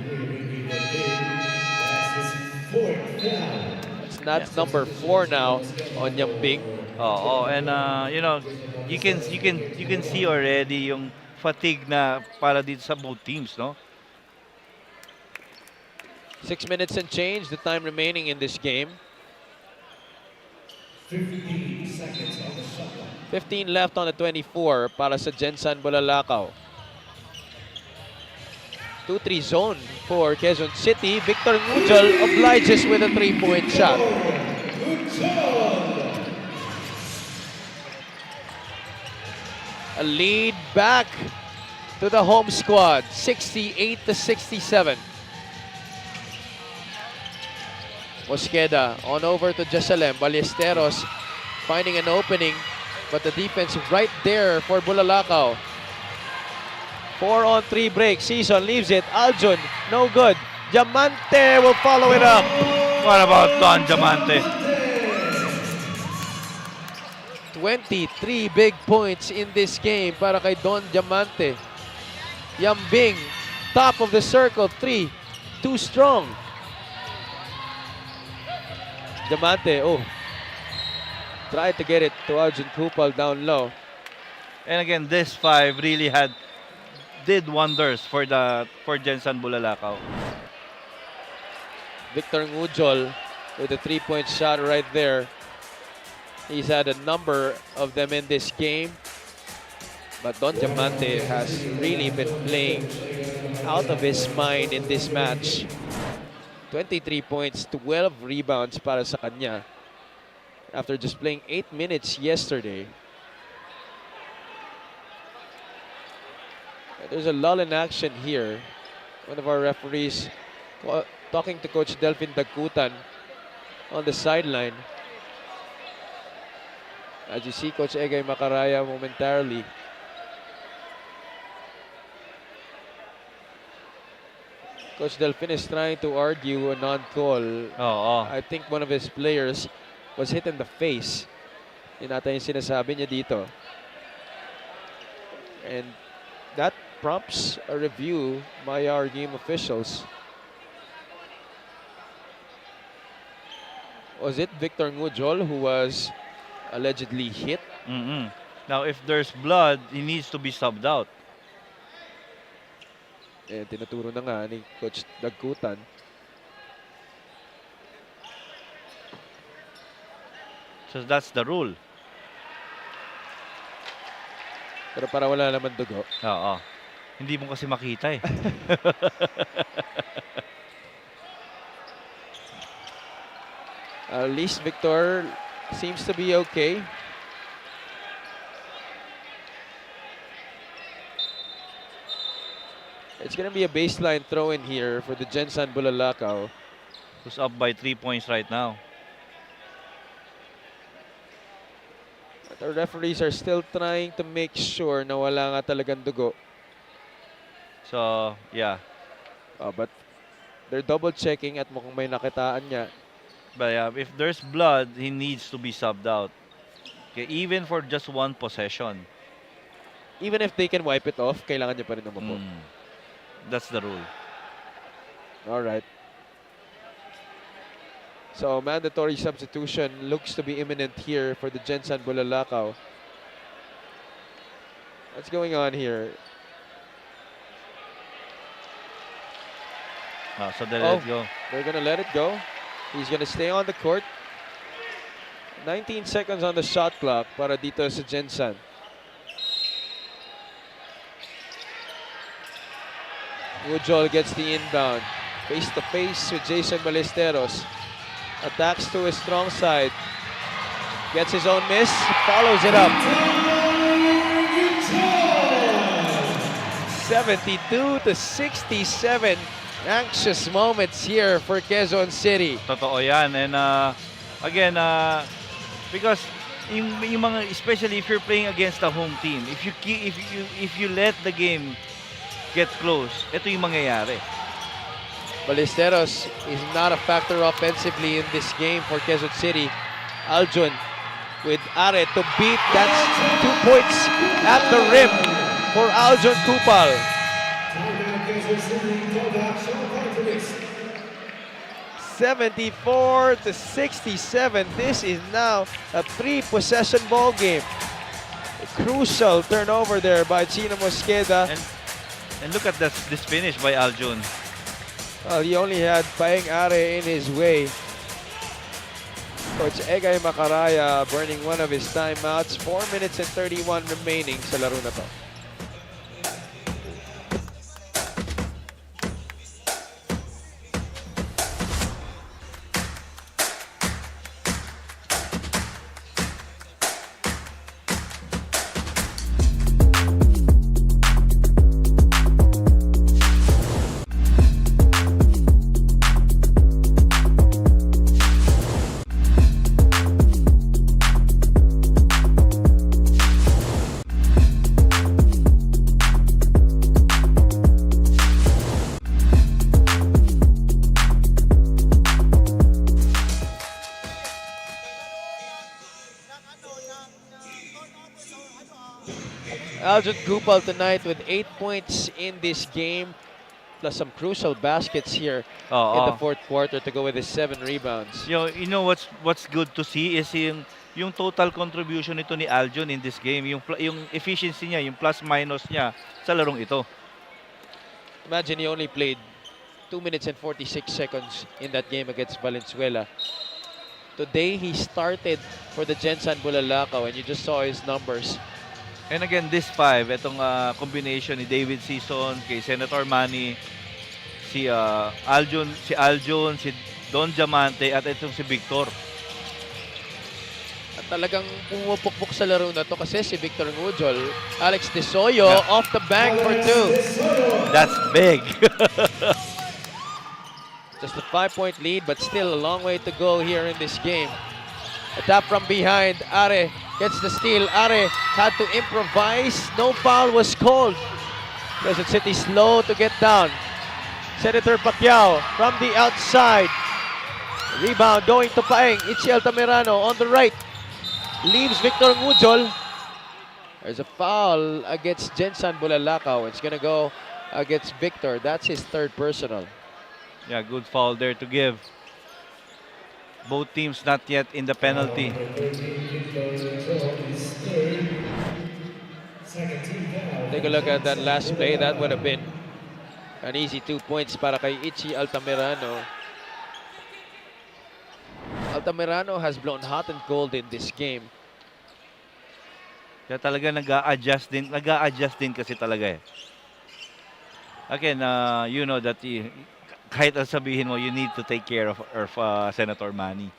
That's number 4 now on Yambing. And you know, you can see already yung fatigue na para dito sa both teams, no? 6 minutes and change, the time remaining in this game. 15 left on the 24 para sa GENSAN Bulalakaw. 2-3 zone for Quezon City. Victor Mujol obliges with a 3-point shot. A lead back to the home squad, 68-67. Mosqueda on over to Jesalem. Ballesteros finding an opening, but the defense right there for Bulalakaw. 4-on-3 break. Season leaves it. Aljun, no good. Diamante will follow it up. What about Don Diamante? 23 big points in this game para kay Don Diamante. Yambing, top of the circle, 3. Too strong. Diamante, tried to get it to Arjun Kupal down low. And again, this 5 really did wonders for GENSAN Bulalakaw. Victor Mujol with a 3-point shot right there. He's had a number of them in this game. But Don Diamante has really been playing out of his mind in this match. 23 points, 12 rebounds para sa kanya after just playing 8 minutes yesterday. There's a lull in action here. One of our referees talking to Coach Delphin Dagkutan on the sideline. As you see Coach Egay Macaraya momentarily. Coach Delphin is trying to argue a non-call. I think one of his players was hit in the face. Yun ata yung sinasabi niya dito. And that prompts a review by our game officials. Was it Victor Mujol who was allegedly hit? Now, if there's blood, he needs to be subbed out. Tinuturo na nga ni Coach Dagkutan. So that's the rule. Pero para wala naman dugo. Oo. Hindi mo kasi makita eh. At least Victor seems to be okay. It's going to be a baseline throw in here for the GENSAN Bulalakaw. Who's up by 3 points right now. But the referees are still trying to make sure na wala nga talagang dugo. So, yeah. But they're double checking at mukhang may nakitaan niya. But yeah, if there's blood, he needs to be subbed out. Okay, even for just one possession. Even if they can wipe it off, kailangan niya pa rin umupo. That's the rule. All right. So mandatory substitution looks to be imminent here for the GENSAN Bulalakaw. What's going on here? So they let it go. They're going to let it go. He's going to stay on the court. 19 seconds on the shot clock para dito sa GENSAN. Ujol gets the inbound. Face to face with Jason Ballesteros. Attacks to his strong side. Gets his own miss. Follows it up. 72-67. Anxious moments here for Quezon City. Totoo yan. And again, because yung mga, especially if you're playing against a home team, if you let the game get close, ito yung mangyayari. Ballesteros is not a factor offensively in this game for Quezon City. Aljun with Are to beat. That's 2 points at the rim for Aljun Kupal. 74-67. This is now a 3-possession ball game. A crucial turnover there by Chino Mosqueda. And look at this finish by Aljun. Well, he only had Paeng Are in his way. Coach Egay Macaraya burning one of his timeouts. 4 minutes and 31 remaining sa laro na to. Aljun Kupal tonight with 8 points in this game, plus some crucial baskets here in the fourth quarter to go with his 7 rebounds. You know what's good to see is yung total contribution nito ni Aljun in this game, yung efficiency niya, yung plus minus niya sa larong ito. Imagine he only played 2 minutes and 46 seconds in that game against Valenzuela. Today he started for the GENSAN Bulalakaw and you just saw his numbers. And again, this 5, itong combination ni David Season, kay Senator Manny, si Aljun, si Don Diamante, at itong si Victor. At talagang pumupukpok sa laro na to kasi si Victor Ngujol, Alex Desoyo off the bank for 2. That's big. Just a 5-point lead, but still a long way to go here in this game. A tap from behind, Are gets the steal. Are had to improvise. No foul was called. Quezon City slow to get down. Senator Pacquiao from the outside. Rebound going to Paeng. Itchy Altamirano on the right. Leaves Victor Ngujol. There's a foul against GENSAN Bulalakaw. It's going to go against Victor. That's his 3rd personal. Yeah, good foul there to give. Both teams not yet in the penalty. Take a look at that last play. That would have been an easy 2 points para kay Itchy Altamirano. Altamirano has blown hot and cold in this game. Kaya talaga nag-a-adjust din kasi talaga eh. Again, you know that kahit ang sabihin mo, you need to take care of Senator Manny.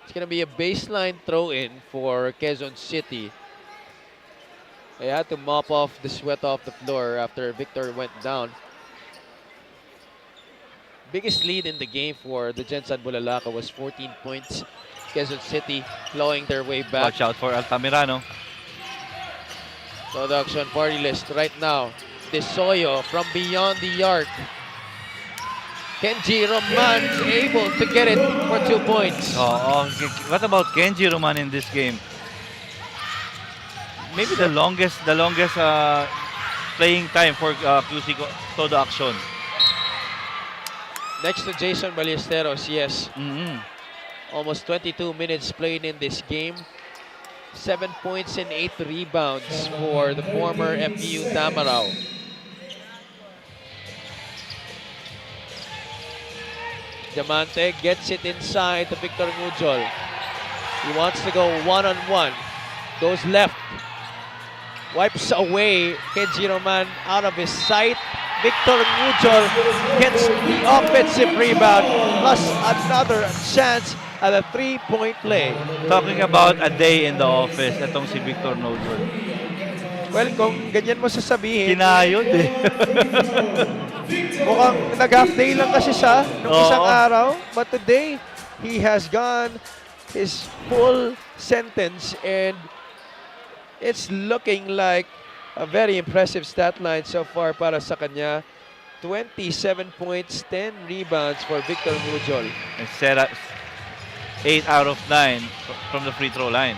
It's going to be a baseline throw-in for Quezon City. They had to mop off the sweat off the floor after Victor went down. Biggest lead in the game for the GENSAN Bulalakas was 14 points. Quezon City clawing their way back. Watch out for Altamirano. So the action party list right now. Desoyo from beyond the arc. Kenji Roman able to get it for 2 points. What about Kenji Roman in this game? Maybe the longest playing time for QC TODA Aksyon. Next to Jason Ballesteros, yes. Mm-hmm. Almost 22 minutes played in this game. 7 points and 8 rebounds for the former FPU Tamaraw. Diamante gets it inside to Victor Mujol. He wants to go one-on-one. Goes left. Wipes away Kenji Roman out of his sight. Victor Mujol gets the offensive rebound plus another chance at a three-point play. Talking about a day in the office, itong si Victor Mujol. Well, kung ganyan mo sasabihin, Kinayod eh. mukhang nag-half day lang kasi siya nung Oo. isang araw. But today, he has gone his full sentence and it's looking like a very impressive stat line so far para sa kanya. 27 points, 10 rebounds for Victor Mujol. And set up 8 out of 9 from the free throw line.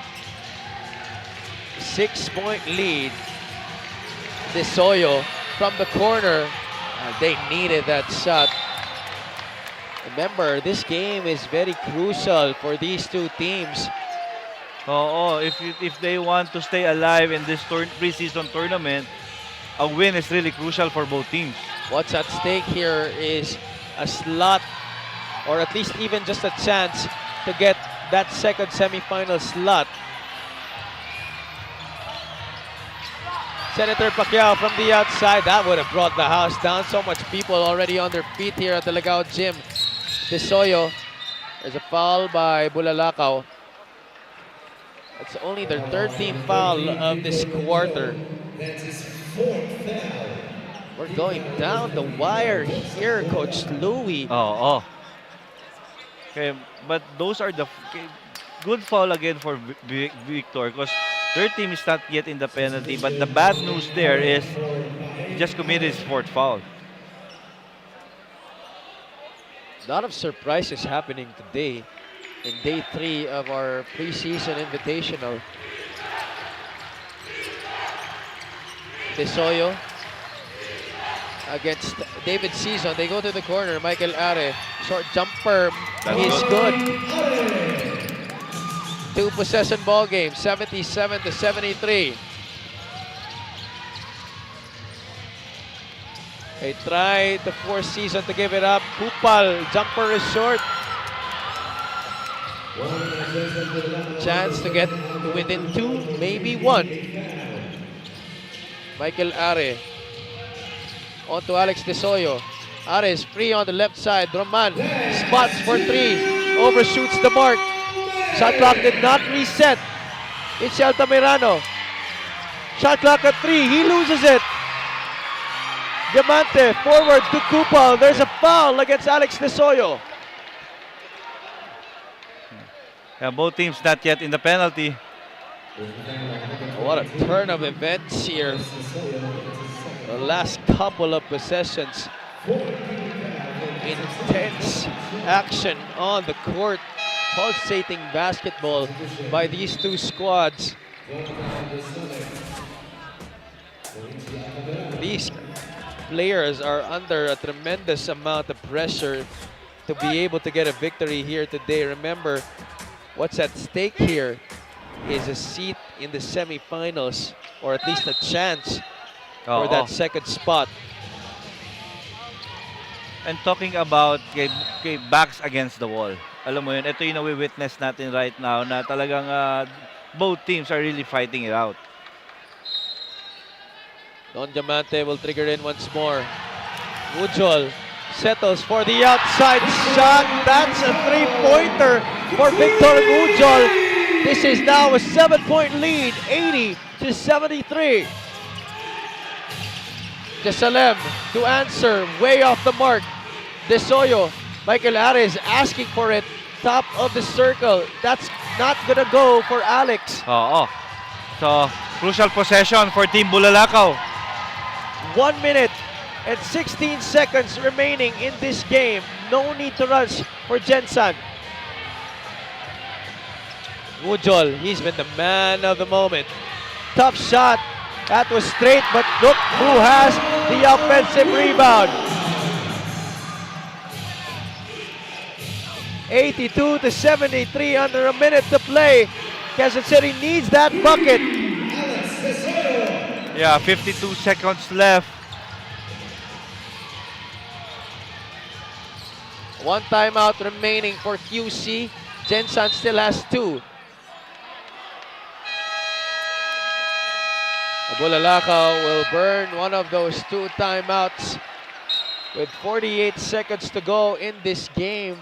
6-point lead. Desoyo from the corner. They needed that shot. Remember, this game is very crucial for these two teams. If they want to stay alive in this preseason tournament, a win is really crucial for both teams. What's at stake here is a slot, or at least even just a chance to get that second semifinal slot. Senator Pacquiao from the outside. That would have brought the house down. So much people already on their feet here at the Lagao Gym. Desoyo. There's a foul by Bulalakaw. It's only their third team foul of this quarter. We're going down the wire here, Coach Louie. Okay, but those are the good foul again for Victor because their team is not yet in the penalty. But the bad news there is he just committed his fourth foul. A lot of surprises happening today in day 3 of our preseason invitational. Desoyo against David Season. They go to the corner. Michael Are, short jumper is good. 2-possession ball game, 77-73. They tried to force Season to give it up. Kupal, jumper is short. Chance to get within 2, maybe 1. Michael Are. On to Alex Desoyo. Are is free on the left side. Roman spots for 3. Overshoots the mark. Shot clock did not reset. It's Altamirano. Shot clock at 3. He loses it. Diamante forward to Kupal. There's a foul against Alex Desoyo. Yeah, both teams not yet in the penalty. What a turn of events here. The last couple of possessions. Intense action on the court. Pulsating basketball by these two squads. These players are under a tremendous amount of pressure to be able to get a victory here today. Remember, what's at stake here is a seat in the semifinals, or at least a chance for that second spot. And talking about backs against the wall. alam mo yun, ito yung nawi-witness natin right now na talagang both teams are really fighting it out. Don Diamante will trigger in once more. Ujol settles for the outside shot. That's a three-pointer for Victor Ujol. This is now a 7-point lead, 80-73. Jesalem to answer, way off the mark. Desoyo, Michael Ares asking for it, top of the circle. That's not gonna go for Alex. Oo. So, crucial possession for Team Bulalakaw. 1 minute and 16 seconds remaining in this game. No need to rush for GENSAN. Ujol, he's been the man of the moment. Tough shot. That was straight, but look who has the offensive rebound. 82-73 under a minute to play. Quezon City needs that bucket. Yeah, 52 seconds left. One timeout remaining for QC. GENSAN still has 2. Bulalakaw will burn one of those 2 timeouts with 48 seconds to go in this game.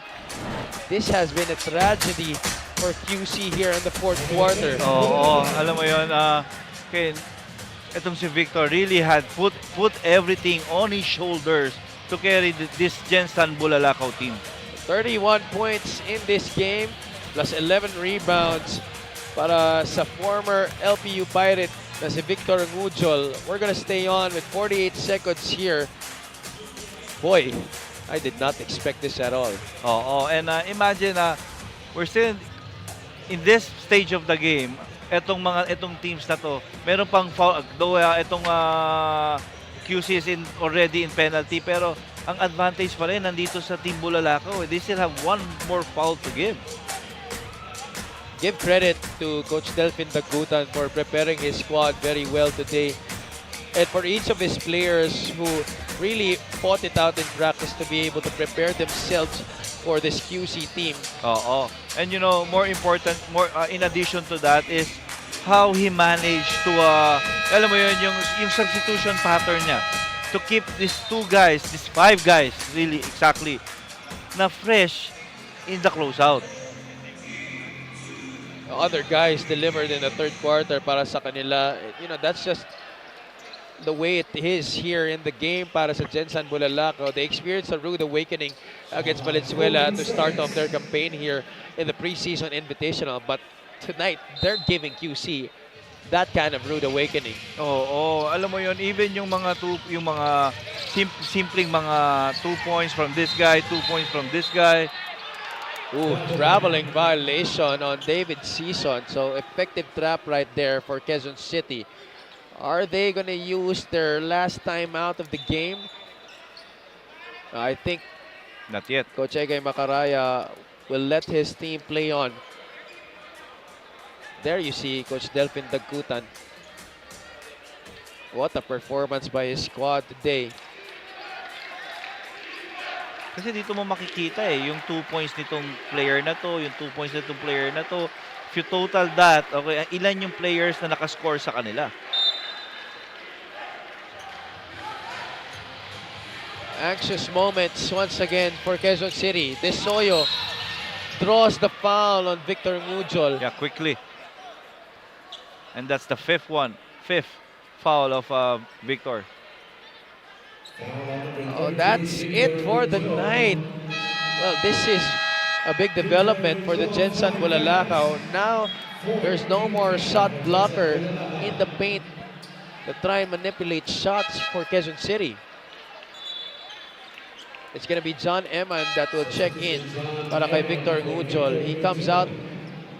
This has been a tragedy for QC here in the 4th quarter. Oo, alam mo yun, itong si Victor really had put everything on his shoulders to carry this GENSAN Bulalakaw team. 31 points in this game, plus 11 rebounds para sa former LPU Pirate na si Victor Ujol. We're gonna stay on with 48 seconds here. Boy, I did not expect this at all. Oo, and imagine we're still in this stage of the game. Itong teams na to, meron pang foul, though itong QC is already in penalty, pero ang advantage pa rin nandito sa Team Bulalakaw. They still have one more foul to give. Give credit to Coach Delphin Dagutan for preparing his squad very well today, and for each of his players who really fought it out in practice to be able to prepare themselves for this QC team. Oo. And you know, more important, in addition to that is how he managed to, alam mo yun, yung substitution pattern niya to keep these 2 guys, these 5 guys, really exactly, na fresh in the closeout. Other guys delivered in the 3rd quarter para sa kanila. You know, that's just the way it is here in the game para sa GENSAN Bulalakaw. They experienced a rude awakening against Valenzuela to start off their campaign here in the preseason invitational. But tonight, they're giving QC that kind of rude awakening. Oo, alam mo yun, even yung mga simpleng mga 2 points from this guy, 2 points from this guy. Ooh, traveling violation on David Season. So effective trap right there for Quezon City. Are they going to use their last time out of the game? I think Not yet. Coach Egay Macaraya will let his team play on. There you see Coach Delphin Dagutan. What a performance by his squad today. Kasi dito mo makikita yung 2 points nitong player na to, yung 2 points nitong player na to. If you total that, okay, ilan yung players na nakascore sa kanila? Anxious moments once again for Quezon City. Desoyo draws the foul on Victor Ujol. Yeah, quickly. And that's the fifth foul of Victor. Oh, that's it for the night. Well, this is a big development for the GENSAN Bulalakaw. Now, there's no more shot blocker in the paint to try and manipulate shots for Quezon City. It's going to be John Eman that will check in para kay Victor Ujol. He comes out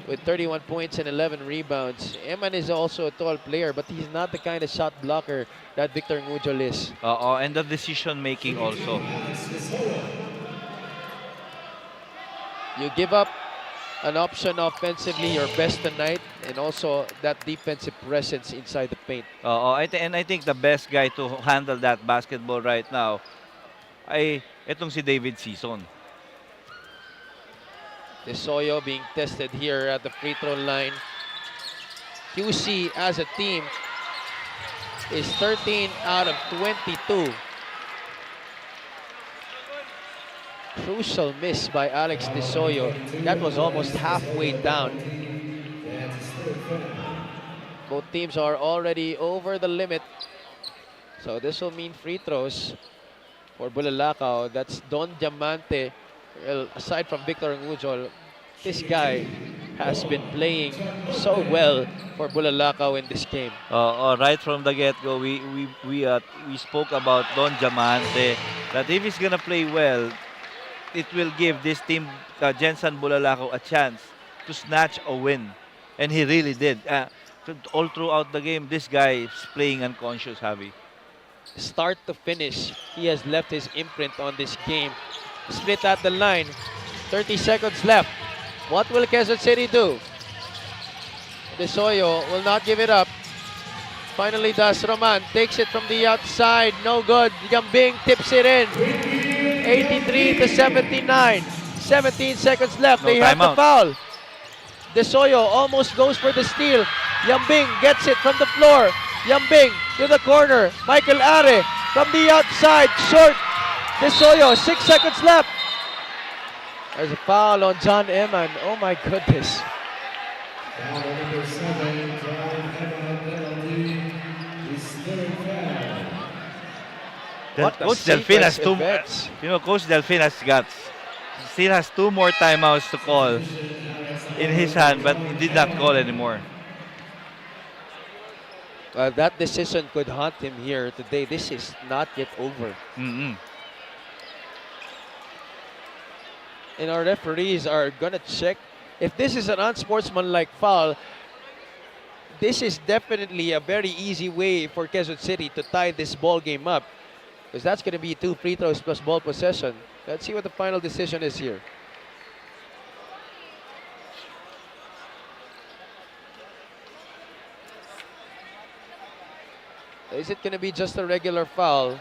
with 31 points and 11 rebounds. Eman is also a tall player, but he's not the kind of shot blocker that Victor Ujol is. And the decision making also. You give up an option offensively, your best tonight, and also that defensive presence inside the paint. And I think the best guy to handle that basketball right now ay itong si David Season. De Soyo being tested here at the free throw line. QC as a team is 13 out of 22. Crucial miss by Alex De Soyo. That was almost halfway down. Both teams are already over the limit. So this will mean free throws for Bulalakaw. That's Don Diamante. Well, aside from Victor Ngujol, this guy has been playing so well for Bulalakaw in this game. Right from the get-go, we spoke about Don Diamante, that if he's gonna play well, it will give this team, GENSAN Bulalakaw, a chance to snatch a win. And he really did. All throughout the game, this guy is playing unconscious, Javi. Start to finish, he has left his imprint on this game. Split at the line, 30 seconds left. What will Quezon City do? De Soyo will not give it up. Finally does. Roman takes it from the outside, no good. Yambing tips it in. 83 to 79. 17 seconds left. They have the foul. De Soyo almost goes for the steal. Yambing gets it from the floor. Yambing to the corner. Michael Are from the outside. Short. De Soyo, 6 seconds left. There's a foul on John Eman. Oh my goodness. Coach Delfin has two. Coach Delfin has guts. Still has 2 more timeouts to call in his hand, but he did not call anymore. Well, that decision could haunt him here today. This is not yet over. And our referees are gonna check if this is an unsportsmanlike foul. This is definitely a very easy way for Quezon City to tie this ball game up, because that's gonna be 2 free throws plus ball possession. Let's see what the final decision is here. Is it gonna be just a regular foul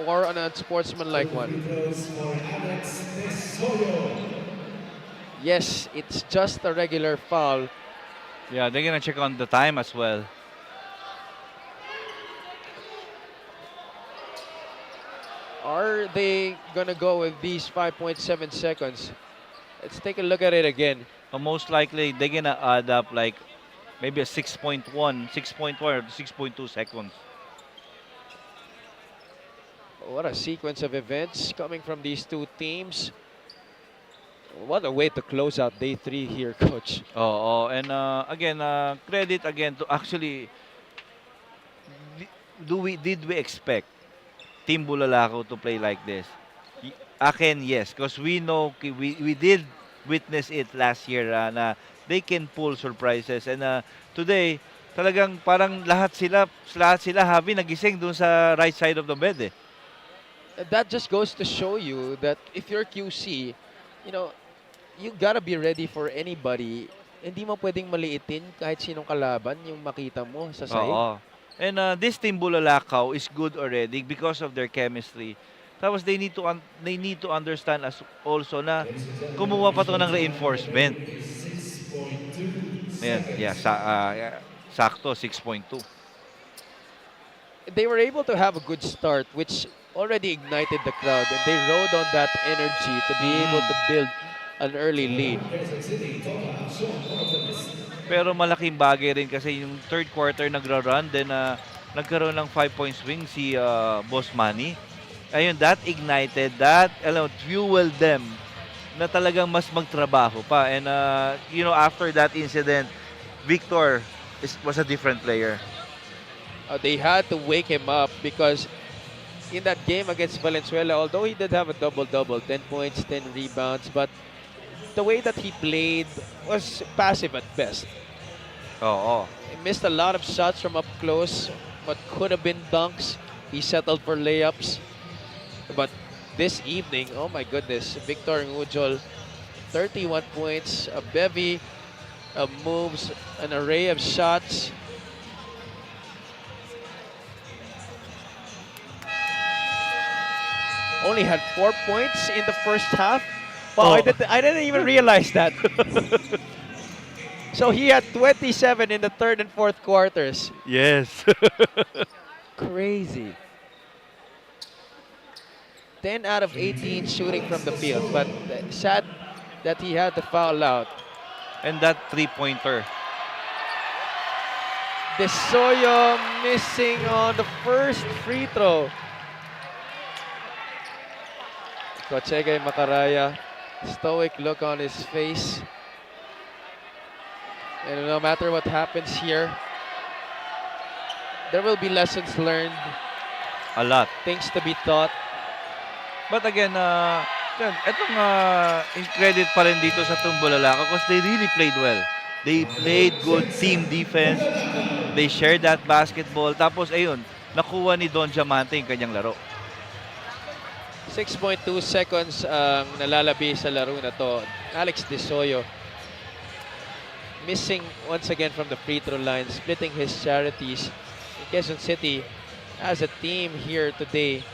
or an unsportsmanlike one? Yes, it's just a regular foul. Yeah, they're gonna check on the time as well. Are they gonna go with these 5.7 seconds? Let's take a look at it again. Most likely, they're gonna add up like maybe a 6.1 or 6.2 seconds. What a sequence of events coming from these two teams. What a way to close out day 3 here, Coach. And again, credit again to actually, did we expect Team Bulalakaw to play like this? Akin, yes, because we know, we did witness it last year na they can pull surprises. And today, talagang parang lahat sila Javi nagising dun sa right side of the bed eh. That just goes to show you that if you're QC, you know, you gotta be ready for anybody. Hindi mo pwedeng maliitin kahit sinong kalaban yung makita mo sa side. And this Team Bulalakaw is good already because of their chemistry. Tapos they need to understand as also na kumuha pa to ng reinforcement. Ayan, sakto 6.2. They were able to have a good start, which already ignited the crowd, and they rode on that energy to be able to build an early lead. Pero malaking bagay rin kasi yung third quarter nagra-run, then nagkaroon ng 5-point swing si Boss Manny. Ayun, that ignited, that fueled them na talagang mas magtrabaho pa. And after that incident, Victor was a different player. They had to wake him up because in that game against Valenzuela, although he did have a double-double, 10 points, 10 rebounds, but the way that he played was passive at best. He missed a lot of shots from up close, but could have been dunks. He settled for layups. But this evening, oh my goodness, Victor Ngujol, 31 points, a bevy of moves, an array of shots. Only had 4 points in the first half. Wow, Oh. I didn't even realize that. So he had 27 in the third and fourth quarters. Yes. Crazy. 10 out of 18 shooting from the field, but sad that he had to foul out. And that three-pointer. Desoyo missing on the first free throw. Kochege Makaraya, stoic look on his face. And no matter what happens here, there will be lessons learned, A lot. things to be taught. But again, itong in credit pa rin dito sa Bulalakaw because they really played well. They played good team defense. They shared that basketball. Tapos, ayun, nakuha ni Don Diamante yung kanyang laro. 6.2 seconds ang nalalabi sa laro na to. Alex Desoyo missing once again from the free throw line, splitting his charities. Quezon City as a team here today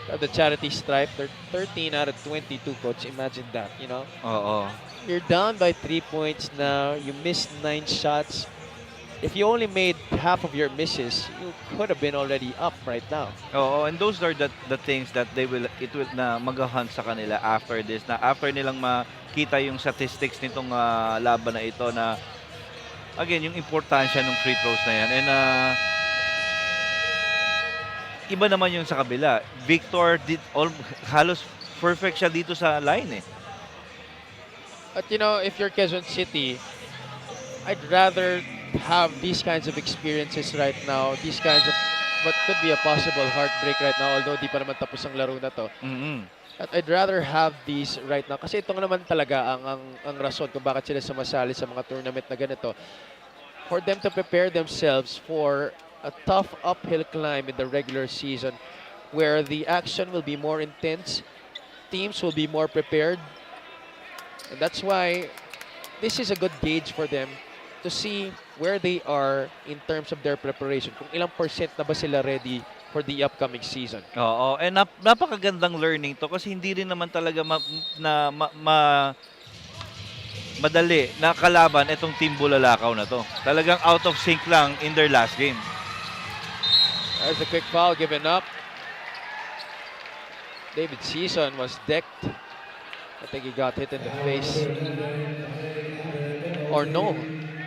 of the charity stripe. They're 13 out of 22, coach. Imagine that, you know? Oo. You're down by 3 points now. You missed 9 shots. If you only made half of your misses, you could have been already up right now. Oo, and those are the things that it will na mag-hunt sa kanila after this. Na after nilang makita yung statistics nitong laban na ito na again, yung importansya ng free throws na yan. And iba naman yung sa kabila. Victor did halos perfect siya dito sa line eh. But you know, if you're Quezon City, I'd rather have these kinds of experiences right now, these kinds of what could be a possible heartbreak right now, although di pa naman tapos ang laro na to. At I'd rather have these right now kasi ito naman talaga ang rason kung bakit sila sumasali sa mga tournament na ganito. For them to prepare themselves for a tough uphill climb in the regular season where the action will be more intense, teams will be more prepared. And that's why this is a good gauge for them to see where they are in terms of their preparation. Kung ilang percent na ba sila ready for the upcoming season. Oo, and napakagandang learning to kasi hindi rin naman talaga madali na kalaban itong Team Bulalakaw na to. Talagang out of sync lang in their last game. There's a quick foul given up. David Season was decked. I think he got hit in the face. Or no,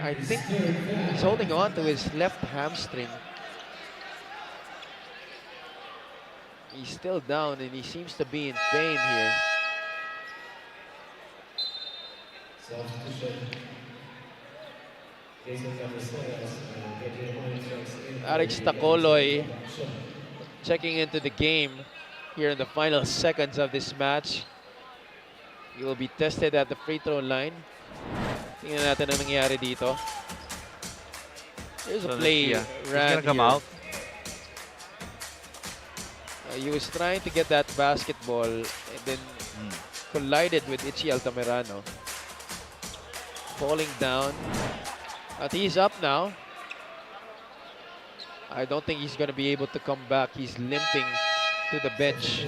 I think he's holding on to his left hamstring. He's still down and he seems to be in pain here. Alex Tacoloy checking into the game here in the final seconds of this match. He will be tested at the free throw line. Tingnan natin ang nangyari dito. Here's a play. He's gonna come here. out. He was trying to get that basketball and then collided with Ichi Altamirano. Falling down. But he's up now. I don't think he's going to be able to come back. He's limping to the bench.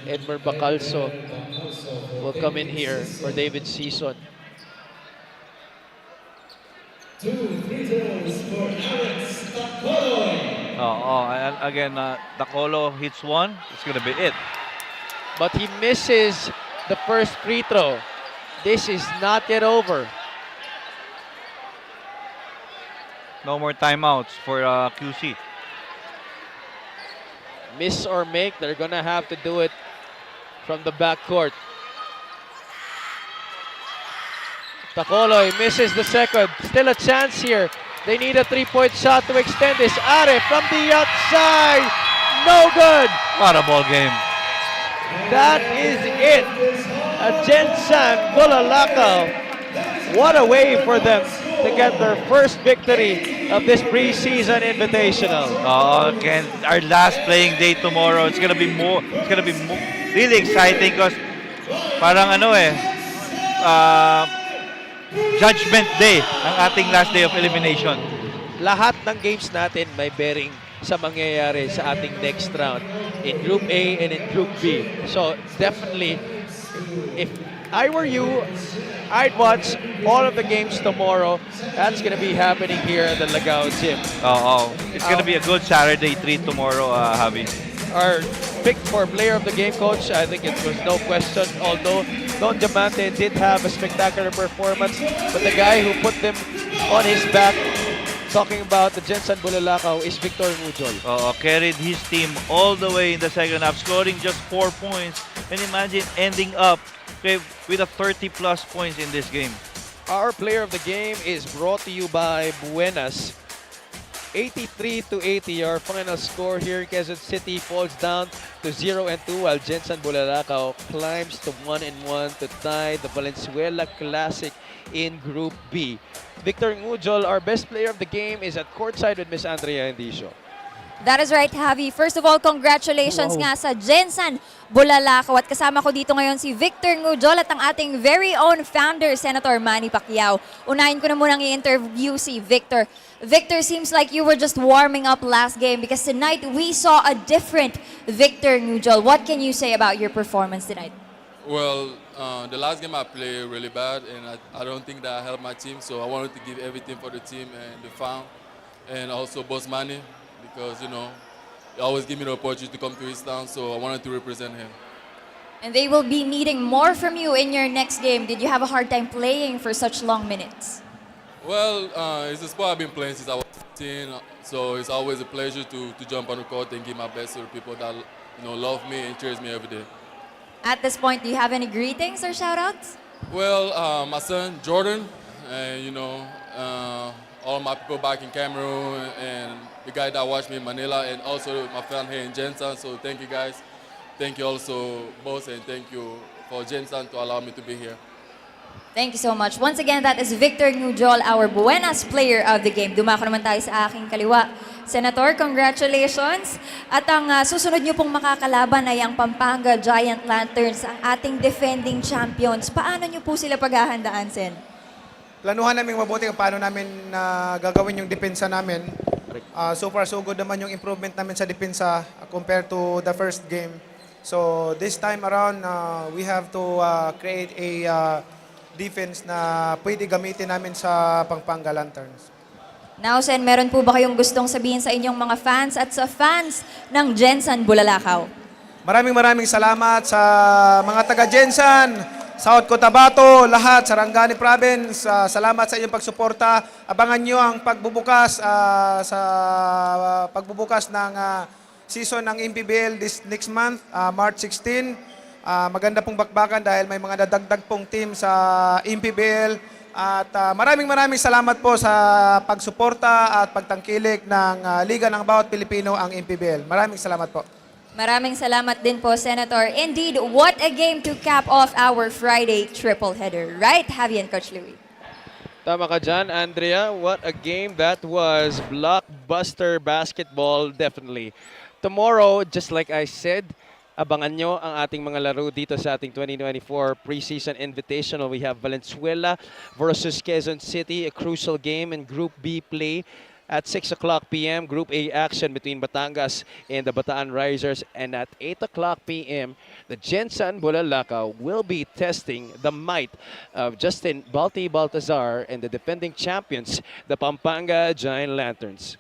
Edmer Bacalso will come in here for David Season. 2 free throws for Alex Tacoloy. And again, Tacolo hits one. It's gonna be it. But he misses the first free throw. This is not yet over. No more timeouts for QC. Miss or make, they're gonna have to do it from the backcourt. Tacoloy misses the second. Still a chance here. They need a three-point shot to extend this. Are from the outside. No good. What a ball game. That is it. A GENSAN Bulalakaw. What a way for them to get their first victory of this preseason invitational. Again, our last playing day tomorrow. It's gonna be really exciting because parang Judgment Day ang ating last day of elimination. Lahat ng games natin may bearing sa mangyayari sa ating next round in Group A and in Group B. So definitely, if I were you, I'd watch all of the games tomorrow. That's gonna be happening here at the Lagao Gym. It's gonna be a good Saturday treat tomorrow, Javi. Our pick for player of the game, coach, I think it was no question. Although Don Diamante did have a spectacular performance, but the guy who put them on his back, talking about the GENSAN Bulalakaw, is Victor Mujol. Carried his team all the way in the second half, scoring just 4 points. And imagine ending up with a 30-plus points in this game. Our player of the game is brought to you by Buenas. 83-80, our final score here. Quezon City falls down to 0-2, while GENSAN Bulalakaw climbs to 1-1 to tie the Valenzuela Classic in Group B. Victor Mujol, our best player of the game, is at courtside with Miss Andrea Indicio. That is right, Javi. First of all, congratulations nga sa GENSAN Bulalakaw. At kasama ko dito ngayon si Victor Mujol at ang ating very own founder, Senator Manny Pacquiao. Unahin ko na munang i-interview si Victor. Victor, seems like you were just warming up last game because tonight we saw a different Victor Mujol. What can you say about your performance tonight? Well, the last game I played really bad, and I don't think that I helped my team, so I wanted to give everything for the team and the fan, and also Boss Manny, because, you know, he always give me the opportunity to come to his town, so I wanted to represent him. And they will be needing more from you in your next game. Did you have a hard time playing for such long minutes? Well, it's a sport I've been playing since I was 15, so it's always a pleasure to jump on the court and give my best to the people that, you know, love me and cheers me every day. At this point, do you have any greetings or shout-outs? Well, my son, Jordan, and, you know, all my people back in Cameroon, and the guy that watched me in Manila, and also my fan here in GENSAN. So thank you guys. Thank you also, boss, and thank you for GENSAN to allow me to be here. Thank you so much. Once again, that is Victor Mujol, our Buenas player of the game. Dumako naman tayo sa aking kaliwa. Senator, congratulations. At ang susunod nyo pong makakalaban ay ang Pampanga Giant Lanterns, ang ating defending champions. Paano nyo po sila paghahandaan, Sen? Planuhan namin mabuti kung paano namin gagawin yung depensa namin. So far, so good naman yung improvement namin sa depensa compared to the first game. So this time around, we have to create a defense na pwede gamitin namin sa Pampanga Lanterns. Now, Sen, meron po ba kayong gustong sabihin sa inyong mga fans at sa fans ng GENSAN Bulalakaw? Maraming salamat sa mga taga-GENSAN, South Cotabato, lahat, Sarangani Province. Salamat sa inyong pagsuporta. Abangan nyo ang pagbubukas sa pagbubukas ng season ng MPBL this next month, March 16. Maganda pong bakbakan dahil may mga dadagdag pong team sa MPBL. At maraming salamat po sa pagsuporta at pagtangkilik ng Liga ng Bawat Pilipino, ang MPBL. Maraming salamat po. Maraming salamat din po, Senator. Indeed, what a game to cap off our Friday triple header. Right, Javi and Coach Louie? Tama ka dyan, Andrea. What a game that was. Blockbuster basketball, definitely. Tomorrow, just like I said, abangan nyo ang ating mga laro dito sa ating 2024 preseason invitational. We have Valenzuela versus Quezon City, a crucial game in Group B play at 6 o'clock p.m. Group A action between Batangas and the Bataan Risers. And at 8 o'clock p.m., the GENSAN Bulalakaw will be testing the might of Justin Baltazar and the defending champions, the Pampanga Giant Lanterns.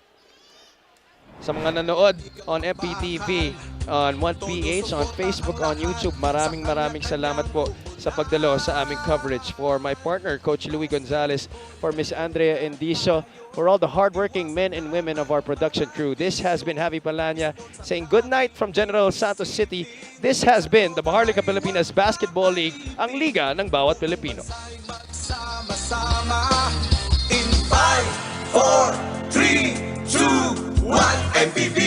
Sa mga nanood on MPTV, on 1PH, on Facebook, on YouTube, maraming salamat po sa pagdalo sa aming coverage. For my partner, Coach Louie Gonzalez, for Miss Andrea Indicio, for all the hardworking men and women of our production crew. This has been Javi Palanya saying good night from General Santos City. This has been the Maharlika Pilipinas Basketball League, ang liga ng bawat Pilipino. Sama-sama in 5, 4, 3, 2, 1, MPBL.